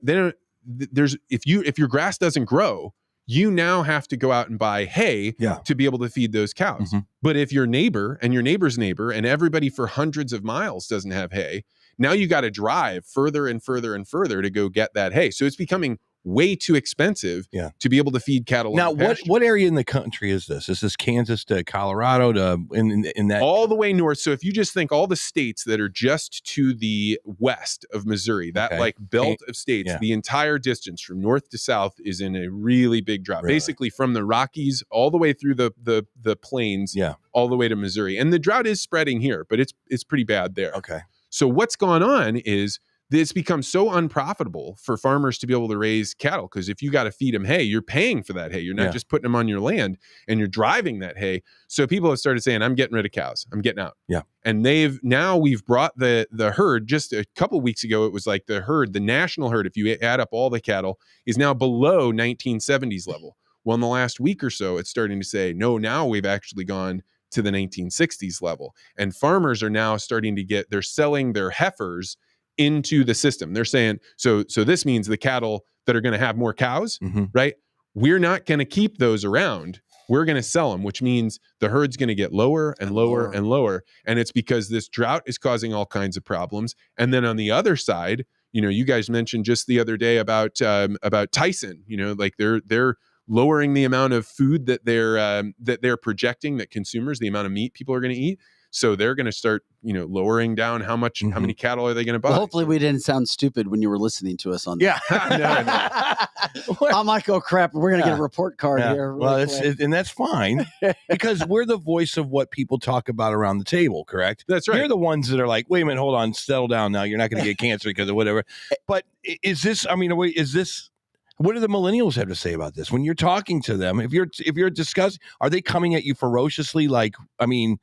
if your grass doesn't grow, you now have to go out and buy hay to be able to feed those cows. But if your neighbor and your neighbor's neighbor and everybody for hundreds of miles doesn't have hay, now you got to drive further and further and further to go get that hay. So it's becoming way too expensive to be able to feed cattle. Now, what area in the country is this? Is this Kansas to Colorado to in that all the way north? So if you just think all the states that are just to the west of Missouri, that like belt of states, the entire distance from north to south is in a really big drought. Really? Basically from the Rockies all the way through the plains, all the way to Missouri. And the drought is spreading here, but it's pretty bad there. Okay. So what's gone on is it's become so unprofitable for farmers to be able to raise cattle, because if you got to feed them hay, you're paying for that hay. You're not just putting them on your land and you're driving that hay. So people have started saying, I'm getting rid of cows. I'm getting out. Yeah. And we've brought the herd just a couple of weeks ago. It was like the national herd, if you add up all the cattle, is now below 1970s level. Well, in the last week or so, it's starting to say, no, now we've actually gone to the 1960s level. And farmers are now starting to they're selling their heifers into the system. They're saying, so this means the cattle that are going to have more cows, right? We're not going to keep those around. We're going to sell them, which means the herd's going to get lower and lower and lower. And it's because this drought is causing all kinds of problems. And then on the other side, you guys mentioned just the other day about Tyson, like they're lowering the amount of food that they're projecting that consumers, the amount of meat people are going to eat. So they're going to start, lowering down how many cattle are they going to buy? Well, hopefully we didn't sound stupid when you were listening to us on that. No. I'm like, oh crap, we're going to get a report card here. Well, and that's fine because we're the voice of what people talk about around the table, correct? That's right. You're the ones that are like, wait a minute, hold on, settle down now. You're not going to get cancer because of whatever. But what do the millennials have to say about this? When you're talking to them, if you're discussing, are they coming at you ferociously? Like, I mean,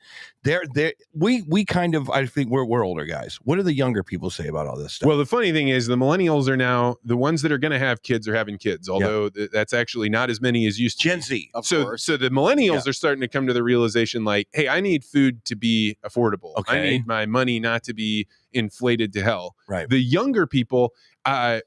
we kind of, I think we're older guys. What do the younger people say about all this stuff? Well, the funny thing is the millennials are now the ones that are going to have kids are having kids, although that's actually not as many as used to. Gen Z. So the millennials are starting to come to the realization like, hey, I need food to be affordable. Okay. I need my money not to be inflated to hell. Right. The younger people,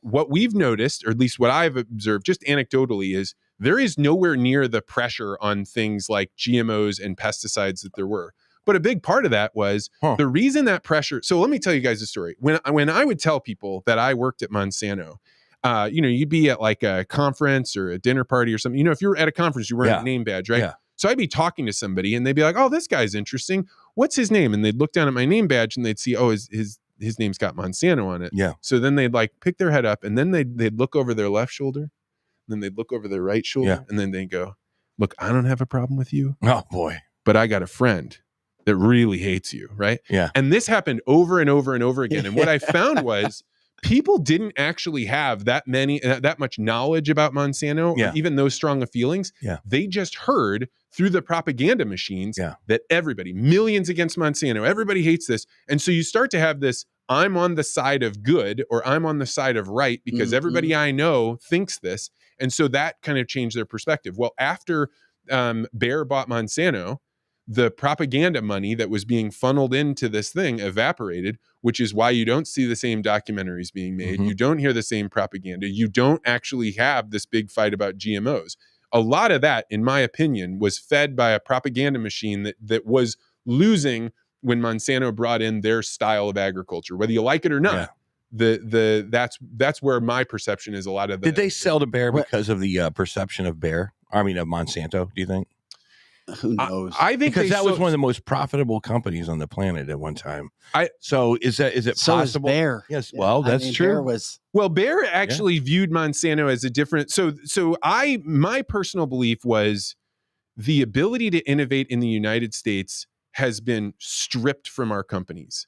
what we've noticed, or at least what I've observed just anecdotally, is there is nowhere near the pressure on things like GMOs and pesticides that there were. But a big part of that was the reason that pressure. So let me tell you guys a story. When I would tell people that I worked at Monsanto, you'd be at like a conference or a dinner party or something. If you're at a conference, you wear a name badge, right? Yeah. So I'd be talking to somebody and they'd be like, oh, this guy's interesting. What's his name? And they'd look down at my name badge and they'd see, oh, his name's got Monsanto on it. Yeah. So then they'd like pick their head up and then they'd look over their left shoulder, then they'd look over their right shoulder, and then they'd go, look, I don't have a problem with you. Oh boy. But I got a friend that really hates you, right? Yeah. And this happened over and over and over again. And what I found was people didn't actually have that much knowledge about Monsanto, or even those strong of feelings. Yeah. They just heard through the propaganda machines that millions against Monsanto, everybody hates this. And so you start to have this, I'm on the side of good or I'm on the side of right because everybody I know thinks this. And so that kind of changed their perspective. Well, after Bayer bought Monsanto, the propaganda money that was being funneled into this thing evaporated, which is why you don't see the same documentaries being made. You don't hear the same propaganda. You don't actually have this big fight about GMOs. A lot of that, in my opinion, was fed by a propaganda machine that was losing when Monsanto brought in their style of agriculture, whether you like it or not. That's where my perception is. A lot of that. Did they sell to Bayer because of the perception of Monsanto? Do you think? Who knows? I think because that was one of the most profitable companies on the planet at one time. So is it so possible? Is Bayer. Yes. Well, that's true. Bayer actually viewed Monsanto as a different. So my personal belief was the ability to innovate in the United States has been stripped from our companies.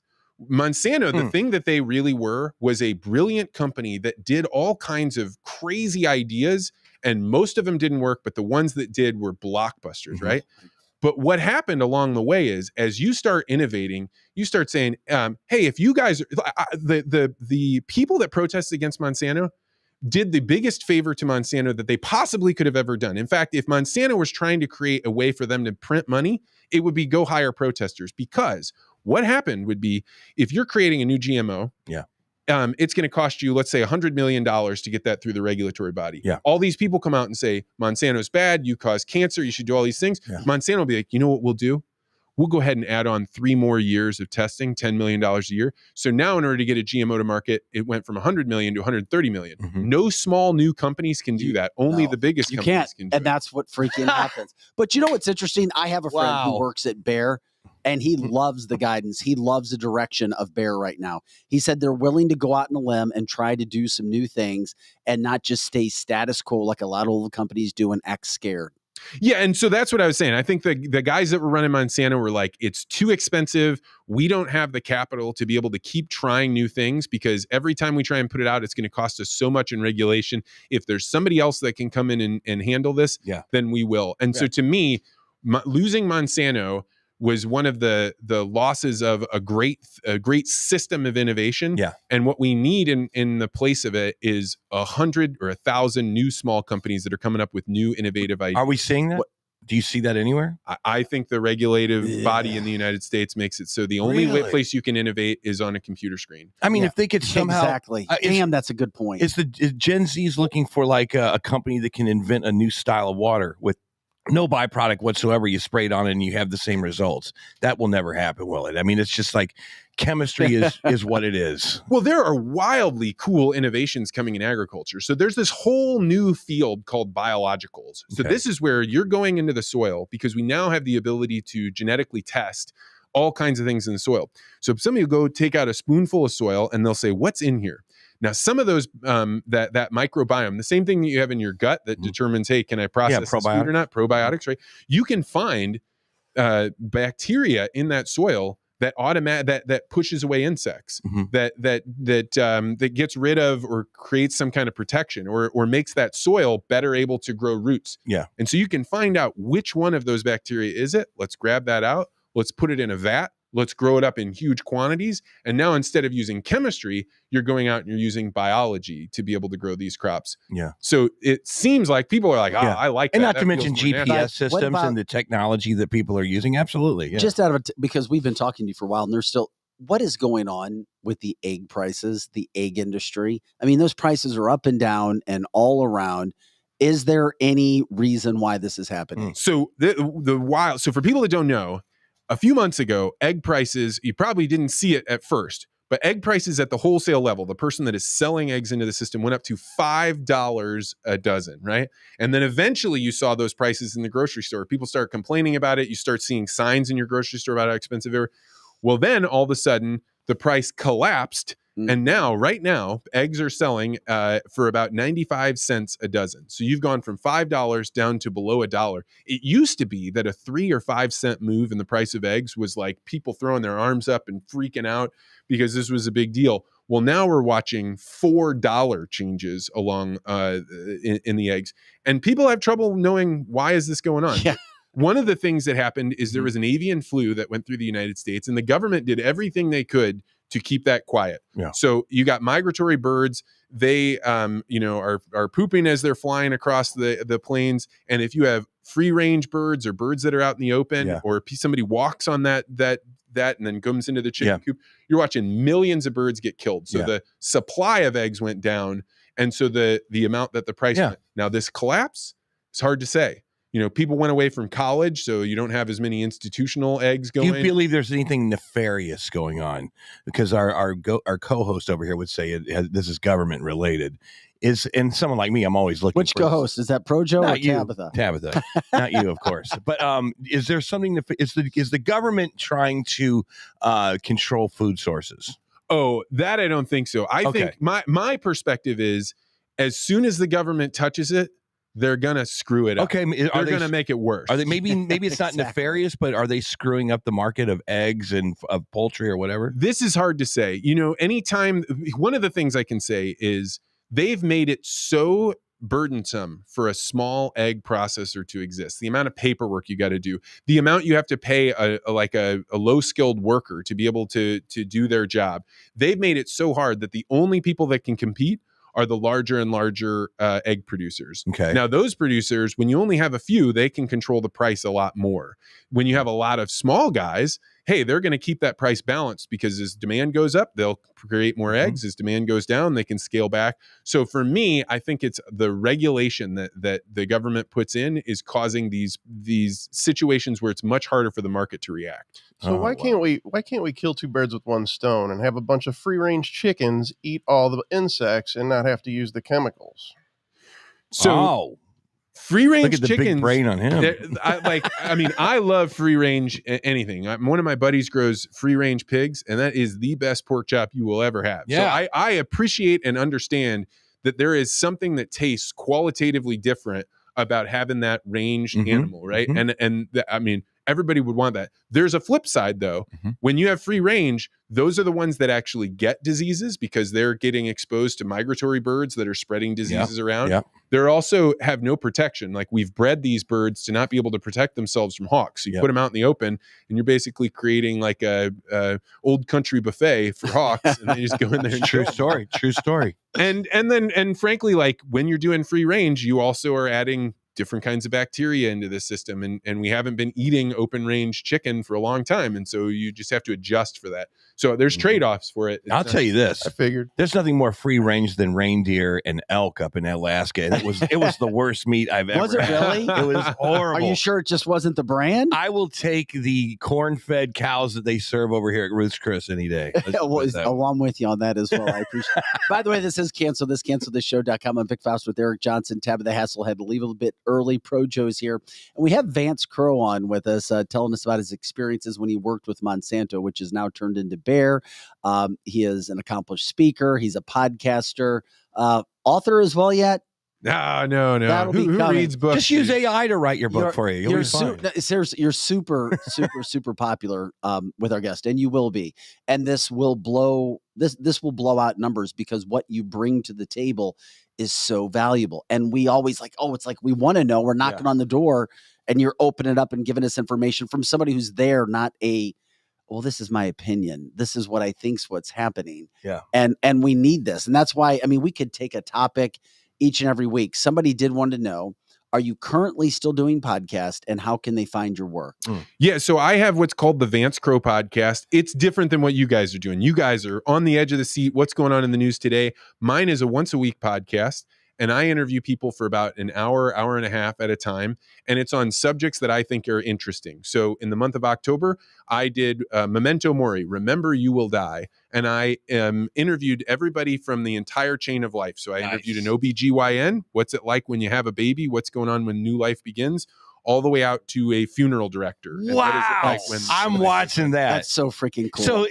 Monsanto, the thing that they really was a brilliant company that did all kinds of crazy ideas, and most of them didn't work, but the ones that did were blockbusters, right? But what happened along the way is, as you start innovating, you start saying, hey, if you guys, the people that protested against Monsanto did the biggest favor to Monsanto that they possibly could have ever done. In fact, if Monsanto was trying to create a way for them to print money, it would be go hire protesters, because what happened would be, if you're creating a new GMO, it's going to cost you, let's say, $100 million to get that through the regulatory body. All these people come out and say, Monsanto's bad, you cause cancer, you should do all these things. Monsanto will be like, you know what we'll do? We'll go ahead and add on 3 more years of testing, $10 million a year. So now in order to get a GMO to market, it went from 100 million to 130 million. No small new companies can do that. Only the biggest companies can do and that's what freaking happens. But you know what's interesting? I have a friend who works at Bayer, and he loves the guidance. He loves the direction of Bayer right now. He said they're willing to go out on a limb and try to do some new things and not just stay status quo like a lot of old companies do and act scared. Yeah, and so that's what I was saying. I think the guys that were running Monsanto were like, it's too expensive. We don't have the capital to be able to keep trying new things, because every time we try and put it out, it's going to cost us so much in regulation. If there's somebody else that can come in and handle this, then we will. And so to me, losing Monsanto was one of the losses of a great system of innovation. And what we need in the place of it is 100 or 1,000 new small companies that are coming up with new innovative ideas. Are we seeing that? Do you see that anywhere? I think the regulative body in the United States makes it so the only place you can innovate is on a computer screen. I mean, if they could somehow... Exactly. Damn, that's a good point. Is Gen Z's looking for like a company that can invent a new style of water with no byproduct whatsoever? You spray it on it and you have the same results. That will never happen, will it? I mean, it's just like chemistry is what it is. Well, there are wildly cool innovations coming in agriculture. So there's this whole new field called biologicals. So this is where you're going into the soil, because we now have the ability to genetically test all kinds of things in the soil. So if somebody will go take out a spoonful of soil and they'll say, what's in here? Now, some of those, that microbiome, the same thing that you have in your gut that determines, hey, can I process this food or not? Probiotics, right? You can find bacteria in that soil that that pushes away insects, that gets rid of or creates some kind of protection, or makes that soil better able to grow roots. And so you can find out which one of those bacteria is it. Let's grab that out. Let's put it in a vat. Let's grow it up in huge quantities. And now instead of using chemistry, you're going out and you're using biology to be able to grow these crops. So it seems like people are like, I like that. And not to mention GPS systems and the technology that people are using. Absolutely. Just out of because we've been talking to you for a while, and there's still, what is going on with the egg prices, the egg industry? I mean, those prices are up and down and all around. Is there any reason why this is happening? So so for people that don't know, a few months ago, egg prices, you probably didn't see it at first, but egg prices at the wholesale level, the person that is selling eggs into the system, went up to $5 a dozen, right? And then eventually you saw those prices in the grocery store. People start complaining about it. You start seeing signs in your grocery store about how expensive they were. Well, then all of a sudden, the price collapsed. And now, right now, eggs are selling for about 95 cents a dozen. So you've gone from $5 down to below $1. It used to be that a 3 or 5 cent move in the price of eggs was like people throwing their arms up and freaking out because this was a big deal. Well, now we're watching $4 changes along in the eggs. And people have trouble knowing, why is this going on? One of the things that happened is there was an avian flu that went through the United States, and the government did everything they could to keep that quiet. So you got migratory birds. They, are pooping as they're flying across the plains. And if you have free range birds or birds that are out in the open, or somebody walks on that and then comes into the chicken coop, you're watching millions of birds get killed. So the supply of eggs went down. And so the amount that the price went. Now this collapse, it's hard to say. You know, people went away from college, so you don't have as many institutional eggs going. Do you believe there's anything nefarious going on? Because our co-host over here would say this is government related. And someone like me, I'm always looking. Which co-host is that? Projo or you, Tabitha? Tabitha, not you, of course. But is there something is the government trying to control food sources? Oh, that I don't think so. I think my perspective is, as soon as the government touches it, they're gonna screw it up. Okay, they're gonna make it worse. Are they maybe it's not Exactly. nefarious, but are they screwing up the market of eggs and of poultry or whatever? This is hard to say. Anytime, one of the things I can say is they've made it so burdensome for a small egg processor to exist. The amount of paperwork you got to do, the amount you have to pay a low skilled worker to be able to do their job. They've made it so hard that the only people that can compete are the larger and larger egg producers. Okay. Now, those producers, when you only have a few, they can control the price a lot more. When you have a lot of small guys, hey, they're going to keep that price balanced because as demand goes up, they'll create more eggs. As demand goes down, they can scale back. So for me, I think it's the regulation that the government puts in is causing these situations where it's much harder for the market to react. So why can't we kill two birds with one stone and have a bunch of free range chickens eat all the insects and not have to use the chemicals? So free range look at the chickens, big brain on him. I love free range anything. One of my buddies grows free range pigs, and that is the best pork chop you will ever have. Yeah. So I appreciate and understand that there is something that tastes qualitatively different about having that ranged animal, right? And everybody would want that. There's a flip side, though. When you have free range, those are the ones that actually get diseases because they're getting exposed to migratory birds that are spreading diseases around. Yeah. They're also have no protection. Like we've bred these birds to not be able to protect themselves from hawks. So you put them out in the open and you're basically creating like a old country buffet for hawks. And they just go in there and True story. And frankly, like when you're doing free range, you also are adding different kinds of bacteria into the system. And we haven't been eating open range chicken for a long time. And so you just have to adjust for that. So there's trade-offs for it. I'll tell you this. I figured there's nothing more free range than reindeer and elk up in Alaska. And it was the worst meat I've ever Was it had. really? It was horrible. Are you sure it just wasn't the brand? I will take the corn-fed cows that they serve over here at Ruth's Chris any day. I'm with you on that as well. I appreciate it. By the way, this is Cancel This, CancelThisShow.com. I'm Vic Faust with Eric Johnson, Tabitha Hasselhead. Leave a bit early. Pro Joe's here. And we have Vance Crowe on with us, telling us about his experiences when he worked with Monsanto, which is now turned into Bayer. He is an accomplished speaker. He's a podcaster, author as well yet. No. Who reads books? Just use AI to write your book for you. You're super popular with our guest, and you will be. And this will blow blow out numbers because what you bring to the table is so valuable. And we always it's like we want to know. We're knocking on the door, and you're opening it up and giving us information from somebody who's there, not well, this is my opinion. This is what I think's what's happening. Yeah. And we need this. And that's why, we could take a topic each and every week. Somebody did want to know, are you currently still doing podcast and how can they find your work? Yeah. So I have what's called the Vance Crowe podcast. It's different than what you guys are doing. You guys are on the edge of the seat. What's going on in the news today? Mine is a once a week podcast. And I interview people for about an hour and a half at a time. And it's on subjects that I think are interesting. So in the month of October, I did Memento Mori, Remember You Will Die. And I interviewed everybody from the entire chain of life. So I interviewed an OBGYN. What's it like when you have a baby? What's going on when new life begins? All the way out to a funeral director. Wow. What is it like when I'm watching that. That's so freaking cool. So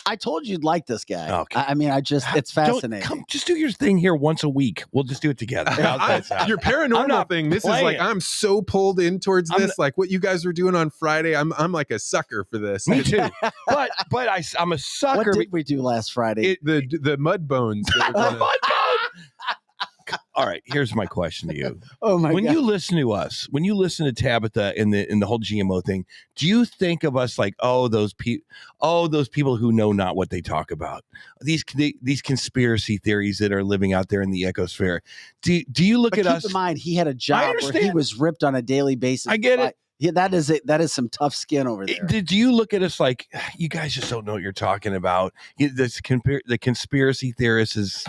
I told you you'd like this guy. Okay. It's fascinating. Just do your thing here once a week. We'll just do it together. Your paranormal thing. This is like, I'm so pulled in towards this. Like what you guys were doing on Friday. I'm like a sucker for this. Me too. but I'm a sucker. What did we do last Friday? The mud bones. All right, here's my question to you. Oh my God. When you listen to us, when you listen to Tabitha in the whole GMO thing, do you think of us like, those people who know not what they talk about? These conspiracy theories that are living out there in the ecosphere. Do you look at us? Keep in mind, he had a job where he was ripped on a daily basis. I get it. Yeah, that is some tough skin over there. Did you look at us like, you guys just don't know what you're talking about? The conspiracy theorists is,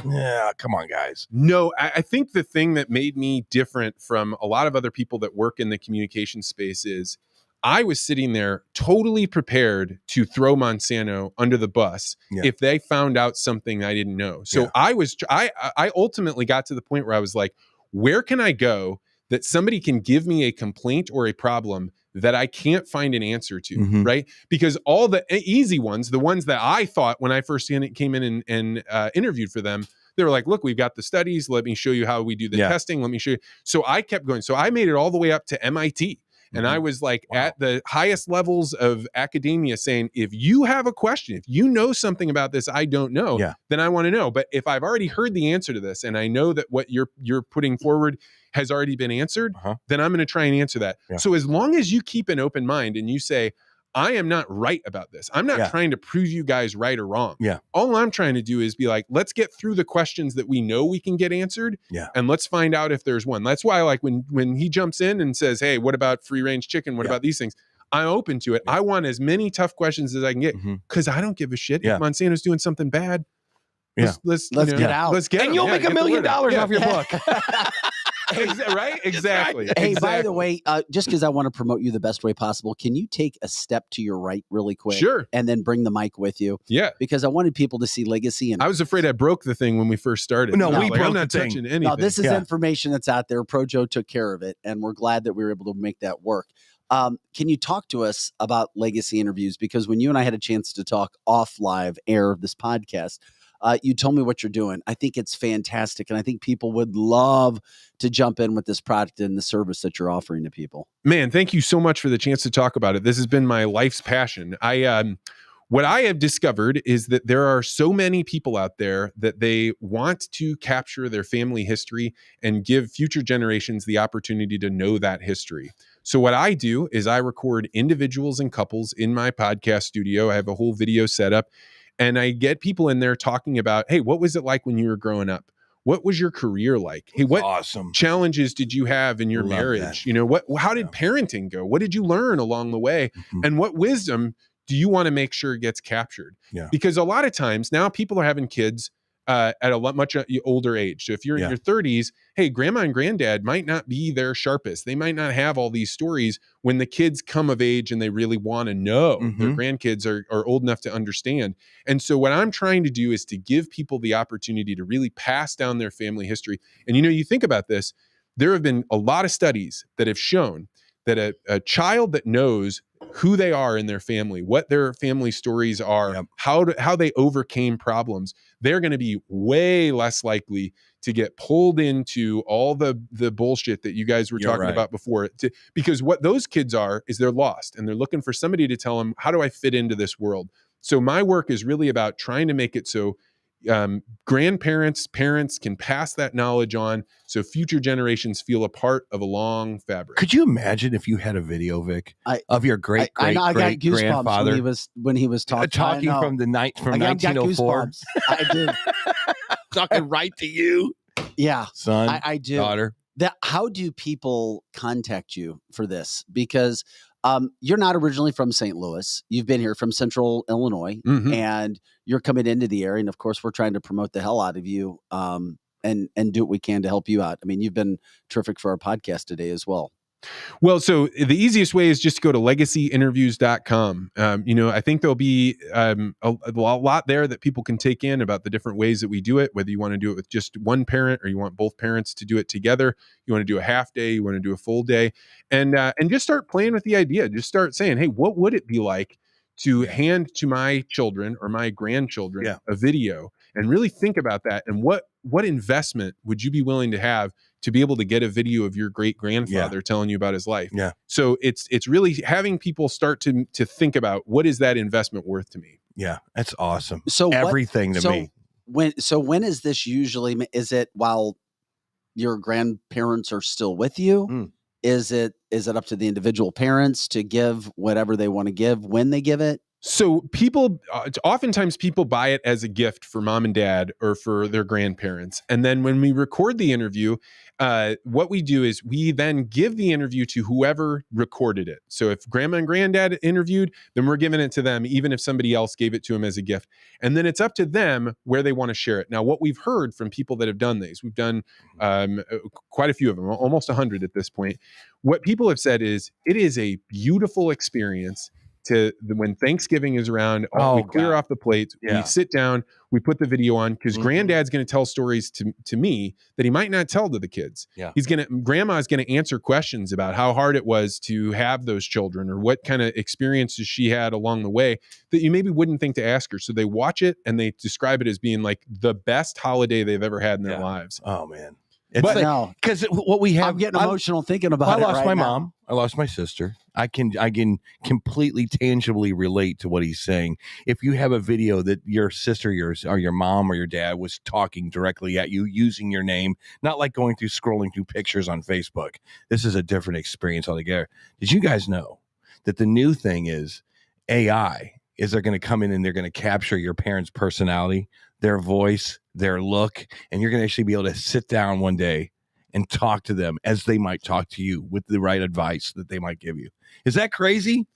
come on, guys. No, I think the thing that made me different from a lot of other people that work in the communication space is I was sitting there totally prepared to throw Monsanto under the bus if they found out something I didn't know. So I ultimately got to the point where I was like, where can I go that somebody can give me a complaint or a problem that I can't find an answer to, right? Because all the easy ones, the ones that I thought when I first came in and interviewed for them, They were like, look, we've got the studies. Let me show you how we do the testing. Let me show you. So I kept going. So I made it all the way up to MIT. And I was like at the highest levels of academia saying, if you have a question, if you know something about this I don't know, then I want to know. But if I've already heard the answer to this and I know that what you're putting forward has already been answered, then I'm going to try and answer that. So as long as you keep an open mind and you say, I am not right about this. I'm not trying to prove you guys right or wrong. All I'm trying to do is be like, let's get through the questions that we know we can get answered. And let's find out if there's one. That's why, like, when he jumps in and says, hey, what about free range chicken? What about these things? I'm open to it. I want as many tough questions as I can get because I don't give a shit if Monsanto's doing something bad. Let's get out. Let's get and you'll make $1 million off your book. Right? Exactly. Hey, by the way, just because I want to promote you the best way possible, can you take a step to your right really quick? Sure. And then bring the mic with you? Yeah. Because I wanted people to see legacy. And I was afraid I broke the thing when we first started. No, we broke I'm not the thing. touching anything. No, this is information that's out there. ProJo took care of it, and we're glad that we were able to make that work. Can you talk to us about legacy interviews? Because when you and I had a chance to talk off live air of this podcast, you told me what you're doing. I think it's fantastic. And I think people would love to jump in with this product and the service that you're offering to people. Man, thank you so much for the chance to talk about it. This has been my life's passion. What I have discovered is that there are so many people out there that they want to capture their family history and give future generations the opportunity to know that history. So what I do is I record individuals and couples in my podcast studio. I have a whole video set up. And I get people in there talking about, hey, what was it like when you were growing up? What was your career like? Hey, what challenges did you have in your marriage? That. You know, how did parenting go? What did you learn along the way? And what wisdom do you want to make sure gets captured? Because a lot of times now people are having kids at a much older age. So if you're in your 30s, hey, grandma and granddad might not be their sharpest. They might not have all these stories when the kids come of age and they really want to know. Their grandkids are old enough to understand. And so what I'm trying to do is to give people the opportunity to really pass down their family history. And, you know, you think about this, there have been a lot of studies that have shown that a child that knows who they are in their family, what their family stories are, how they overcame problems, they're going to be way less likely to get pulled into all the bullshit that you guys were talking about before. Because what those kids are is they're lost and they're looking for somebody to tell them, how do I fit into this world? So my work is really about trying to make it so grandparents, parents can pass that knowledge on so future generations feel a part of a long fabric. Could you imagine if you had a video, Vic, of your great grandfather when he was talking from 1904? I do. Talking right to you. Yeah. Son, I do. Daughter. How do people contact you for this? Because you're not originally from St. Louis. You've been here from Central Illinois, and you're coming into the area. And of course, we're trying to promote the hell out of you and do what we can to help you out. I mean, you've been terrific for our podcast today as well. Well, so the easiest way is just to go to legacyinterviews.com. You know, I think there'll be a lot there that people can take in about the different ways that we do it, whether you want to do it with just one parent or you want both parents to do it together. You want to do a half day, you want to do a full day, and just start playing with the idea. Just start saying, hey, what would it be like to hand to my children or my grandchildren a video and really think about that? And what investment would you be willing to have to be able to get a video of your great grandfather telling you about his life? So it's really having people start to think about, what is that investment worth to me? Yeah, that's awesome. So everything to me. When is this usually? Is it while your grandparents are still with you? Is it up to the individual parents to give whatever they want to give when they give it? So oftentimes people buy it as a gift for mom and dad or for their grandparents. And then when we record the interview, what we do is we then give the interview to whoever recorded it. So if grandma and granddad interviewed, then we're giving it to them, even if somebody else gave it to them as a gift. And then it's up to them where they want to share it. Now, what we've heard from people that have done these, we've done quite a few of them, almost 100 at this point. What people have said is, it is a beautiful experience when Thanksgiving is around, we clear off the plates, we sit down, we put the video on, because granddad's going to tell stories to me that he might not tell to the kids. Yeah. Grandma's going to answer questions about how hard it was to have those children, or what kind of experiences she had along the way that you maybe wouldn't think to ask her. So they watch it and they describe it as being like the best holiday they've ever had in their lives. Oh man. But now, because what we have, I'm getting emotional thinking about it. I lost right my now. mom. I lost my sister. I can completely tangibly relate to what he's saying. If you have a video that your sister, or your mom or your dad was talking directly at you using your name, not like going through scrolling through pictures on Facebook. This is a different experience altogether. Did you guys know that the new thing is AI? Is they're going to come in and they're going to capture your parents' personality, their voice, their look, and you're going to actually be able to sit down one day and talk to them as they might talk to you with the right advice that they might give you. Is that crazy?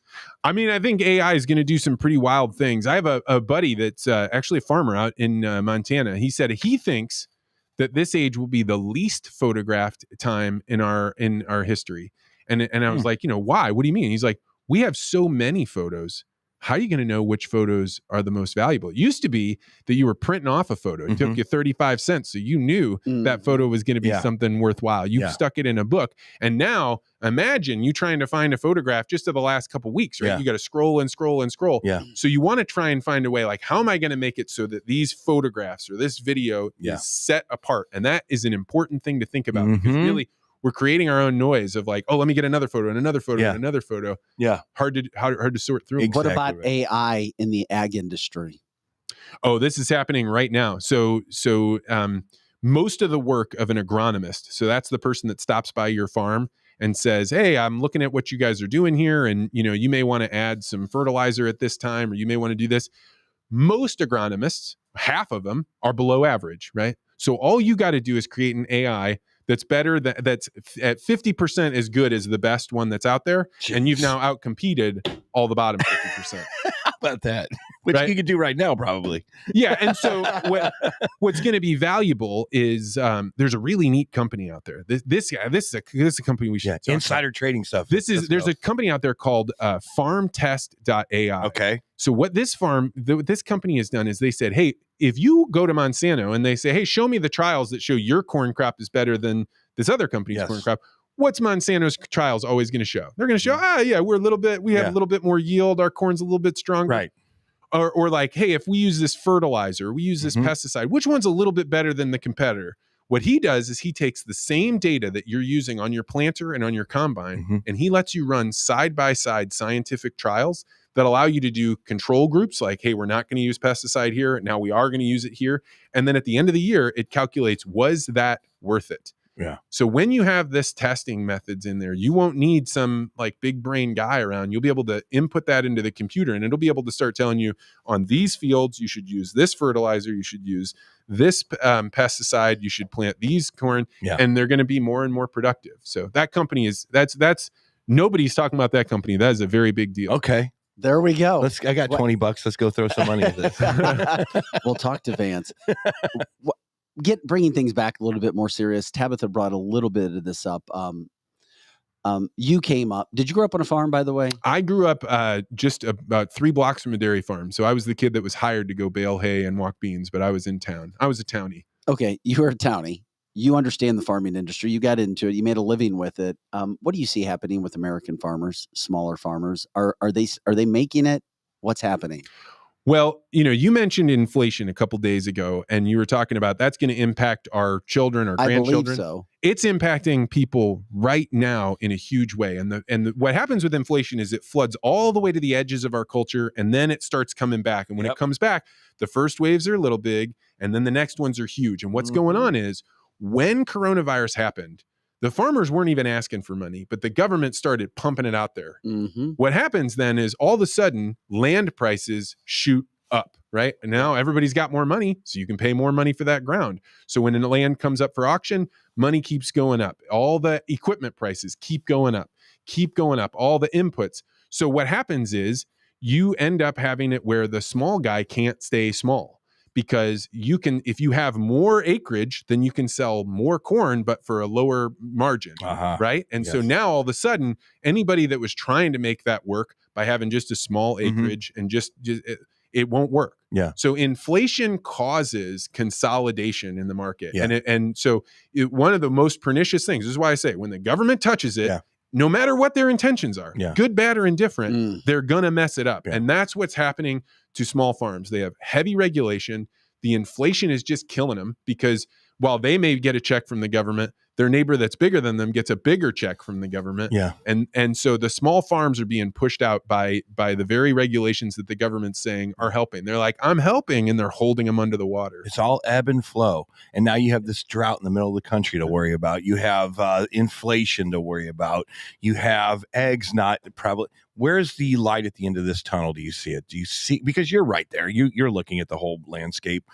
I mean, I think AI is going to do some pretty wild things. I have a buddy that's actually a farmer out in Montana. He said he thinks that this age will be the least photographed time in our history. And I was like, why? What do you mean? He's like, we have so many photos. How are you going to know which photos are the most valuable? It used to be that you were printing off a photo. It took you 35 cents. So you knew that photo was going to be something worthwhile. You stuck it in a book. And now imagine you trying to find a photograph just of the last couple weeks, right? Yeah. You got to scroll and scroll and scroll. Yeah. So you want to try and find a way, like, how am I going to make it so that these photographs or this video is set apart? And that is an important thing to think about, because really, we're creating our own noise of like, oh, let me get another photo and another photo and another photo. Yeah. Hard to sort through. What about AI in the ag industry? Oh, this is happening right now. So most of the work of an agronomist, so that's the person that stops by your farm and says, hey, I'm looking at what you guys are doing here, and you may want to add some fertilizer at this time, or you may want to do this. Most agronomists, half of them, are below average, right? So all you got to do is create an AI that's better, that's at 50% as good as the best one that's out there. Jeez. And you've now outcompeted all the bottom 50%. How about that? Which you could do right now, probably. Yeah. And so what's going to be valuable is there's a really neat company out there. This is a company we should talk insider about. Trading stuff. There's a company out there called farmtest.ai. Okay. So what this company has done is they said, hey, if you go to Monsanto and they say, hey, show me the trials that show your corn crop is better than this other company's corn crop, what's Monsanto's trials always going to show? They're going to show, we have a little bit more yield. Our corn's a little bit stronger. Right. Or like, hey, if we use this fertilizer, we use this pesticide, which one's a little bit better than the competitor? What he does is he takes the same data that you're using on your planter and on your combine, and he lets you run side-by-side scientific trials that allow you to do control groups, like, hey, we're not going to use pesticide here. Now we are going to use it here. And then at the end of the year, it calculates, was that worth it? Yeah. So when you have this testing methods in there, you won't need some like big brain guy around. You'll be able to input that into the computer, and it'll be able to start telling you, on these fields, you should use this fertilizer, you should use this pesticide, you should plant these corn, and they're going to be more and more productive. So that company that's nobody's talking about that company. That is a very big deal. Okay. There we go. I got $20. Let's go throw some money at this. We'll talk to Vance. Bringing things back a little bit more serious. Tabitha brought a little bit of this up. You came up. Did you grow up on a farm, by the way? I grew up just about 3 blocks from a dairy farm. So I was the kid that was hired to go bale hay and walk beans, but I was in town. I was a townie. Okay, you were a townie. You understand the farming industry. You got into it. You made a living with it. What do you see happening with American farmers, smaller farmers? Are they making it? What's happening? Well, you mentioned inflation a couple days ago, and you were talking about that's going to impact our children, our grandchildren. I believe so. It's impacting people right now in a huge way. And what happens with inflation is it floods all the way to the edges of our culture, and then it starts coming back. And when it comes back, the first waves are a little big, and then the next ones are huge. And what's going on is, when coronavirus happened, the farmers weren't even asking for money, but the government started pumping it out there. What happens then is all of a sudden land prices shoot up, right? And now everybody's got more money, so you can pay more money for that ground. So when the land comes up for auction, money keeps going up. All the equipment prices keep going up, all the inputs. So what happens is you end up having it where the small guy can't stay small, because you can, if you have more acreage, then you can sell more corn, but for a lower margin, right? And so now all of a sudden, anybody that was trying to make that work by having just a small acreage and just it won't work. Yeah. So inflation causes consolidation in the market. Yeah. And so one of the most pernicious things, this is why I say, when the government touches it, no matter what their intentions are, good, bad, or indifferent, they're going to mess it up. And that's what's happening to small farms. They have heavy regulation. The inflation is just killing them, because while they may get a check from the government, their neighbor that's bigger than them gets a bigger check from the government. Yeah. And so the small farms are being pushed out by the very regulations that the government's saying are helping. They're like, I'm helping, and they're holding them under the water. It's all ebb and flow. And now you have this drought in the middle of the country to worry about. You have inflation to worry about. You have eggs not probably. Where's the light at the end of this tunnel? Do you see it? Do you see, because you're right there. You're looking at the whole landscape.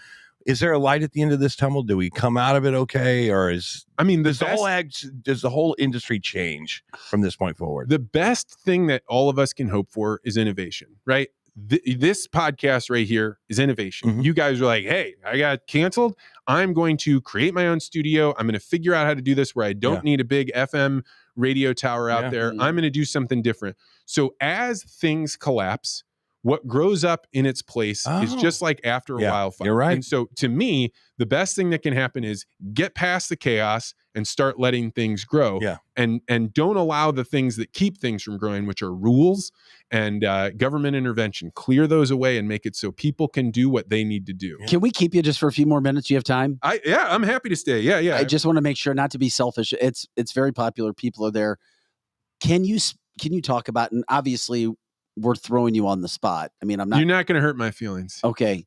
Is there a light at the end of this tunnel? Do we come out of it okay? Or does the whole industry change from this point forward? The best thing that all of us can hope for is innovation, right? This podcast right here is innovation. You guys are like, hey, I got canceled. I'm going to create my own studio. I'm going to figure out how to do this where I don't need a big FM radio tower out there. I'm going to do something different. So as things collapse, what grows up in its place is just like after a wildfire. You're right. And so to me, the best thing that can happen is get past the chaos and start letting things grow. Yeah. And don't allow the things that keep things from growing, which are rules and government intervention. Clear those away and make it so people can do what they need to do. Can we keep you just for a few more minutes? You have time? I'm happy to stay. Yeah. I just want to make sure not to be selfish. It's very popular. People are there. Can you talk about, and obviously we're throwing you on the spot. I mean, You're not going to hurt my feelings. Okay.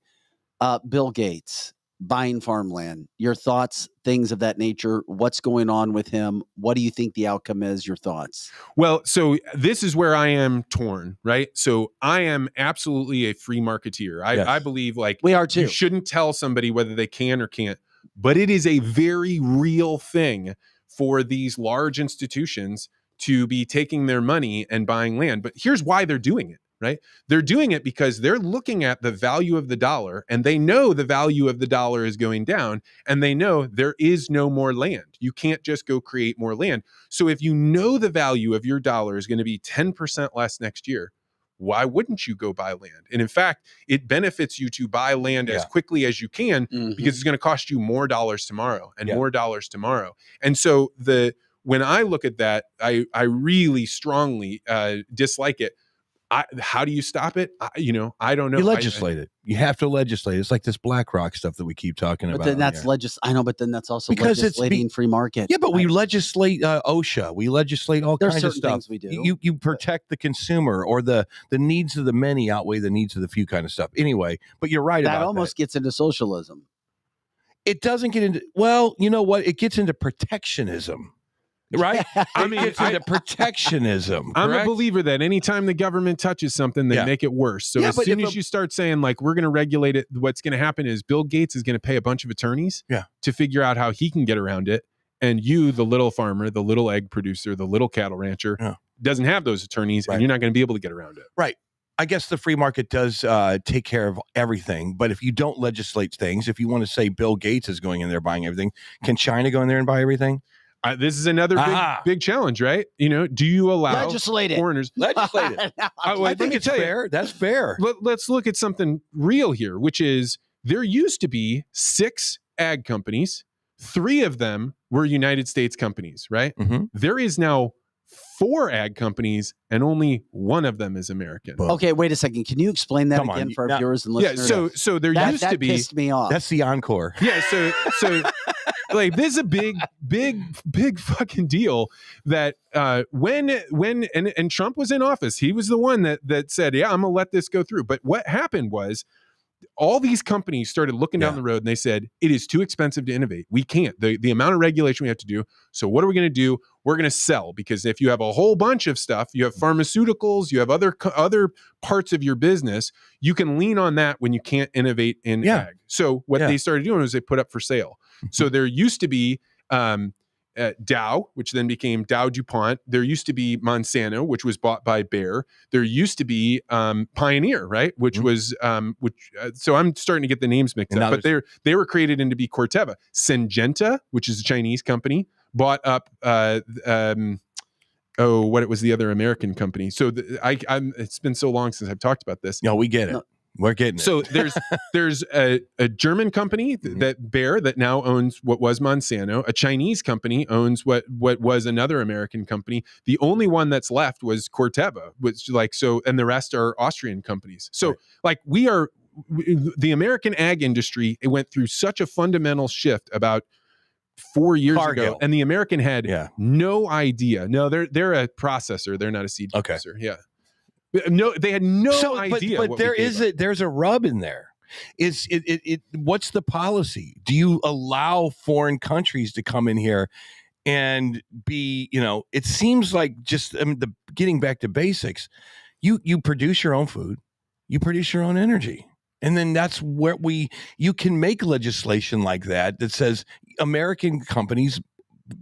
Bill Gates buying farmland, your thoughts, things of that nature. What's going on with him? What do you think the outcome is? Your thoughts? Well, so this is where I am torn, right? So I am absolutely a free marketeer. I believe, like, we are too. You shouldn't tell somebody whether they can or can't, but it is a very real thing for these large institutions to be taking their money and buying land. But here's why they're doing it, right? They're doing it because they're looking at the value of the dollar, and they know the value of the dollar is going down, and they know there is no more land. You can't just go create more land. So if you know the value of your dollar is going to be 10% less next year, why wouldn't you go buy land? And in fact, it benefits you to buy land as quickly as you can, because it's going to cost you more dollars tomorrow and more dollars tomorrow. And so when I look at that, I really strongly dislike it. How do you stop it? I don't know. You legislate it. You have to legislate. It's like this BlackRock stuff that we keep talking about. But then that's I know, but then that's also because legislating free market. Yeah, but we legislate OSHA. We legislate all kinds of stuff. Things we do. You protect the consumer, or the needs of the many outweigh the needs of the few kind of stuff. Anyway, but you're right about that. That almost gets into socialism. It doesn't get into, well, you know what? It gets into protectionism. Right? I mean, it's into protectionism. I'm a believer that anytime the government touches something, they make it worse. So as soon as you start saying, like, we're going to regulate it, what's going to happen is Bill Gates is going to pay a bunch of attorneys to figure out how he can get around it. And you, the little farmer, the little egg producer, the little cattle rancher, doesn't have those attorneys, and you're not going to be able to get around it. Right. I guess the free market does take care of everything. But if you don't legislate things, if you want to say Bill Gates is going in there buying everything, can China go in there and buy everything? This is another big challenge, right? Do you allow foreigners? Legislate it. I think it's fair. That's fair. Let's look at something real here, which is there used to be 6 ag companies. 3 of them were United States companies, right? There is now 4 ag companies, and only 1 of them is American. Okay, wait a second. Can you explain that again for our viewers and listeners? Yeah, so there used to be. That pissed me off. That's the encore. Yeah, so like, this is a big fucking deal that when Trump was in office, he was the one that said, yeah, I'm gonna let this go through. But what happened was, all these companies started looking down the road, and they said, it is too expensive to innovate. We can't. The amount of regulation we have to do. So what are we going to do? We're going to sell, because if you have a whole bunch of stuff, you have pharmaceuticals, you have other parts of your business, you can lean on that when you can't innovate in ag. So what they started doing was they put up for sale. So there used to be Dow, which then became Dow DuPont. There used to be Monsanto, which was bought by Bayer. There used to be Pioneer, right? Which was so I'm starting to get the names mixed up. But they were created into be Corteva. Syngenta, which is a Chinese company, bought up what it was the other American company. So it's been so long since I've talked about this. No, we get it. We're getting it. So there's a German company that Bayer that now owns what was Monsanto. A Chinese company owns what was another American company. The only one that's left was Corteva, which and the rest are Austrian companies. So the American ag industry, it went through such a fundamental shift about 4 years ago, and the American had no idea. No, they're a processor. They're not a seed producer. Yeah. No, they had no idea. But there's a rub in there. What's the policy? Do you allow foreign countries to come in here and be, it seems like just getting back to basics, you produce your own food, you produce your own energy. And then that's where you can make legislation like that says American companies,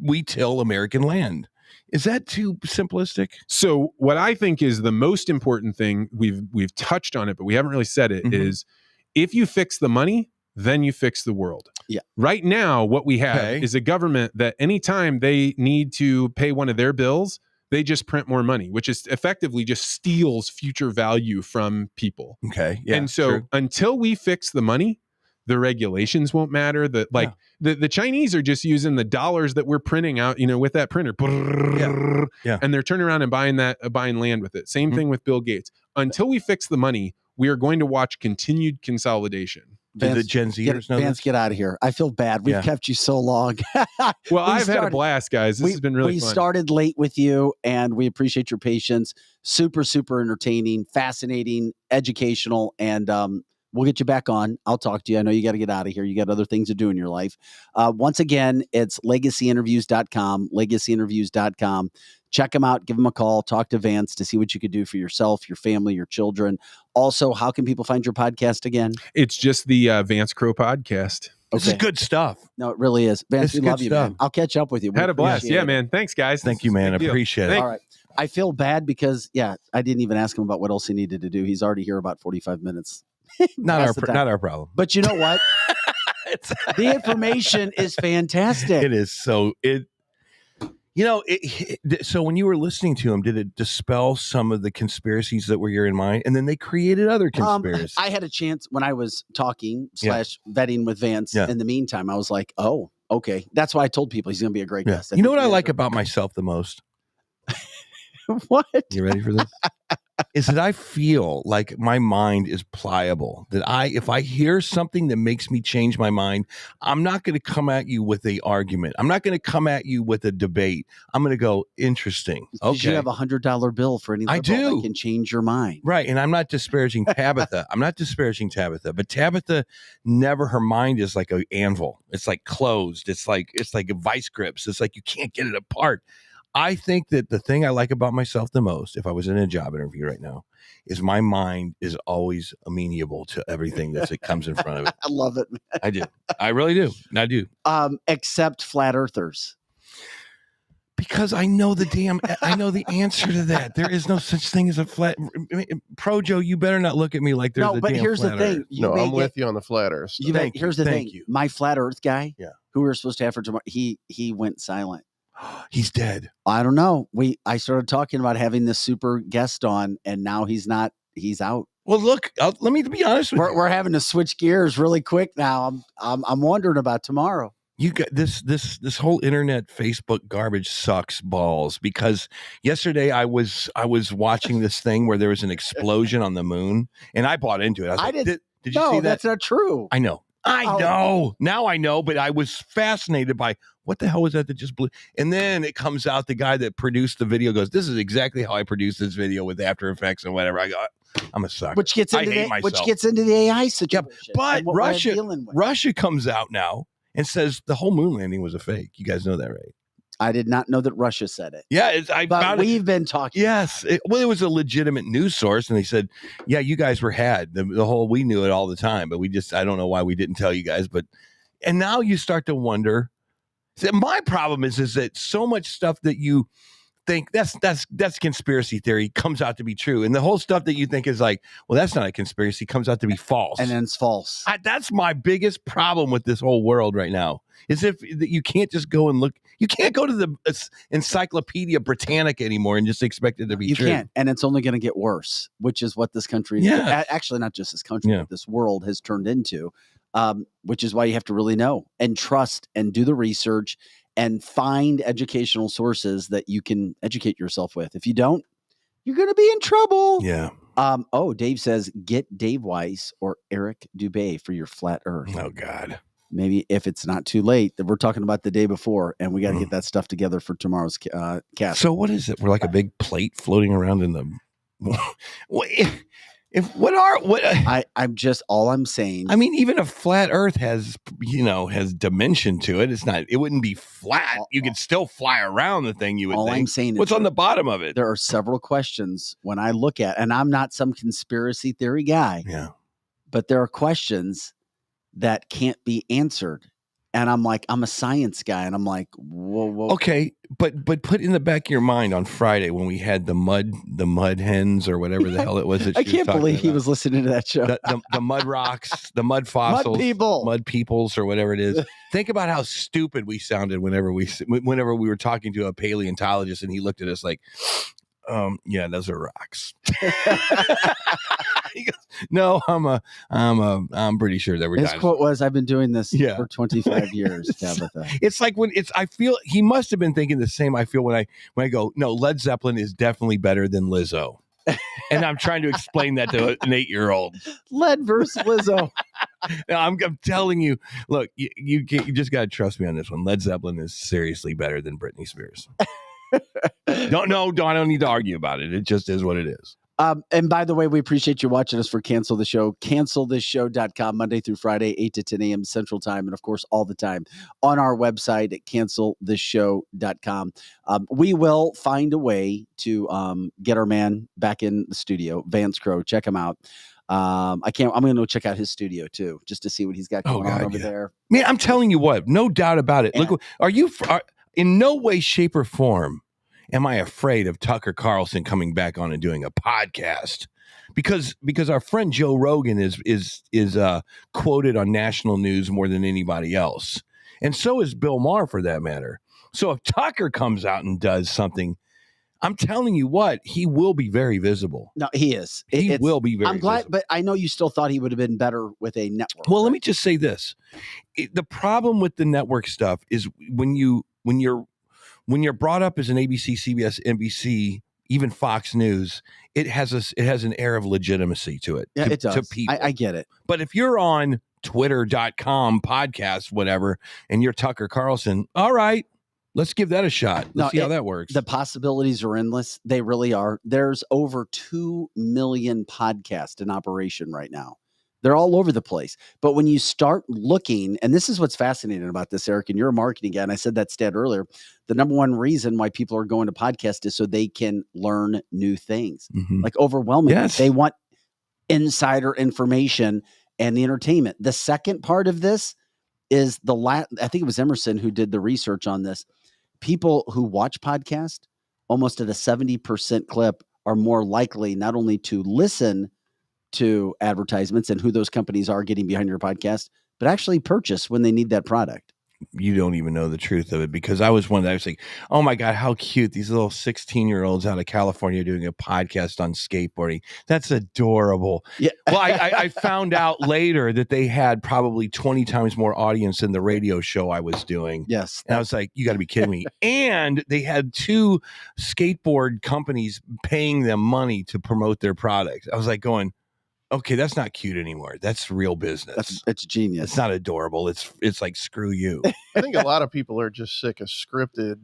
we till American land. Is that too simplistic? So what I think is the most important thing, we've touched on it, but we haven't really said it, is if you fix the money, then you fix the world. Yeah. Right now, what we have is a government that anytime they need to pay one of their bills, they just print more money, which is effectively just steals future value from people. Okay. Yeah, and so until we fix the money, the regulations won't matter. The Chinese are just using the dollars that we're printing out, with that printer. And they're turning around and buying land with it. Same thing with Bill Gates. Until we fix the money, we are going to watch continued consolidation. Do the Gen Zers know Vance, this? get out of here. I feel bad. We've kept you so long. Well, I've had a blast, guys. This has been really fun. We started late with you, and we appreciate your patience. Super, super entertaining, fascinating, educational, and we'll get you back on. I'll talk to you. I know you got to get out of here. You got other things to do in your life. Once again, it's legacyinterviews.com, legacyinterviews.com. Check them out. Give them a call. Talk to Vance to see what you could do for yourself, your family, your children. Also, how can people find your podcast again? It's just the Vance Crowe podcast. This is good stuff. No, it really is. Vance, we love you, man. I'll catch up with you. Had a blast. Yeah, man. Thanks, guys. Thank you, man. I appreciate it. All right. I feel bad because, I didn't even ask him about what else he needed to do. He's already here about 45 minutes. Not our problem. But you know what? The information is fantastic. It is. So so when you were listening to him, did it dispel some of the conspiracies that were in mind? And then they created other conspiracies. I had a chance when I was talking / vetting with Vance. In the meantime, I was like, oh, okay. That's why I told people he's going to be a great guest. You know what I like about myself the most? What? You ready for this? Is that I feel like my mind is pliable. That if I hear something that makes me change my mind, I'm not going to come at you with an argument. I'm not going to come at you with a debate. I'm going to go, interesting. Okay. You have $100 bill for any liberal that can change your mind. Right. And I'm not disparaging Tabitha. But Tabitha her mind is like an anvil. It's like closed. It's like a vice grips. It's like you can't get it apart. I think that the thing I like about myself the most, if I was in a job interview right now, is my mind is always amenable to everything that comes in front of it. I love it, man. I do. I really do. I do. Except flat earthers. Because I know the answer to that. There is no such thing as a flat. Projo, you better not look at me like there's a damn flat earth. No, but here's the thing. I'm with you on the flat earth. So. Here's the thing. My flat earth guy, who we were supposed to have for tomorrow, he went silent. He's dead. I don't know. I started talking about having this super guest on, and now he's not. He's out. Well, look. Let me be honest with you. We're having to switch gears really quick now. I'm wondering about tomorrow. You got this whole internet Facebook garbage sucks balls, because yesterday I was watching this thing where there was an explosion on the moon, and I bought into it. Did you see that? No, that's not true. I know. Now I know, but I was fascinated by what the hell was that just blew. And then it comes out, the guy that produced the video goes, "This is exactly how I produced this video with After Effects and whatever." I go, I'm a sucker. Which gets into the AI situation. But Russia comes out now and says the whole moon landing was a fake. You guys know that, right? I did not know that Russia said it. Yeah, we've been talking. Yes. It was a legitimate news source. And they said, yeah, you guys were had. The whole, we knew it all the time, but I don't know why we didn't tell you guys. And now you start to wonder, My problem is that so much stuff that you think that's conspiracy theory comes out to be true, and the whole stuff that you think is like, well, that's not a conspiracy, comes out to be false, and then it's false. That's my biggest problem with this whole world right now. Is if you can't just go and look, you can't go to the Encyclopedia Britannica anymore and just expect it to be true. You can't, and it's only going to get worse, which is what this country, actually not just this country, but this world has turned into, which is why you have to really know and trust and do the research and find educational sources that you can educate yourself with. If you don't, you're going to be in trouble. Yeah. Dave says, get Dave Weiss or Eric Dubé for your flat earth. Oh, God. Maybe if it's not too late. We're talking about the day before, and we got to get that stuff together for tomorrow's cast. So what is it? We're like a big plate floating around in the... I'm just, all I'm saying. I mean, even a flat earth has dimension to it. It wouldn't be flat. You could still fly around the thing, you would think. I'm saying what's on the bottom of it? There are several questions when I look at, and I'm not some conspiracy theory guy. Yeah. But there are questions that can't be answered. And I'm like, I'm a science guy, and I'm like, whoa. Okay, but put in the back of your mind on Friday when we had the mud hens or whatever the hell it was. That I can't believe he was listening to that show. The mud rocks, the mud fossils, mud peoples, or whatever it is. Think about how stupid we sounded whenever we were talking to a paleontologist, and he looked at us like, yeah, those are rocks. He goes, no, I'm pretty sure that we're. His quote was, "I've been doing this for 25 years." Tabitha. It's like I feel he must have been thinking the same I feel when I go, no, Led Zeppelin is definitely better than Lizzo, and I'm trying to explain that to an 8-year-old. Led versus Lizzo. No, I'm telling you, look, you just got to trust me on this one. Led Zeppelin is seriously better than Britney Spears. I don't need to argue about it. It just is what it is. And by the way, we appreciate you watching us for Cancel the Show. CancelThisShow.com, Monday through Friday, 8 to 10 a.m. Central Time. And, of course, all the time on our website at CancelThisShow.com. We will find a way to get our man back in the studio, Vance Crowe. Check him out. I'm going to go check out his studio, too, just to see what he's got going on over there. Man, I'm telling you what, no doubt about it. Look, in no way, shape, or form am I afraid of Tucker Carlson coming back on and doing a podcast, because our friend Joe Rogan is quoted on national news more than anybody else, and so is Bill Maher for that matter. So if Tucker comes out and does something, I'm telling you what, he will be very visible. No, he is. He will be very. I'm glad, visible. but I know you still thought he would have been better with a network. Well, let me just say this: the problem with the network stuff is when you're brought up as an ABC, CBS, NBC, even Fox News, it has an air of legitimacy to it. Yeah, it does. To people. I get it. But if you're on Twitter.com, podcast, whatever, and you're Tucker Carlson, all right, let's give that a shot. Let's see how that works. The possibilities are endless. They really are. There's over 2 million podcasts in operation right now. They're all over the place. But when you start looking, and this is what's fascinating about this, Eric, and you're a marketing guy, and I said that stat earlier, the number one reason why people are going to podcasts is so they can learn new things. Mm-hmm. Like overwhelmingly. Yes. They want insider information and the entertainment. The second part of this is I think it was Emerson who did the research on this. People who watch podcasts almost at a 70% clip are more likely not only to listen to advertisements and who those companies are getting behind your podcast, but actually purchase when they need that product. You don't even know the truth of it, because I was one that I was like, oh my God, how cute. These little 16-year-olds out of California doing a podcast on skateboarding. That's adorable. Yeah. Well, I found out later that they had probably 20 times more audience than the radio show I was doing. Yes. And I was like, you got to be kidding me. And they had 2 skateboard companies paying them money to promote their product. I was like going, okay, that's not cute anymore. That's real business. It's genius. It's not adorable. It's like, screw you. I think a lot of people are just sick of scripted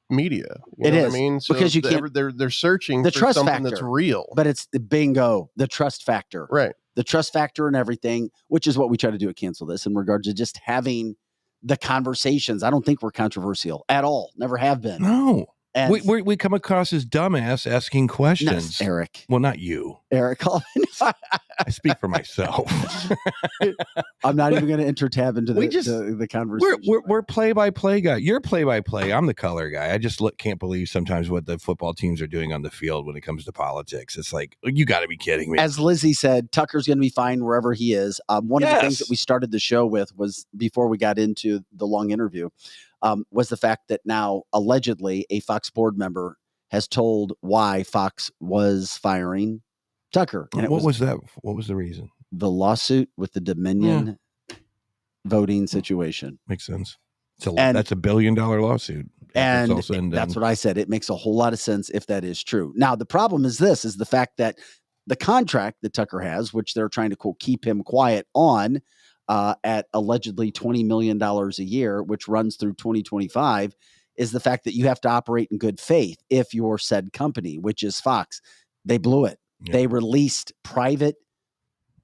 media. You It know is. what I mean? So Because you can't. they're searching The for trust something factor. that's real. But it's the bingo, the trust factor. Right. The trust factor and everything, which is what we try to do at Cancel This in regards to just having the conversations. I don't think we're controversial at all. Never have been. No. And we come across as dumbass asking questions. No, Eric. Well, not you. Eric. I speak for myself. I'm not even going to enter-tab into the conversation. We're play-by-play guy. You're play-by-play. I'm the color guy. I just can't believe sometimes what the football teams are doing on the field when it comes to politics. It's like, you got to be kidding me. As Lizzie said, Tucker's going to be fine wherever he is. One of the things that we started the show with was, before we got into the long interview, was the fact that now allegedly a Fox board member has told why Fox was firing Tucker. And what was that? What was the reason? The lawsuit with the Dominion voting situation. Makes sense. That's $1 billion lawsuit. And that's what I said. It makes a whole lot of sense if that is true. Now, the problem is the fact that the contract that Tucker has, which they're trying to, quote, keep him quiet on, at allegedly $20 million a year, which runs through 2025, is the fact that you have to operate in good faith if you're said company, which is Fox. They blew it. Yeah. They released private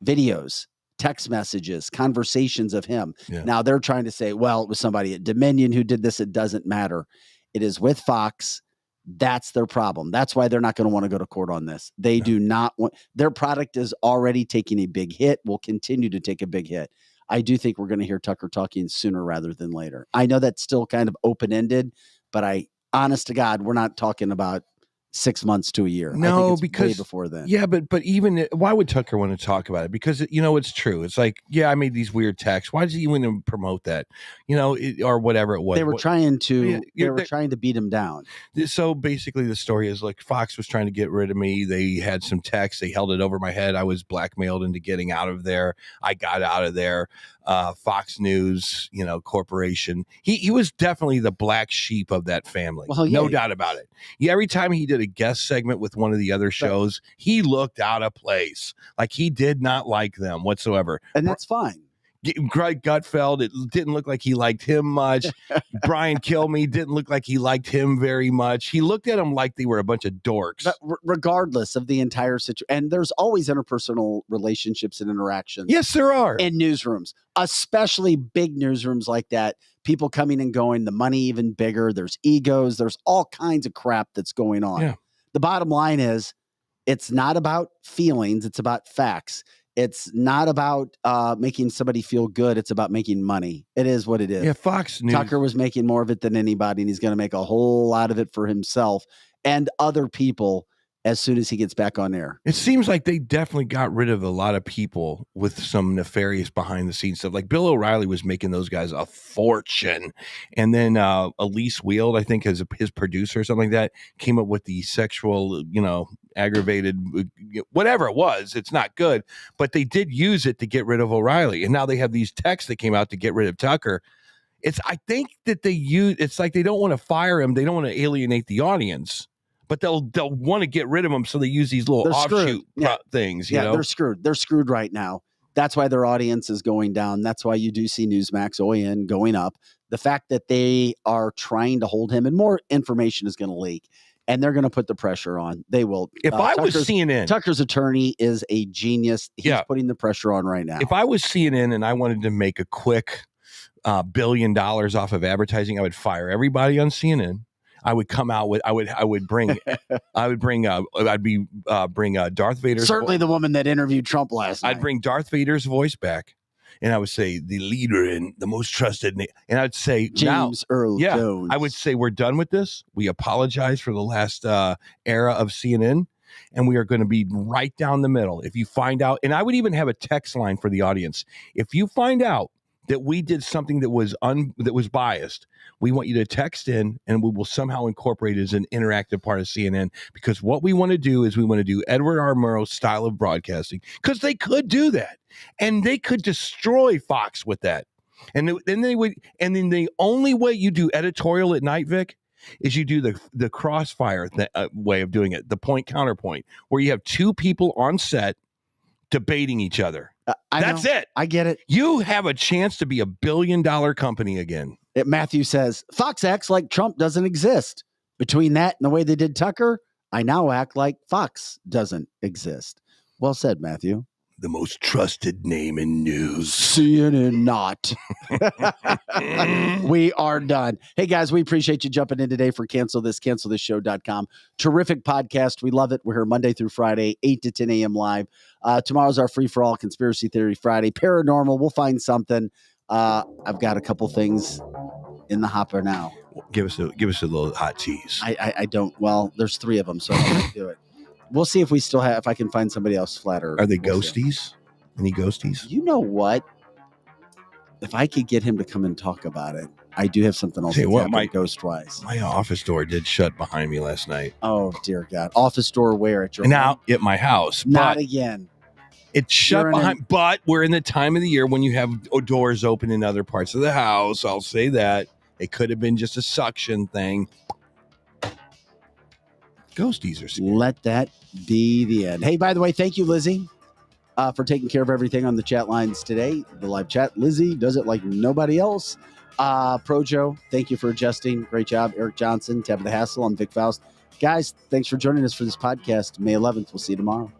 videos, text messages, conversations of him. Yeah. Now they're trying to say, well, it was somebody at Dominion who did this. It doesn't matter. It is with Fox. That's their problem. That's why they're not going to want to go to court on this. They do not want, their product is already taking a big hit, will continue to take a big hit. I do think we're going to hear Tucker talking sooner rather than later. I know that's still kind of open-ended, but honest to God, we're not talking about 6 months to a year. No, I think it's because way before then. Yeah, but even why would Tucker want to talk about it? Because it's true. It's like, I made these weird texts. Why does he want to promote that? Or whatever it was. They were trying to beat him down. So basically, the story is like Fox was trying to get rid of me. They had some texts. They held it over my head. I was blackmailed into getting out of there. I got out of there. Fox News, corporation. He was definitely the black sheep of that family. Well, no doubt about it. Every time he did a guest segment with one of the other shows, he looked out of place. Like he did not like them whatsoever. And that's fine. Greg Gutfeld, it didn't look like he liked him much. Brian Kilmeade didn't look like he liked him very much. He looked at them like they were a bunch of dorks. But regardless of the entire situation, and there's always interpersonal relationships and interactions. Yes, there are. In newsrooms, especially big newsrooms like that. People coming and going, the money even bigger. There's egos. There's all kinds of crap that's going on. Yeah. The bottom line is, it's not about feelings. It's about facts. It's not about making somebody feel good. It's about making money. It is what it is. Yeah, Fox News. Tucker was making more of it than anybody, and he's going to make a whole lot of it for himself and other people as soon as he gets back on air. It seems like they definitely got rid of a lot of people with some nefarious behind the scenes stuff. Like Bill O'Reilly was making those guys a fortune. And then Elise Wield, I think, as his producer or something like that, came up with the sexual, aggravated, whatever it was. It's not good. But they did use it to get rid of O'Reilly. And now they have these texts that came out to get rid of Tucker. I think that it's like they don't want to fire him. They don't want to alienate the audience. But they'll want to get rid of them, so they use these little offshoot things. You know? They're screwed. They're screwed right now. That's why their audience is going down. That's why you do see Newsmax, OAN going up. The fact that they are trying to hold him, and more information is going to leak, and they're going to put the pressure on. They will. If I was CNN, Tucker's attorney is a genius. He's putting the pressure on right now. If I was CNN and I wanted to make a quick $1 billion off of advertising, I would fire everybody on CNN. I would come out with. Bring Darth Vader's. Certainly, the woman that interviewed Trump last night. I'd bring Darth Vader's voice back, and I would say the leader and the most trusted. And I'd say James Earl Jones. I would say we're done with this. We apologize for the last era of CNN, and we are going to be right down the middle. If you find out, and I would even have a text line for the audience. If you find out that we did something that was biased, we want you to text in, and we will somehow incorporate it as an interactive part of CNN, because what we want to do is we want to do Edward R. Murrow's style of broadcasting, because they could do that, and they could destroy Fox with that. And then the only way you do editorial at night, Vic, is you do the crossfire way of doing it, the point counterpoint, where you have two people on set debating each other. That's it. I get it. You have a chance to be $1 billion company again. Matthew says, Fox acts like Trump doesn't exist. Between that and the way they did Tucker, I now act like Fox doesn't exist. Well said, Matthew. the most trusted name in news. CNN not. We are done. Hey, guys, we appreciate you jumping in today for cancelthisshow.com. Terrific podcast. We love it. We're here Monday through Friday, 8 to 10 a.m. live. Tomorrow's our free-for-all Conspiracy Theory Friday. Paranormal, we'll find something. I've got a couple things in the hopper now. Give us a little hot tease. I don't. Well, there's 3 of them, so I can't do it. We'll see if we still have. If I can find somebody else flatter. Are they ghosties? Any ghosties? You know what? If I could get him to come and talk about it, I do have something else. Ghost-wise. My office door did shut behind me last night. Oh dear God! Office door where at your now at my house? Not again. It shut behind, but we're in the time of the year when you have doors open in other parts of the house. I'll say that. It could have been just a suction thing. Ghosties are scary. Let that be the end. Hey, by the way, thank you, Lizzie, for taking care of everything on the chat lines today. The live chat. Lizzie does it like nobody else. Projo, thank you for adjusting. Great job. Eric Johnson, Tabitha Hassel. I'm Vic Faust. Guys, thanks for joining us for this podcast. May 11th. We'll see you tomorrow.